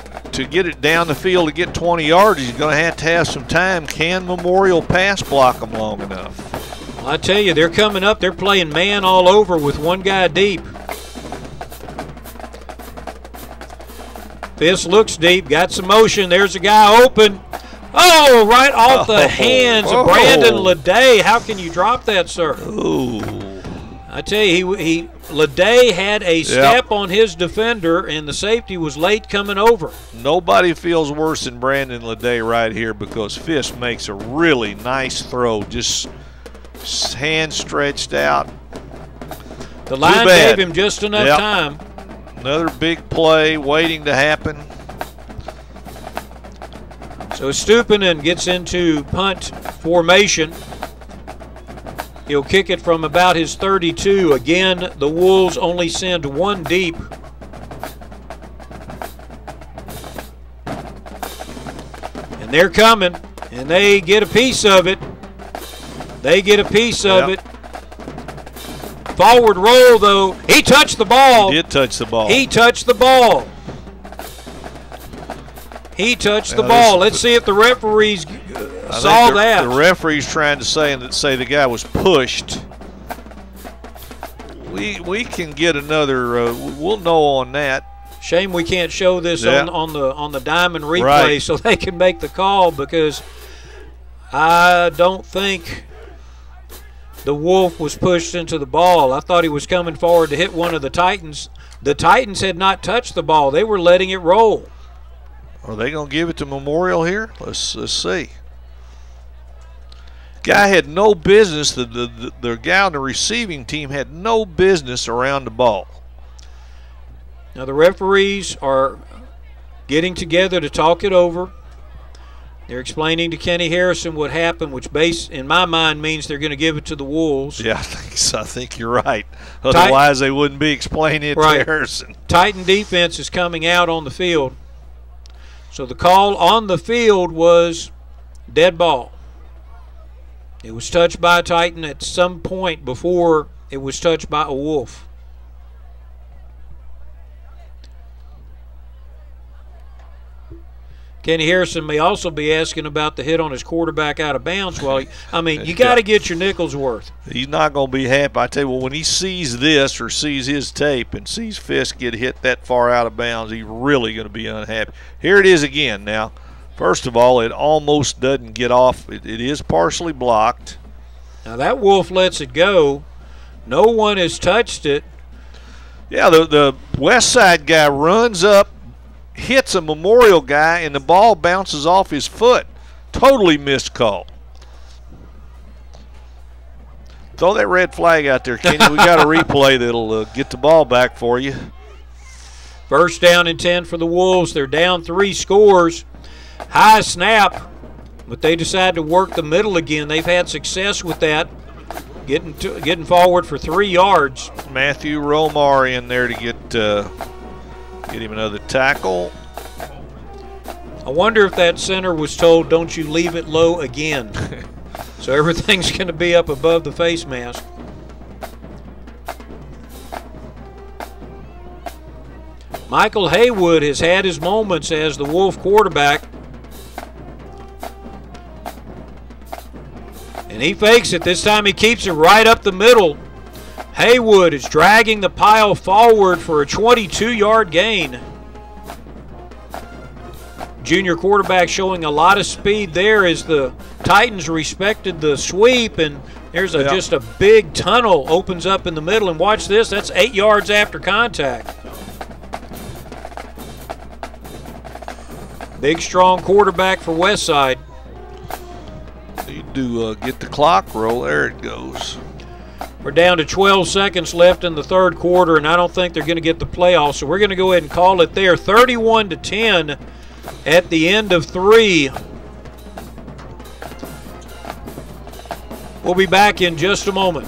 get it down the field to get 20 yards, he's going to have some time. Can Memorial pass block him long enough? I tell you, they're coming up. They're playing man all over with one guy deep. Fisk looks deep, got some motion. There's a guy open. Oh, right off the hands of Brandon Leday. How can you drop that, sir? Ooh. I tell you, Leday had a step on his defender, and the safety was late coming over. Nobody feels worse than Brandon Leday right here because Fisk makes a really nice throw, just hand stretched out. The line gave him just enough time. Another big play waiting to happen. So Stupinen gets into punt formation. He'll kick it from about his 32. Again, the Wolves only send one deep. And they're coming, and they get a piece of it. They get a piece of it. Forward roll, though. He touched the ball. He did touch the ball. He touched the ball. He touched the ball. Let's see if the referees saw that. The referee's trying to say the guy was pushed. We can get another. We'll know on that. Shame we can't show this on the diamond replay so they can make the call, because I don't think the Wolf was pushed into the ball. I thought he was coming forward to hit one of the Titans. The Titans had not touched the ball. They were letting it roll. Are they going to give it to Memorial here? Let's see. Guy had no business. The guy on the receiving team had no business around the ball. Now the referees are getting together to talk it over. They're explaining to Kenny Harrison what happened, which in my mind means they're going to give it to the Wolves. Yeah, I think you're right. Otherwise, they wouldn't be explaining it to Harrison. Titan defense is coming out on the field. So the call on the field was dead ball. It was touched by a Titan at some point before it was touched by a Wolf. Kenny Harrison may also be asking about the hit on his quarterback out of bounds. Well, I mean, you got to get your nickel's worth. He's not going to be happy. I tell you, well, when he sees this or sees his tape and sees Fisk get hit that far out of bounds, he's really going to be unhappy. Here it is again now. First of all, it almost doesn't get off. It is partially blocked. Now that Wolf lets it go. No one has touched it. Yeah, the Westside guy runs up, hits a Memorial guy, and the ball bounces off his foot. Totally missed call. Throw that red flag out there, Kenny. We got a replay that'll get the ball back for you. First down and 10 for the Wolves. They're down 3 scores. High snap, but they decide to work the middle again. They've had success with that, getting forward for 3 yards. Matthew Romar in there to get him another tackle. I wonder if that center was told, don't you leave it low again. So everything's going to be up above the face mask. Michael Haywood has had his moments as the Wolf quarterback. And he fakes it. This time he keeps it right up the middle. Haywood is dragging the pile forward for a 22-yard gain. Junior quarterback showing a lot of speed there as the Titans respected the sweep, and there's just a big tunnel opens up in the middle. And watch this, that's 8 yards after contact. Big, strong quarterback for Westside. Need to get the clock roll. There it goes. We're down to 12 seconds left in the third quarter, and I don't think they're going to get the playoffs. So we're going to go ahead and call it there. 31-10 at the end of 3. We'll be back in just a moment.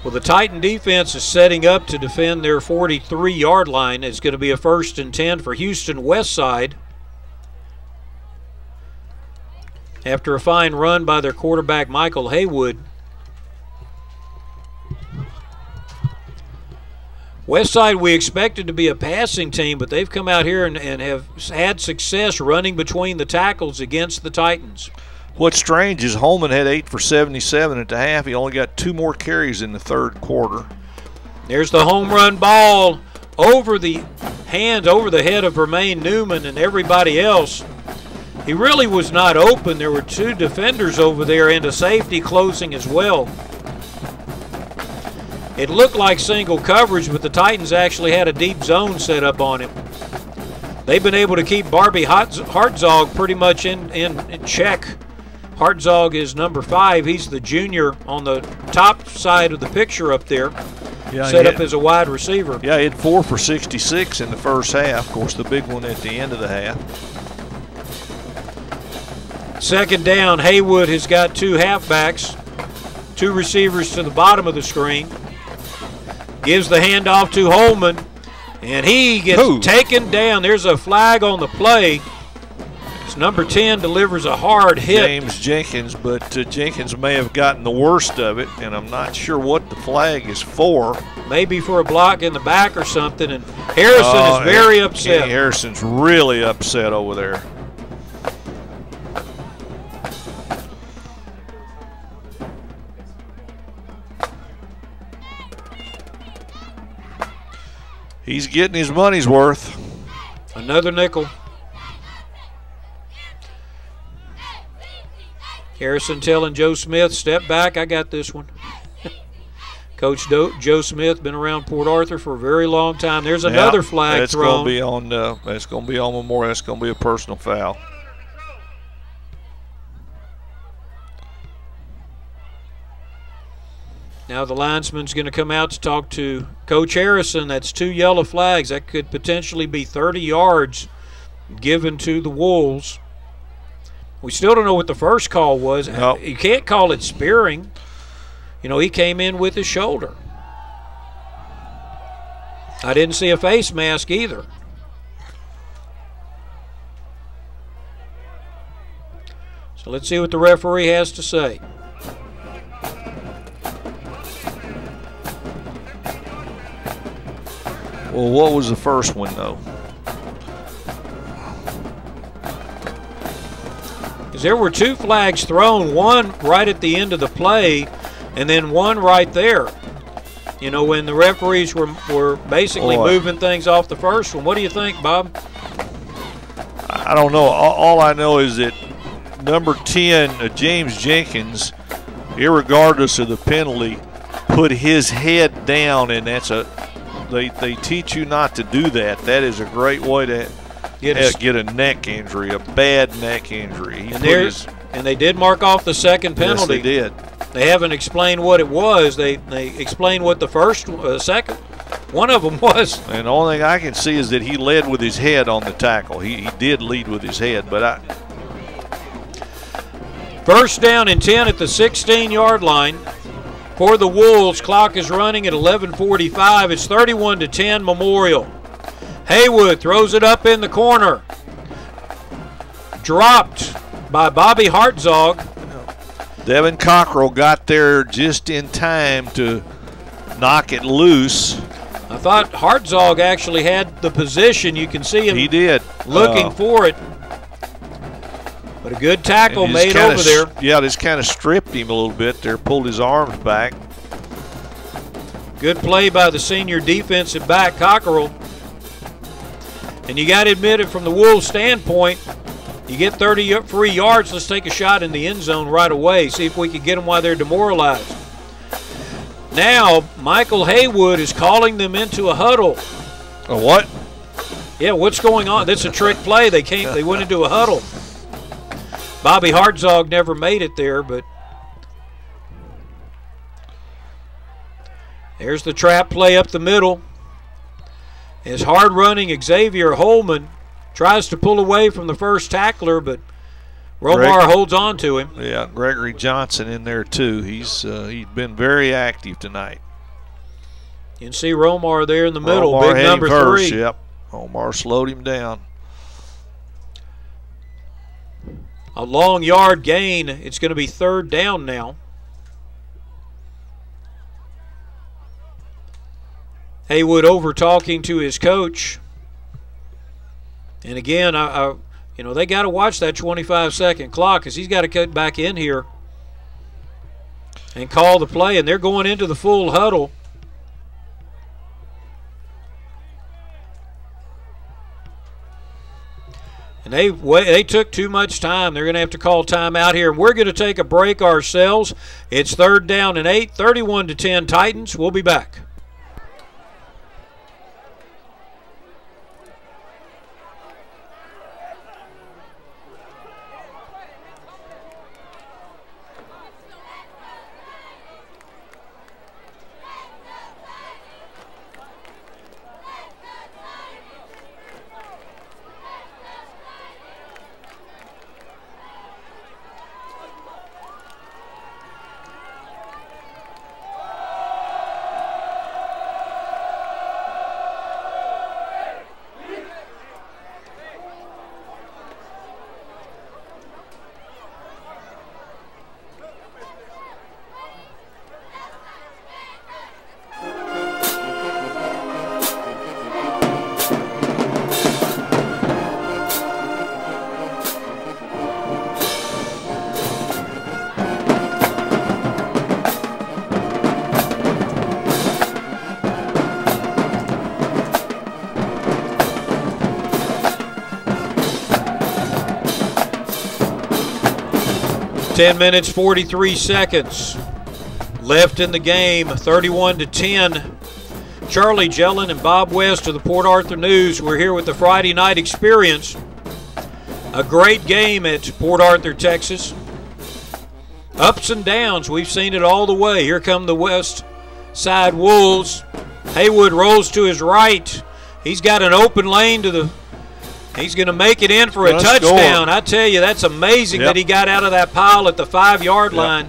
Well, the Titan defense is setting up to defend their 43-yard line. It's going to be a 1st and 10 for Houston Westside. After a fine run by their quarterback, Michael Haywood. Westside, we expected to be a passing team, but they've come out here and have had success running between the tackles against the Titans. What's strange is Holman had 8 for 77 at the half. He only got 2 more carries in the third quarter. There's the home run ball over the hands, over the head of Romaine Newman and everybody else. He really was not open. There were 2 defenders over there and a safety closing as well. It looked like single coverage, but the Titans actually had a deep zone set up on him. They've been able to keep Barbie Hartzog pretty much in check. Hartzog is number 5. He's the junior on the top side of the picture up there, set up as a wide receiver. Yeah, he had 4 for 66 in the first half. Of course, the big one at the end of the half. Second down, Haywood has got 2 halfbacks, 2 receivers to the bottom of the screen. Gives the handoff to Holman, and he gets taken down. There's a flag on the play. Number 10 delivers a hard hit. James Jenkins, but Jenkins may have gotten the worst of it, and I'm not sure what the flag is for. Maybe for a block in the back or something, and Harrison is very upset. Kenny Harrison's really upset over there. He's getting his money's worth. Another nickel. Harrison telling Joe Smith, step back, I got this one. Coach Joe Smith been around Port Arthur for a very long time. There's another flag thrown. That's going to be on Memorial. That's going to be a personal foul. Now the linesman's going to come out to talk to Coach Harrison. That's 2 yellow flags. That could potentially be 30 yards given to the Wolves. We still don't know what the first call was. Nope. You can't call it spearing. You know, he came in with his shoulder. I didn't see a face mask either. So let's see what the referee has to say. Well, what was the first one, though? Because there were 2 flags thrown, one right at the end of the play and then one right there. You know, when the referees were basically moving things off the first one. What do you think, Bob? I don't know. All I know is that number 10, James Jenkins, irregardless of the penalty, put his head down, and that's they teach you not to do that. That is a great way to get a neck injury, a bad neck injury. And they did mark off the second penalty. Yes, they did. They haven't explained what it was. They explained what the second one of them was. And the only thing I can see is that he led with his head on the tackle. He did lead with his head, but First down and 10 at the 16-yard line. For the Wolves, clock is running at 11:45. It's 31-10 Memorial. Haywood throws it up in the corner. Dropped by Bobby Hartzog. Devin Cockrell got there just in time to knock it loose. I thought Hartzog actually had the position. You can see him. He did. Looking for it. But a good tackle made over there. Yeah, just kind of stripped him a little bit there, pulled his arms back. Good play by the senior defensive back, Cockerell. And you got to admit it, from the Wolves' standpoint, you get 30 free yards, let's take a shot in the end zone right away, see if we can get them while they're demoralized. Now, Michael Haywood is calling them into a huddle. A what? Yeah, what's going on? That's a trick play. They went into a huddle. Bobby Hartzog never made it there, but there's the trap play up the middle. As hard-running Xavier Holman tries to pull away from the first tackler, but Romar holds on to him. Yeah, Gregory Johnson in there too. He's been very active tonight. You can see Romar there in the middle, Romar big number first, 3. Yep, Omar slowed him down. A long yard gain. It's going to be 3rd down now. Haywood over talking to his coach. And again, you know, they got to watch that 25-second clock, because he's got to cut back in here and call the play. And they're going into the full huddle. And they took too much time. They're going to have to call timeout here. And we're going to take a break ourselves. It's 3rd down and 8, 31-10 Titans. We'll be back. 10 minutes, 43 seconds left in the game, 31-10. Charlie Jellin and Bob West of the Port Arthur News. We're here with the Friday night experience. A great game at Port Arthur, Texas. Ups and downs, we've seen it all the way. Here come the Westside Wolves. Haywood rolls to his right. He's got an open lane to the – he's going to make it in for a touchdown. I tell you, that's amazing that he got out of that pile at the 5-yard line.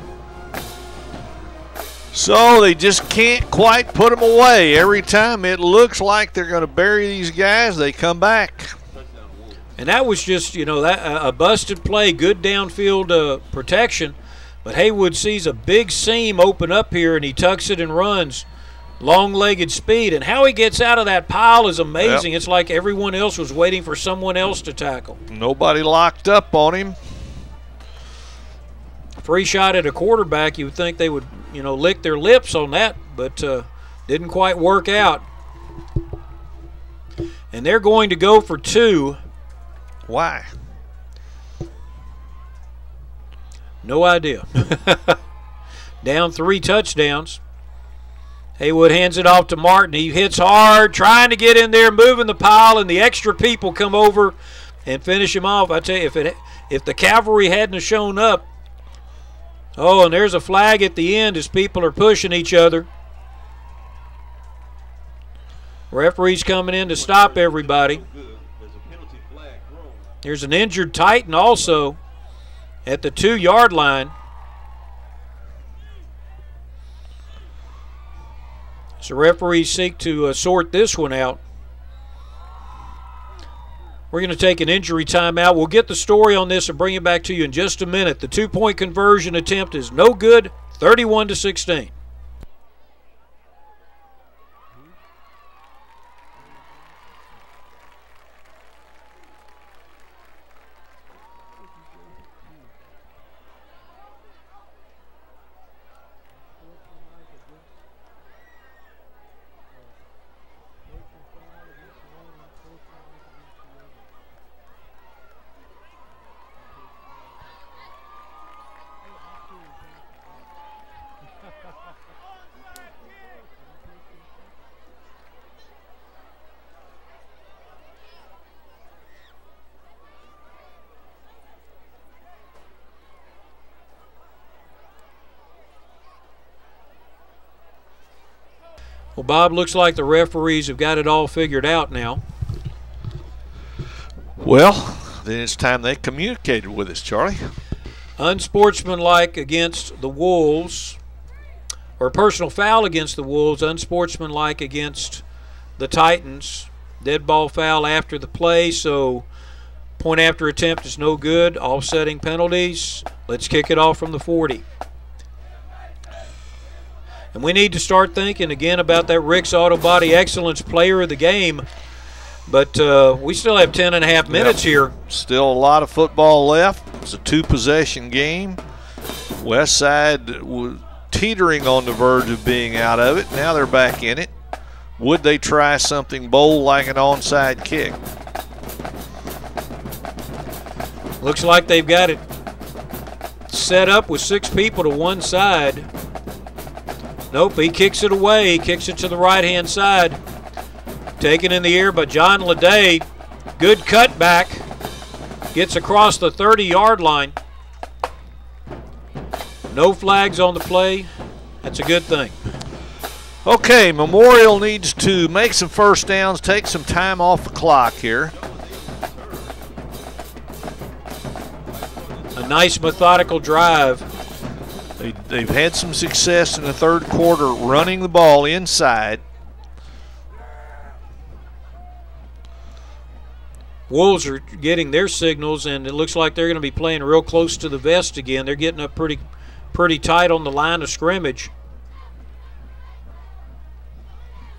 So they just can't quite put them away. Every time it looks like they're going to bury these guys, they come back. And that was just, you know, that a busted play, good downfield protection. But Haywood sees a big seam open up here, and he tucks it and runs. Long-legged speed. And how he gets out of that pile is amazing. It's like everyone else was waiting for someone else to tackle. Nobody locked up on him. Free shot at a quarterback, you would think they would, you know, lick their lips on that, but didn't quite work out. And they're going to go for 2. Why? No idea. Down 3 touchdowns. Haywood hands it off to Martin. He hits hard, trying to get in there, moving the pile, and the extra people come over and finish him off. I tell you, if the cavalry hadn't have shown up, oh, and there's a flag at the end as people are pushing each other. Referee's coming in to stop everybody. There's an injured Titan also at the 2-yard line. So referees seek to sort this one out. We're going to take an injury timeout. We'll get the story on this and bring it back to you in just a minute. The 2-point conversion attempt is no good, 31-16. Well, Bob, looks like the referees have got it all figured out now. Well, then it's time they communicated with us, Charlie. Unsportsmanlike against the Wolves, or personal foul against the Wolves, unsportsmanlike against the Titans. Dead ball foul after the play, so point after attempt is no good. Offsetting penalties. Let's kick it off from the 40. And we need to start thinking again about that Rick's Auto Body Excellence Player of the Game. But we still have 10.5 minutes here. Still a lot of football left. It's a 2-possession game. Westside was teetering on the verge of being out of it. Now they're back in it. Would they try something bold like an onside kick? Looks like they've got it set up with 6 people to one side. Nope, he kicks it away. He kicks it to the right-hand side. Taken in the air by John Leday. Good cutback. Gets across the 30-yard line. No flags on the play. That's a good thing. Okay, Memorial needs to make some first downs, take some time off the clock here. A nice methodical drive. They've had some success in the third quarter running the ball inside. Wolves are getting their signals, and it looks like they're going to be playing real close to the vest again. They're getting up pretty tight on the line of scrimmage.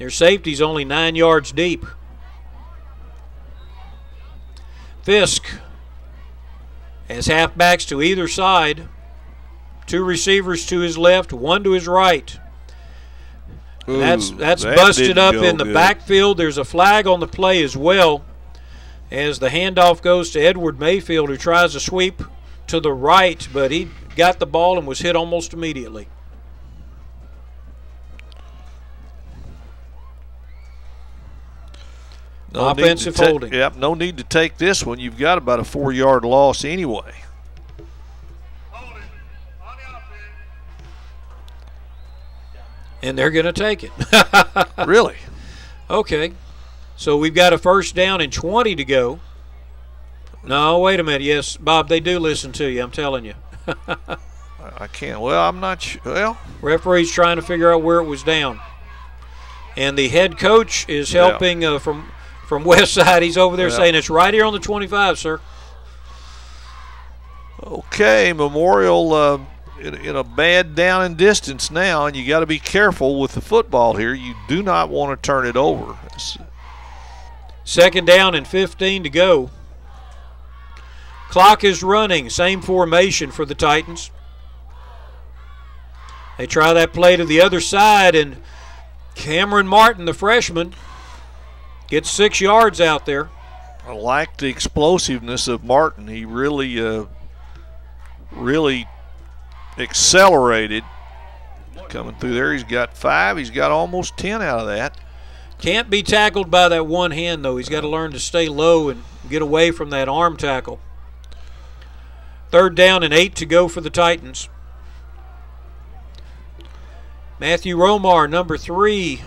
Their safety's only 9 yards deep. Fisk has halfbacks to either side. 2 receivers to his left, 1 to his right. Ooh, that's busted up in the backfield. There's a flag on the play as well, as the handoff goes to Edward Mayfield, who tries to sweep to the right, but he got the ball and was hit almost immediately. Offensive holding. Yep, no need to take this one. You've got about a 4-yard loss anyway. And they're going to take it. Really? Okay. So we've got a first down and 20 to go. No, wait a minute. Yes, Bob, they do listen to you, I'm telling you. I can't. Well, I'm not sure. Well, referee's trying to figure out where it was down. And the head coach is helping from Westside. He's over there saying it's right here on the 25, sir. Okay, Memorial in a bad down and distance now, and you got to be careful with the football here. You do not want to turn it over. Second down and 15 to go. Clock is running. Same formation for the Titans. They try that play to the other side, and Cameron Martin, the freshman, gets 6 yards out there. I like the explosiveness of Martin. He really accelerated coming through there. He's got 5. He's got almost 10 out of that. Can't be tackled by that one hand, though. He's got to learn to stay low and get away from that arm tackle. Third down and 8 to go for the Titans. Matthew Romar, number 3.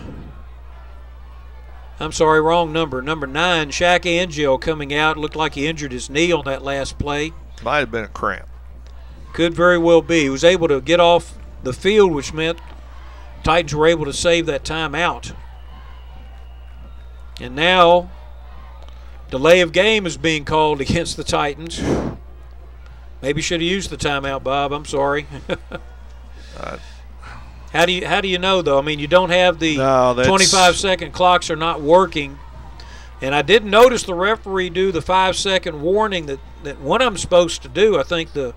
I'm sorry, wrong number. Number 9, Shaq Angel coming out. Looked like he injured his knee on that last play. Might have been a cramp. Could very well be. He was able to get off the field, which meant Titans were able to save that timeout. And now, delay of game is being called against the Titans. Maybe should have used the timeout, Bob. I'm sorry. How do you know, though? I mean, you don't have the 25-second clocks are not working. And I didn't notice the referee do the 5-second warning that one of them's supposed to do. I think the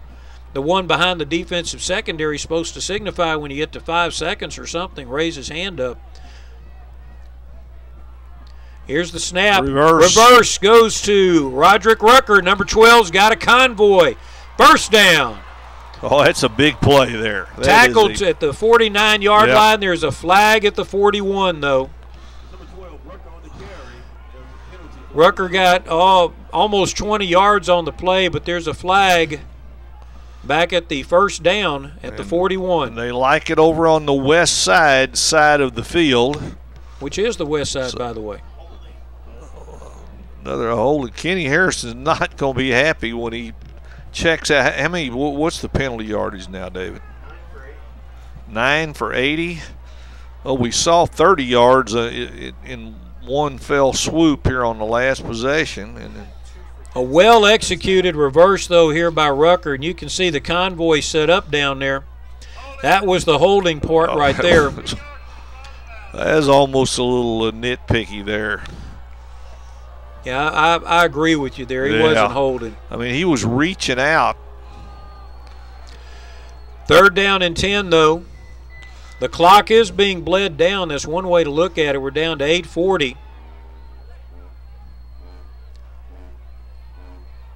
one behind the defensive secondary is supposed to signify when you get to 5 seconds or something, raise his hand up. Here's the snap. Reverse goes to Roderick Rucker. Number 12's got a convoy. First down. Oh, that's a big play there. Tackled at the 49-yard line. There's a flag at the 41, though. Rucker got almost 20 yards on the play, but there's a flag back at the first down at the 41. And they like it over on the west side of the field. Which is the west side, by the way. Another hold. Kenny Harrison's not going to be happy when he checks out. How many? What's the penalty yardage now, David? 9 for 80. Oh, we saw 30 yards in one fell swoop here on the last possession. And a well-executed reverse, though, here by Rucker, and you can see the convoy set up down there. That was the holding part right there. That's almost a little nitpicky there. Yeah, I agree with you there. He wasn't holding. I mean, he was reaching out. Third down and 10, though. The clock is being bled down. That's one way to look at it. We're down to 8:40.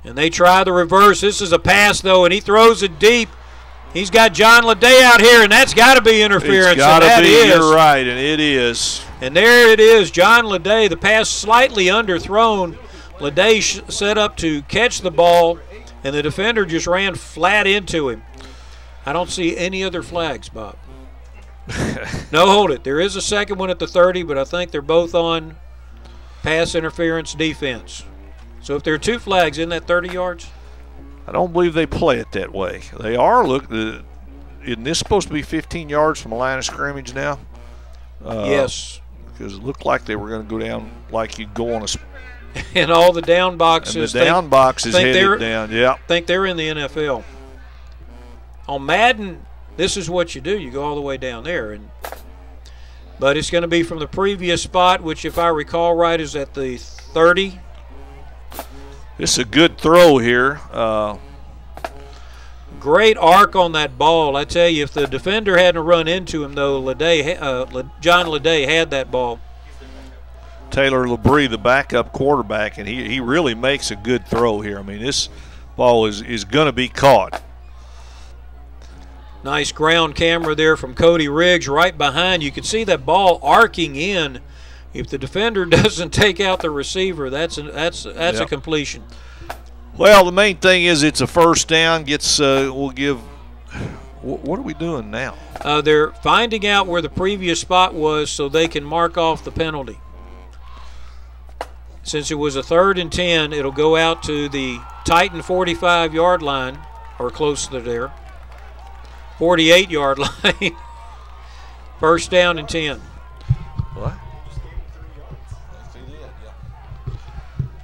And they try the reverse. This is a pass, though, and he throws it deep. He's got John Leday out here, and that's got to be interference. It's got to be. You're right, and it is. And there it is, John Leday. The pass slightly underthrown. Leday set up to catch the ball, and the defender just ran flat into him. I don't see any other flags, Bob. No, hold it. There is a second one at the 30, but I think they're both on pass interference defense. So if there are 2 flags, isn't that 30 yards? I don't believe they play it that way. They are. Look, isn't this supposed to be 15 yards from a line of scrimmage now? Yes. Because it looked like they were going to go down like you'd go on a. And all the down boxes. And the down box is headed down. Yeah. Think they're in the NFL. On Madden, this is what you do. You go all the way down there, but it's going to be from the previous spot, which, if I recall right, is at the 30. This is a good throw here. Great arc on that ball. I tell you, if the defender hadn't run into him, though, John Leday had that ball. Taylor Labrie, the backup quarterback, and he really makes a good throw here. I mean, Ball is going to be caught. Nice ground camera there from Cody Riggs right behind. You can see that ball arcing in. If the defender doesn't take out the receiver, that's a completion. Well, the main thing is it's a first down. We'll give. What are we doing now? They're finding out where the previous spot was so they can mark off the penalty. Since it was a 3rd and 10, it'll go out to the Titan 45-yard line, or close to there. 48-yard line. First down and 10. What?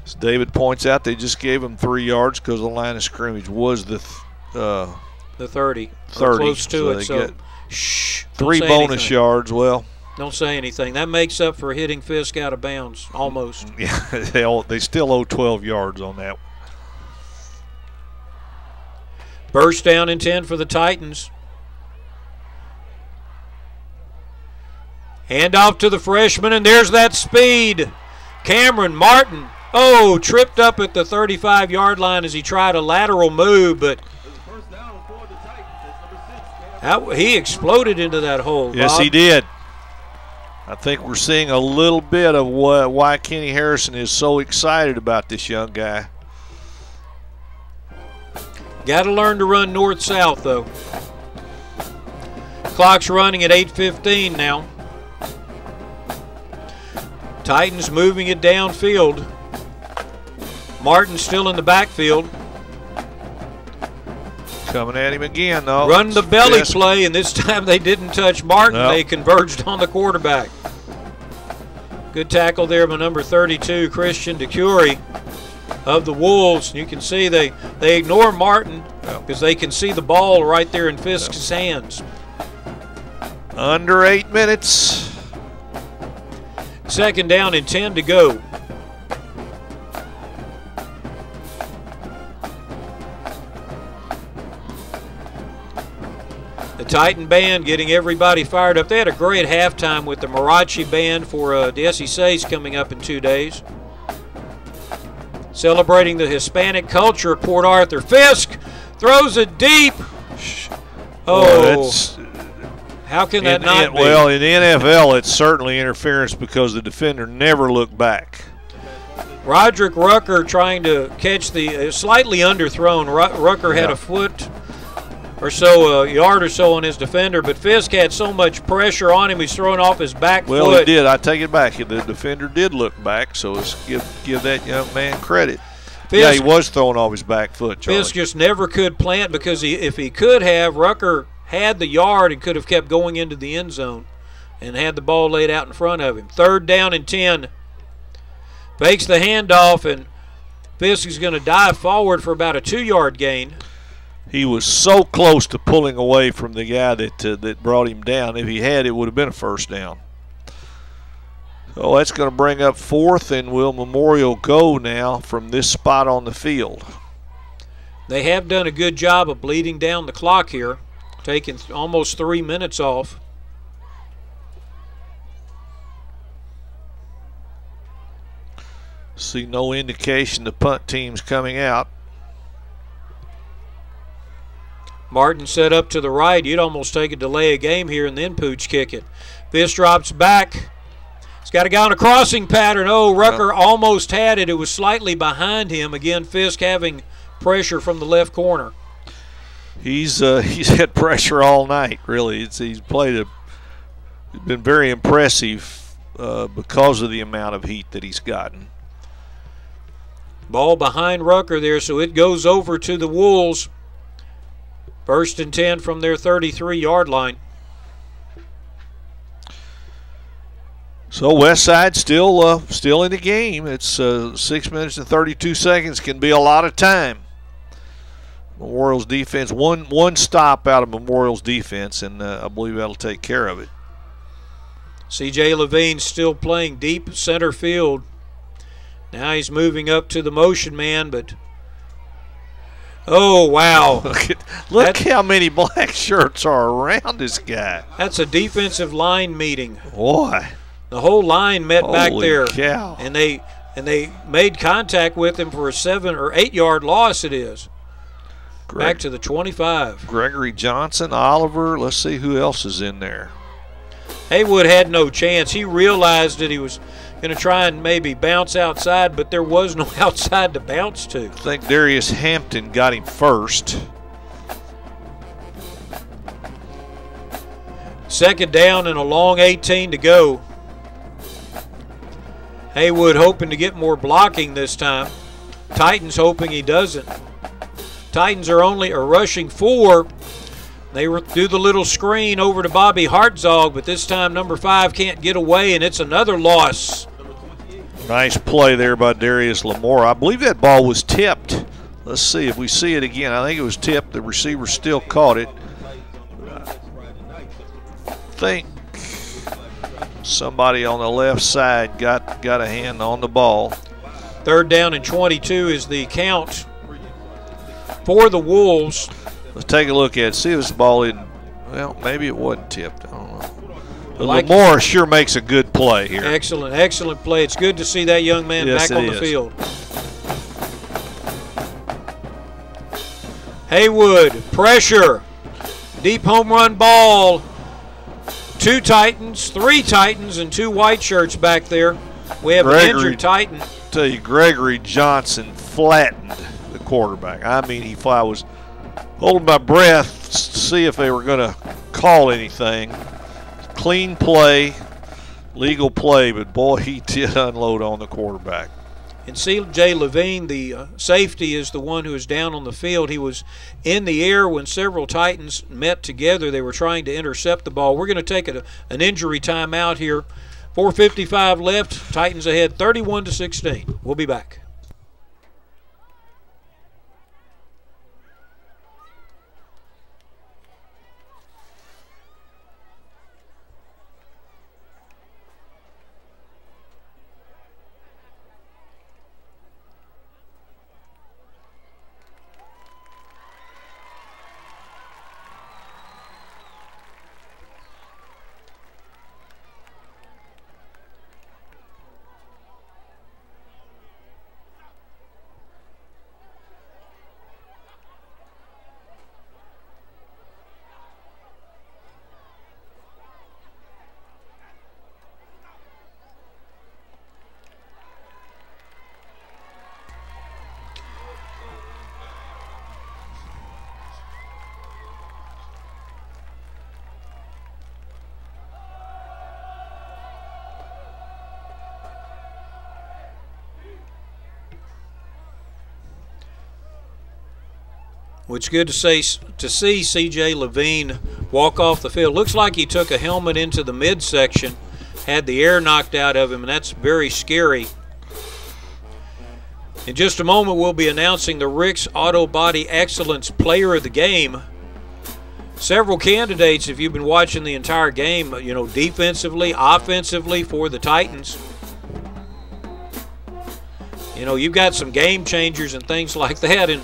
As David points out, they just gave him 3 yards because the line of scrimmage was the 30. 30. Close to so it. They So, get shh. 3 bonus yards. Well, don't say anything. That makes up for hitting Fisk out of bounds, almost. Yeah, they still owe 12 yards on that. First down and 10 for the Titans. Hand off to the freshman, and there's that speed. Cameron Martin, tripped up at the 35-yard line as he tried a lateral move, but he exploded into that hole. Yes, Bob. he did. I think we're seeing a little bit of why Kenny Harrison is so excited about this young guy. Got to learn to run north-south, though. Clock's running at 8:15 now. Titans moving it downfield. Martin still in the backfield. Coming at him again, though. Run the belly play, and this time they didn't touch Martin. Nope. They converged on the quarterback. Good tackle there by number 32, Christian DeCurie of the Wolves. You can see they ignore Martin because they can see the ball right there in Fisk's hands. Under 8 minutes. Second down and 10 to go. The Titan band getting everybody fired up. They had a great halftime with the Mariachi band for the SECs coming up in 2 days. Celebrating the Hispanic culture of Port Arthur. Fisk throws it deep. How can that not be? Well, in the NFL, it's certainly interference because the defender never looked back. Roderick Rucker trying to catch the slightly underthrown. Rucker had a foot or so, a yard or so on his defender, but Fisk had so much pressure on him, he's throwing off his back foot. Well, he did. I take it back. The defender did look back, so let's give that young man credit. Fisk, he was throwing off his back foot, Charlie. Fisk just never could plant because if he could have, Rucker had the yard and could have kept going into the end zone and had the ball laid out in front of him. Third down and 10. Fakes the handoff, and Fisk is going to dive forward for about a 2-yard gain. He was so close to pulling away from the guy that brought him down. If he had, it would have been a first down. So that's going to bring up 4th, and will Memorial go now from this spot on the field. They have done a good job of bleeding down the clock here, taking almost 3 minutes off. See no indication the punt team's coming out. Martin set up to the right. You'd almost take a delay of game here and then Pooch kick it. Fisk drops back. He's got a guy on a crossing pattern. Rucker almost had it. It was slightly behind him. Again, Fisk having pressure from the left corner. He's had pressure all night, really. He's been very impressive because of the amount of heat that he's gotten. Ball behind Rucker there, so it goes over to the Wolves. First and 10 from their 33-yard line. So Westside still in the game. It's 6 minutes and 32 seconds. Can be a lot of time. Memorial's defense, one stop out of Memorial's defense, and I believe that'll take care of it. C.J. Levine still playing deep center field. Now he's moving up to the motion man, but oh, wow. Look how many black shirts are around this guy. That's a defensive line meeting. Boy. The whole line met back there. Holy cow. And they made contact with him for a 7 or 8 yard loss it is. Back to the 25. Gregory Johnson, Oliver. Let's see who else is in there. Haywood had no chance. He realized that he was going to try and maybe bounce outside, but there was no outside to bounce to. I think Darius Hampton got him first. Second down and a long 18 to go. Haywood hoping to get more blocking this time. Titans hoping he doesn't. Titans are only rushing 4. They do the little screen over to Bobby Hartzog, but this time number 5 can't get away, and it's another loss. Nice play there by Darius Lamore. I believe that ball was tipped. Let's see if we see it again. I think it was tipped. The receiver still caught it. I think somebody on the left side got a hand on the ball. Third down and 22 is the count for the Wolves. Let's take a look at it. See if this ball isn't, well, maybe it wasn't tipped. I don't know. But Lamore sure makes a good play here. Excellent, excellent play. It's good to see that young man back on the field. Haywood, pressure. Deep home run ball. 2 Titans, 3 Titans, and 2 white shirts back there. We have an injured Titan. Tell you, Gregory Johnson flattened the quarterback. I mean, I was holding my breath to see if they were going to call anything. Clean play, legal play, but boy, he did unload on the quarterback. And C.J. Levine, the safety, is the one who is down on the field. He was in the air when several Titans met together. They were trying to intercept the ball. We're going to take an injury timeout here. 4:55 left. Titans ahead 31-16. We'll be back. Well, it's good to see C.J. Levine walk off the field. Looks like he took a helmet into the midsection, had the air knocked out of him, and that's very scary. In just a moment, we'll be announcing the Rick's Auto Body Excellence Player of the Game. Several candidates, if you've been watching the entire game, you know, defensively, offensively for the Titans. You know, you've got some game changers and things like that, and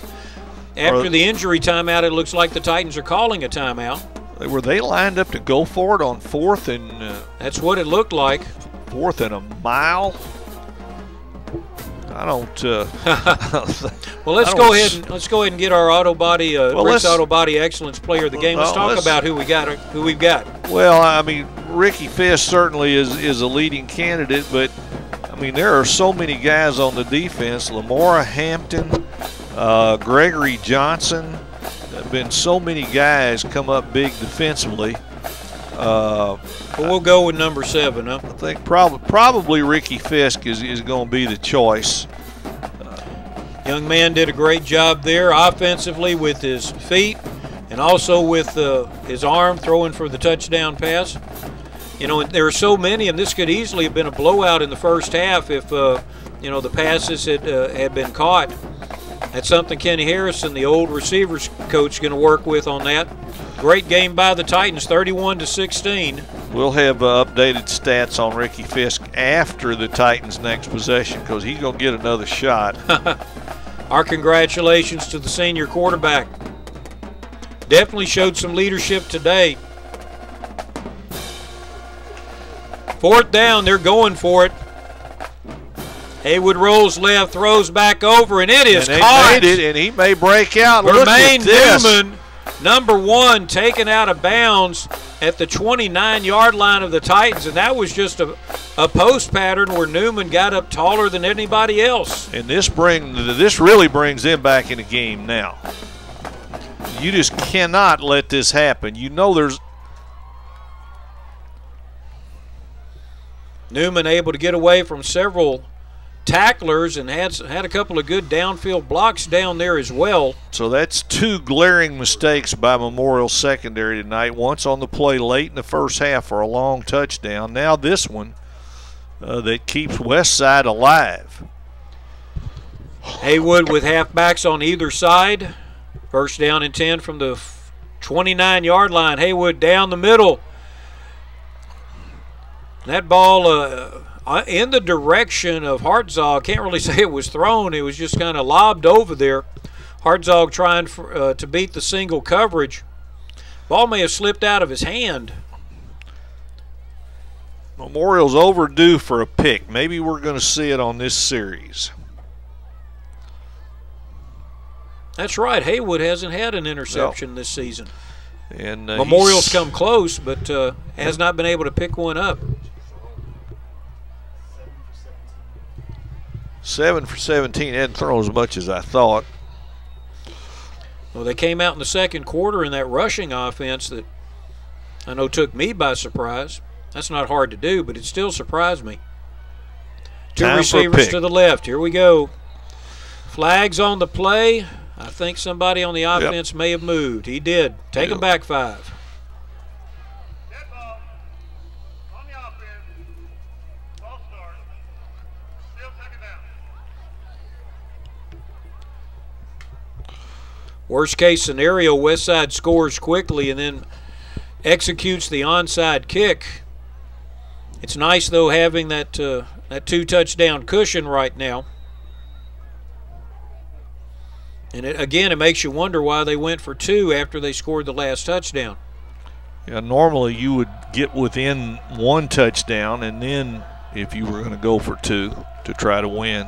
after the injury timeout, it looks like the Titans are calling a timeout. Were they lined up to go for it on 4th and? That's what it looked like. 4th and a mile. I don't. Well, let's go ahead and get our Auto Body Rick's Auto Body Excellence Player of the Game. Let's talk about who we've got. Well, I mean, Ricky Fisk certainly is a leading candidate, but I mean there are so many guys on the defense. Lamora Hampton. Gregory Johnson. There have been so many guys come up big defensively. Well, we'll go with number 7, huh? I think probably Ricky Fisk is going to be the choice. Young man did a great job there offensively with his feet and also with his arm throwing for the touchdown pass. You know, there are so many, and this could easily have been a blowout in the first half if, you know, the passes had been caught. That's something Kenny Harrison, the old receivers coach, is going to work with on that. Great game by the Titans, 31-16. We'll have updated stats on Ricky Fisk after the Titans' next possession because he's going to get another shot. Our congratulations to the senior quarterback. Definitely showed some leadership today. 4th down, they're going for it. Haywood rolls left, throws back over, and it is and caught. Made it, and he may break out. Look Jermaine at this. Newman, number 1, taken out of bounds at the 29-yard line of the Titans, and that was just a post pattern where Newman got up taller than anybody else. And this really brings them back in the game now. You just cannot let this happen. You know there's Newman able to get away from several tacklers and had a couple of good downfield blocks down there as well. So that's 2 glaring mistakes by Memorial secondary tonight. Once on the play late in the first half for a long touchdown. Now this one that keeps Westside alive. Haywood with halfbacks on either side. First down and 10 from the 29-yard line. Haywood down the middle. That ball in the direction of Hartzog. Can't really say it was thrown. It was just kind of lobbed over there. Hartzog trying to beat the single coverage. Ball may have slipped out of his hand. Memorial's overdue for a pick. Maybe we're going to see it on this series. That's right. Haywood hasn't had an interception this season. And Memorial's come close, but has not been able to pick one up. 7 for 17. Hadn't thrown as much as I thought. Well, they came out in the second quarter in that rushing offense that I know took me by surprise. That's not hard to do, but it still surprised me. 2 receivers to the left. Here we go. Flags on the play. I think somebody on the offense may have moved. He did. Take him back 5. Dead ball. On the offense. Ball start. Still second down. Worst case scenario, Westside scores quickly and then executes the onside kick. It's nice, though, having that 2-touchdown cushion right now. And it makes you wonder why they went for 2 after they scored the last touchdown. Yeah, normally you would get within 1 touchdown, and then if you were going to go for 2 to try to win.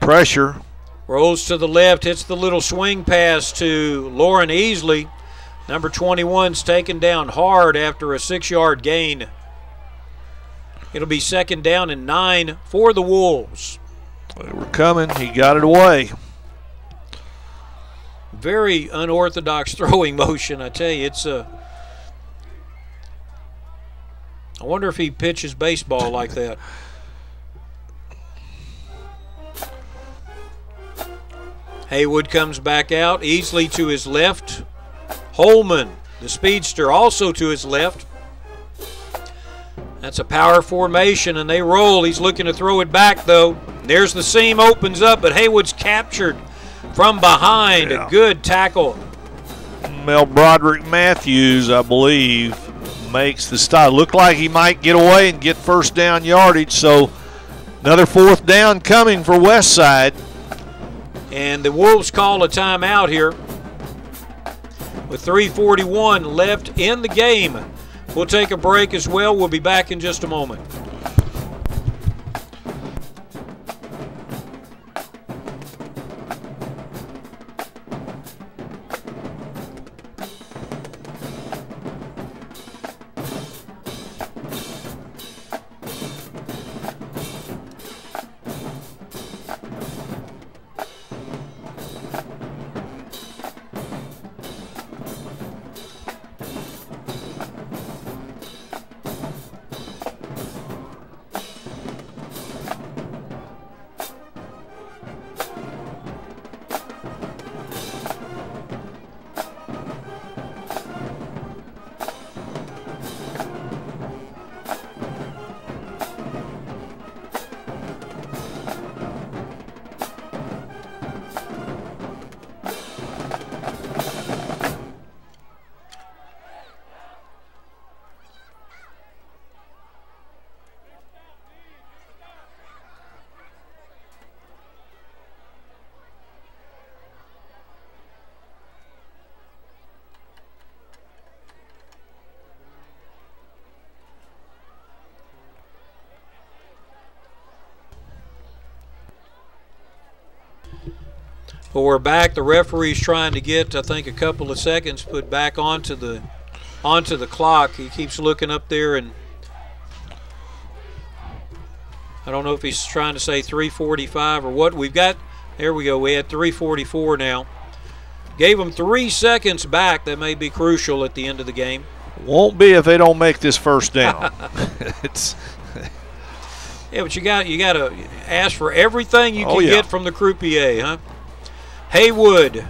Pressure. Rolls to the left, hits the little swing pass to Lauren Easley. Number 21's taken down hard after a 6-yard gain. It'll be 2nd down and 9 for the Wolves. They were coming. He got it away. Very unorthodox throwing motion, I tell you. It's I wonder if he pitches baseball like that. Haywood comes back out. Easley to his left. Holman, the speedster, also to his left. That's a power formation, and they roll. He's looking to throw it back, though. There's the seam, opens up, but Haywood's captured from behind. A good tackle. Mel Broderick Matthews, I believe, makes the stop. Looked like he might get away and get first down yardage, so another 4th down coming for Westside. And the Wolves call a timeout here with 3:41 left in the game. We'll take a break as well. We'll be back in just a moment. But we're back. The referee's trying to get, I think, a couple of seconds put back onto the clock. He keeps looking up there, and I don't know if he's trying to say 3:45 or what. We've got, there we go, we had 3:44 now. Gave them 3 seconds back. That may be crucial at the end of the game. Won't be if they don't make this first down. Yeah, but you got to ask for everything you can get from the croupier, huh? Haywood,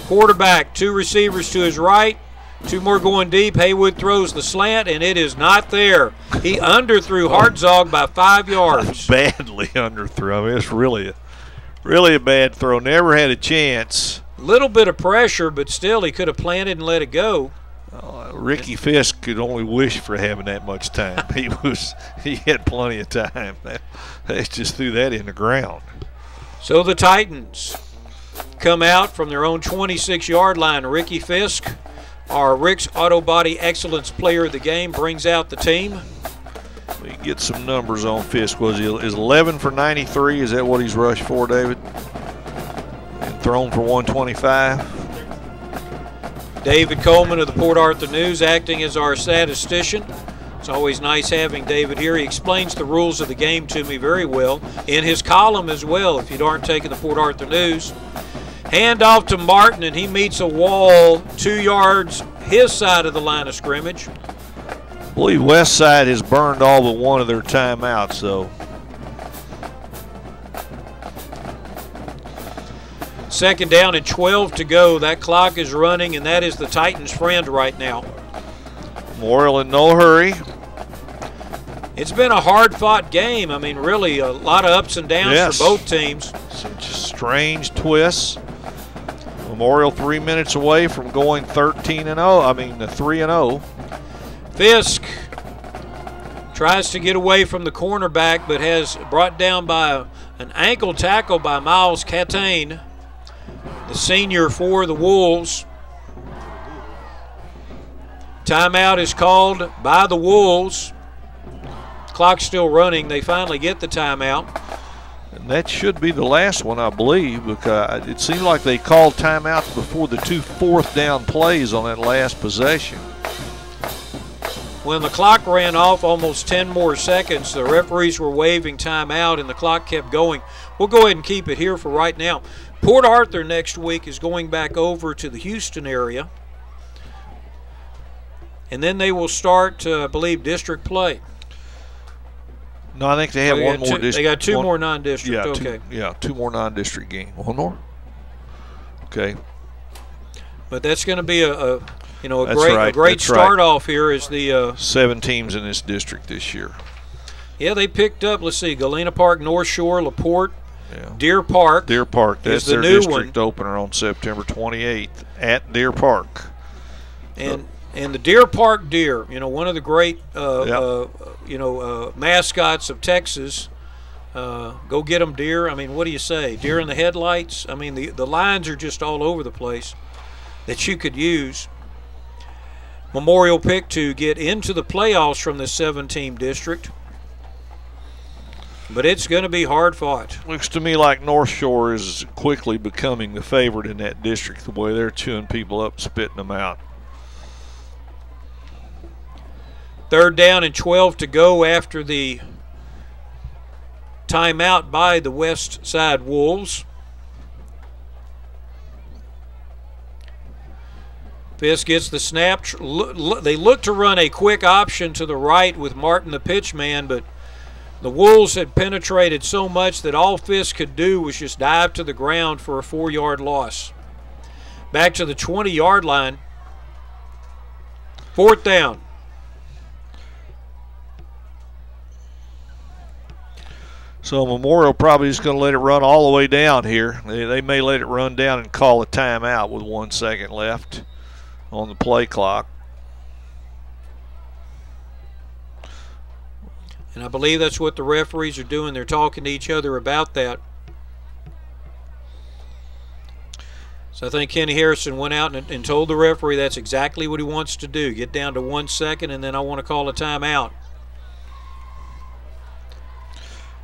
quarterback, 2 receivers to his right, 2 more going deep. Haywood throws the slant, and it is not there. He underthrew Hartzog by 5 yards. Badly underthrew. I mean, it's really a bad throw. Never had a chance. Little bit of pressure, but still he could have planted and let it go. Ricky Fisk could only wish for having that much time. He had plenty of time. They just threw that in the ground. So the Titans come out from their own 26-yard line. Ricky Fisk, our Rick's Auto Body Excellence Player of the Game, brings out the team. We get some numbers on Fisk. Is 11 for 93? Is that what he's rushed for, David? And thrown for 125. David Coleman of the Port Arthur News acting as our statistician. It's always nice having David here. He explains the rules of the game to me very well in his column as well, if you aren't taking the Port Arthur News. Hand off to Martin, and he meets a wall 2 yards his side of the line of scrimmage. I believe Westside has burned all but one of their timeouts, though. Second down and 12 to go. That clock is running, and that is the Titans' friend right now. Memorial in no hurry. It's been a hard-fought game. I mean, really, a lot of ups and downs for both teams. Some strange twists. Memorial 3 minutes away from going 3-0. Fisk tries to get away from the cornerback, but has brought down by an ankle tackle by Miles Catane, the senior for the Wolves. Timeout is called by the Wolves. Clock's still running. They finally get the timeout. And that should be the last one, I believe, because it seemed like they called timeouts before the 2 fourth-down plays on that last possession. When the clock ran off almost 10 more seconds, the referees were waving timeout, and the clock kept going. We'll go ahead and keep it here for right now. Port Arthur next week is going back over to the Houston area. And then they will start, I believe, district play. No, I think they have one more district. They got 2 more non-district, okay. Two more non-district games. One more? Okay. But that's going to be a great start off here is the 7 teams in this district this year. Yeah, they picked up, let's see, Galena Park, North Shore, LaPorte, Deer Park. Deer Park, that's the their new district opener on September 28th at Deer Park. And the Deer Park Deer, one of the great mascots of Texas. Go get them, deer. I mean, what do you say? Deer in the headlights? I mean, the lines are just all over the place that you could use. Memorial pick to get into the playoffs from the 7-team district. But it's going to be hard fought. Looks to me like North Shore is quickly becoming the favorite in that district, the way they're chewing people up, spitting them out. Third down and 12 to go after the timeout by the Westside Wolves. Fisk gets the snap. They look to run a quick option to the right with Martin the pitchman, but the Wolves had penetrated so much that all Fisk could do was just dive to the ground for a 4-yard loss. Back to the 20-yard line. 4th down. So Memorial probably is going to let it run all the way down here. They may let it run down and call a timeout with 1 second left on the play clock. And I believe that's what the referees are doing. They're talking to each other about that. So I think Kenny Harrison went out and told the referee that's exactly what he wants to do. Get down to 1 second, and then I want to call a timeout.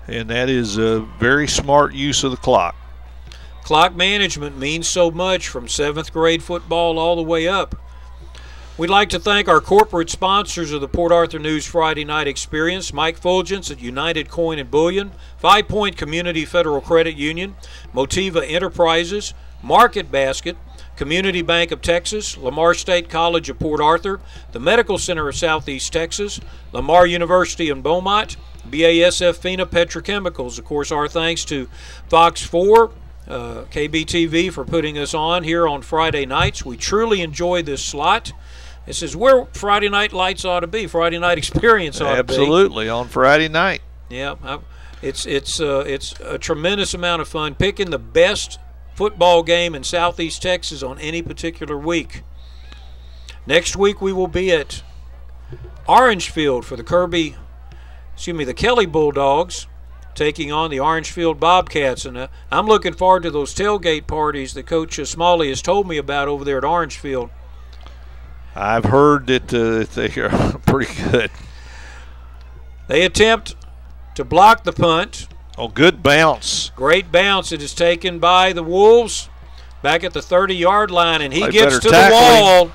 And that is a very smart use of the clock. Clock management means so much from 7th grade football all the way up. We'd like to thank our corporate sponsors of the Port Arthur News Friday Night Experience, Mike Fulgence at United Coin and Bullion, 5 Point Community Federal Credit Union, Motiva Enterprises, Market Basket, Community Bank of Texas, Lamar State College of Port Arthur, the Medical Center of Southeast Texas, Lamar University in Beaumont, BASF FINA Petrochemicals. Of course, our thanks to Fox 4, KBTV for putting us on here on Friday nights. We truly enjoy this slot. This is where Friday Night Lights ought to be. Friday Night Experience ought to be. Absolutely, on Friday night. Yeah, it's a tremendous amount of fun picking the best football game in Southeast Texas on any particular week. Next week we will be at Orangefield for the Kelly Bulldogs taking on the Orangefield Bobcats, and I'm looking forward to those tailgate parties that Coach Smalley has told me about over there at Orangefield. I've heard that they are pretty good. They attempt to block the punt. Oh, good bounce. Great bounce. It is taken by the Wolves back at the 30-yard line, and he They gets better to the tackle wall.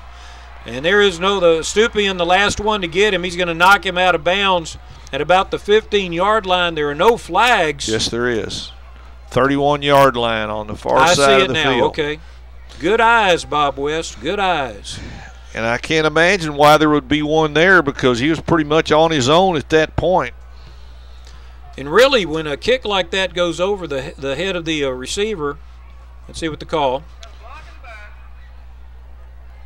And there is the Stupian, the last one to get him. He's going to knock him out of bounds at about the 15-yard line. There are no flags. Yes, there is. 31-yard line on the far I side see of the it now. field. Okay. Good eyes, Bob West. Good eyes. And I can't imagine why there would be one there, because he was pretty much on his own at that point. And really, when a kick like that goes over the head of the receiver, let's see what the call. Blocking back.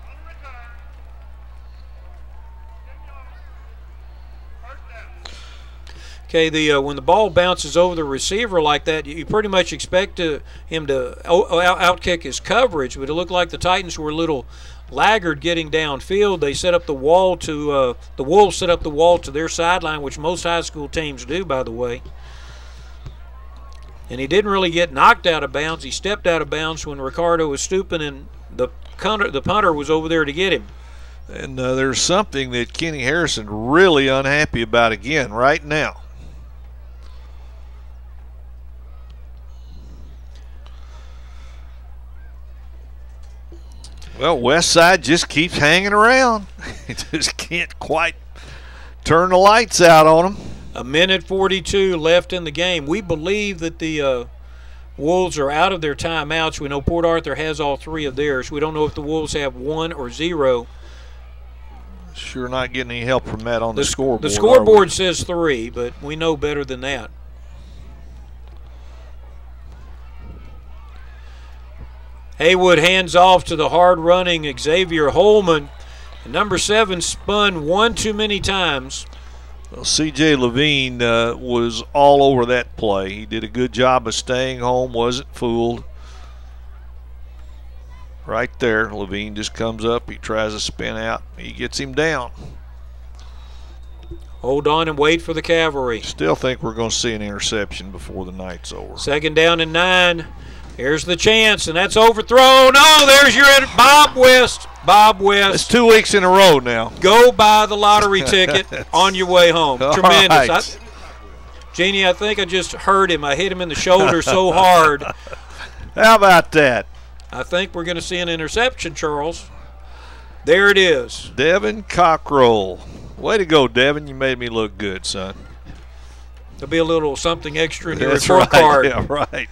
On the return. 10 yards. First down. Okay, when the ball bounces over the receiver like that, you pretty much expect him to outkick his coverage, but it looked like the Titans were a little laggard getting downfield. They set up the wall to the Wolves set up the wall to their sideline, which most high school teams do, by the way. And he didn't really get knocked out of bounds. He stepped out of bounds when Ricardo was stooping, and the punter was over there to get him. And there's something that Kenny Harrison really unhappy about again right now. Well, Westside just keeps hanging around. He just can't quite turn the lights out on them. 1:42 left in the game. We believe that the Wolves are out of their timeouts. We know Port Arthur has all 3 of theirs. We don't know if the Wolves have 1 or 0. Sure not getting any help from that on the scoreboard. The scoreboard says 3, but we know better than that. Haywood hands off to the hard-running Xavier Holman. And number 7 spun one too many times. Well, C.J. Levine was all over that play. He did a good job of staying home, wasn't fooled. Right there, Levine just comes up. He tries to spin out. He gets him down. Hold on and wait for the cavalry. Still think we're going to see an interception before the night's over. 2nd down and 9. Here's the chance, and that's overthrown. Oh, there's your Bob West. Bob West. It's 2 weeks in a row now. Go buy the lottery ticket on your way home. All Tremendous. right. Jeannie, I think I just hurt him. I hit him in the shoulder so hard. How about that? I think we're going to see an interception, Charles. There it is. Devin Cockrell. Way to go, Devin. You made me look good, son. There'll be a little something extra in your That's report right. card. Yeah, right.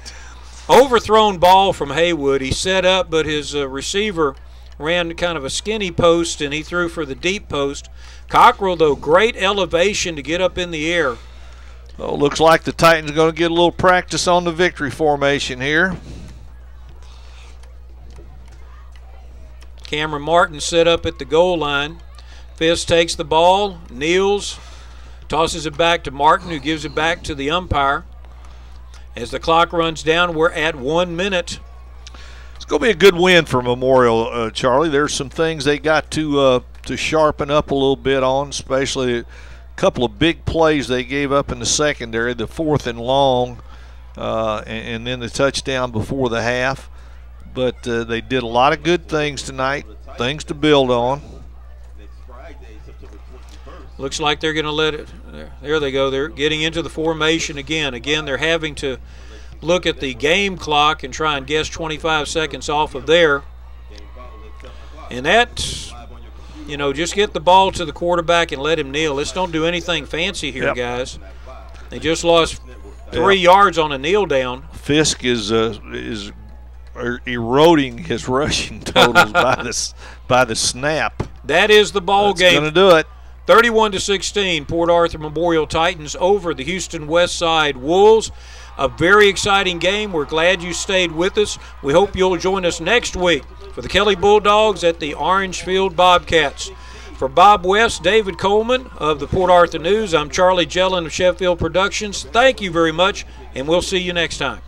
Overthrown ball from Haywood. He set up, but his receiver ran kind of a skinny post, and he threw for the deep post. Cockrell, though, great elevation to get up in the air. Well, looks like the Titans are going to get a little practice on the victory formation here. Cameron Martin set up at the goal line. Fisk takes the ball, kneels, tosses it back to Martin, who gives it back to the umpire. As the clock runs down, we're at 1 minute. It's going to be a good win for Memorial, Charlie. There's some things they got to sharpen up a little bit on, especially a couple of big plays they gave up in the secondary, the 4th and long, and then the touchdown before the half. But they did a lot of good things tonight, things to build on. Looks like they're going to let it. There they go. They're getting into the formation again. Again, they're having to look at the game clock and try and guess 25 seconds off of there. And that, you know, just get the ball to the quarterback and let him kneel. Let's don't do anything fancy here, guys. They just lost 3 yards on a kneel down. Fisk is eroding his rushing totals by the snap. That is the ball game. Going to do it. 31-16, Port Arthur Memorial Titans over the Houston Westside Wolves. A very exciting game. We're glad you stayed with us. We hope you'll join us next week for the Kelly Bulldogs at the Orangefield Bobcats. For Bob West, David Coleman of the Port Arthur News, I'm Charlie Jellin of Sheffield Productions. Thank you very much, and we'll see you next time.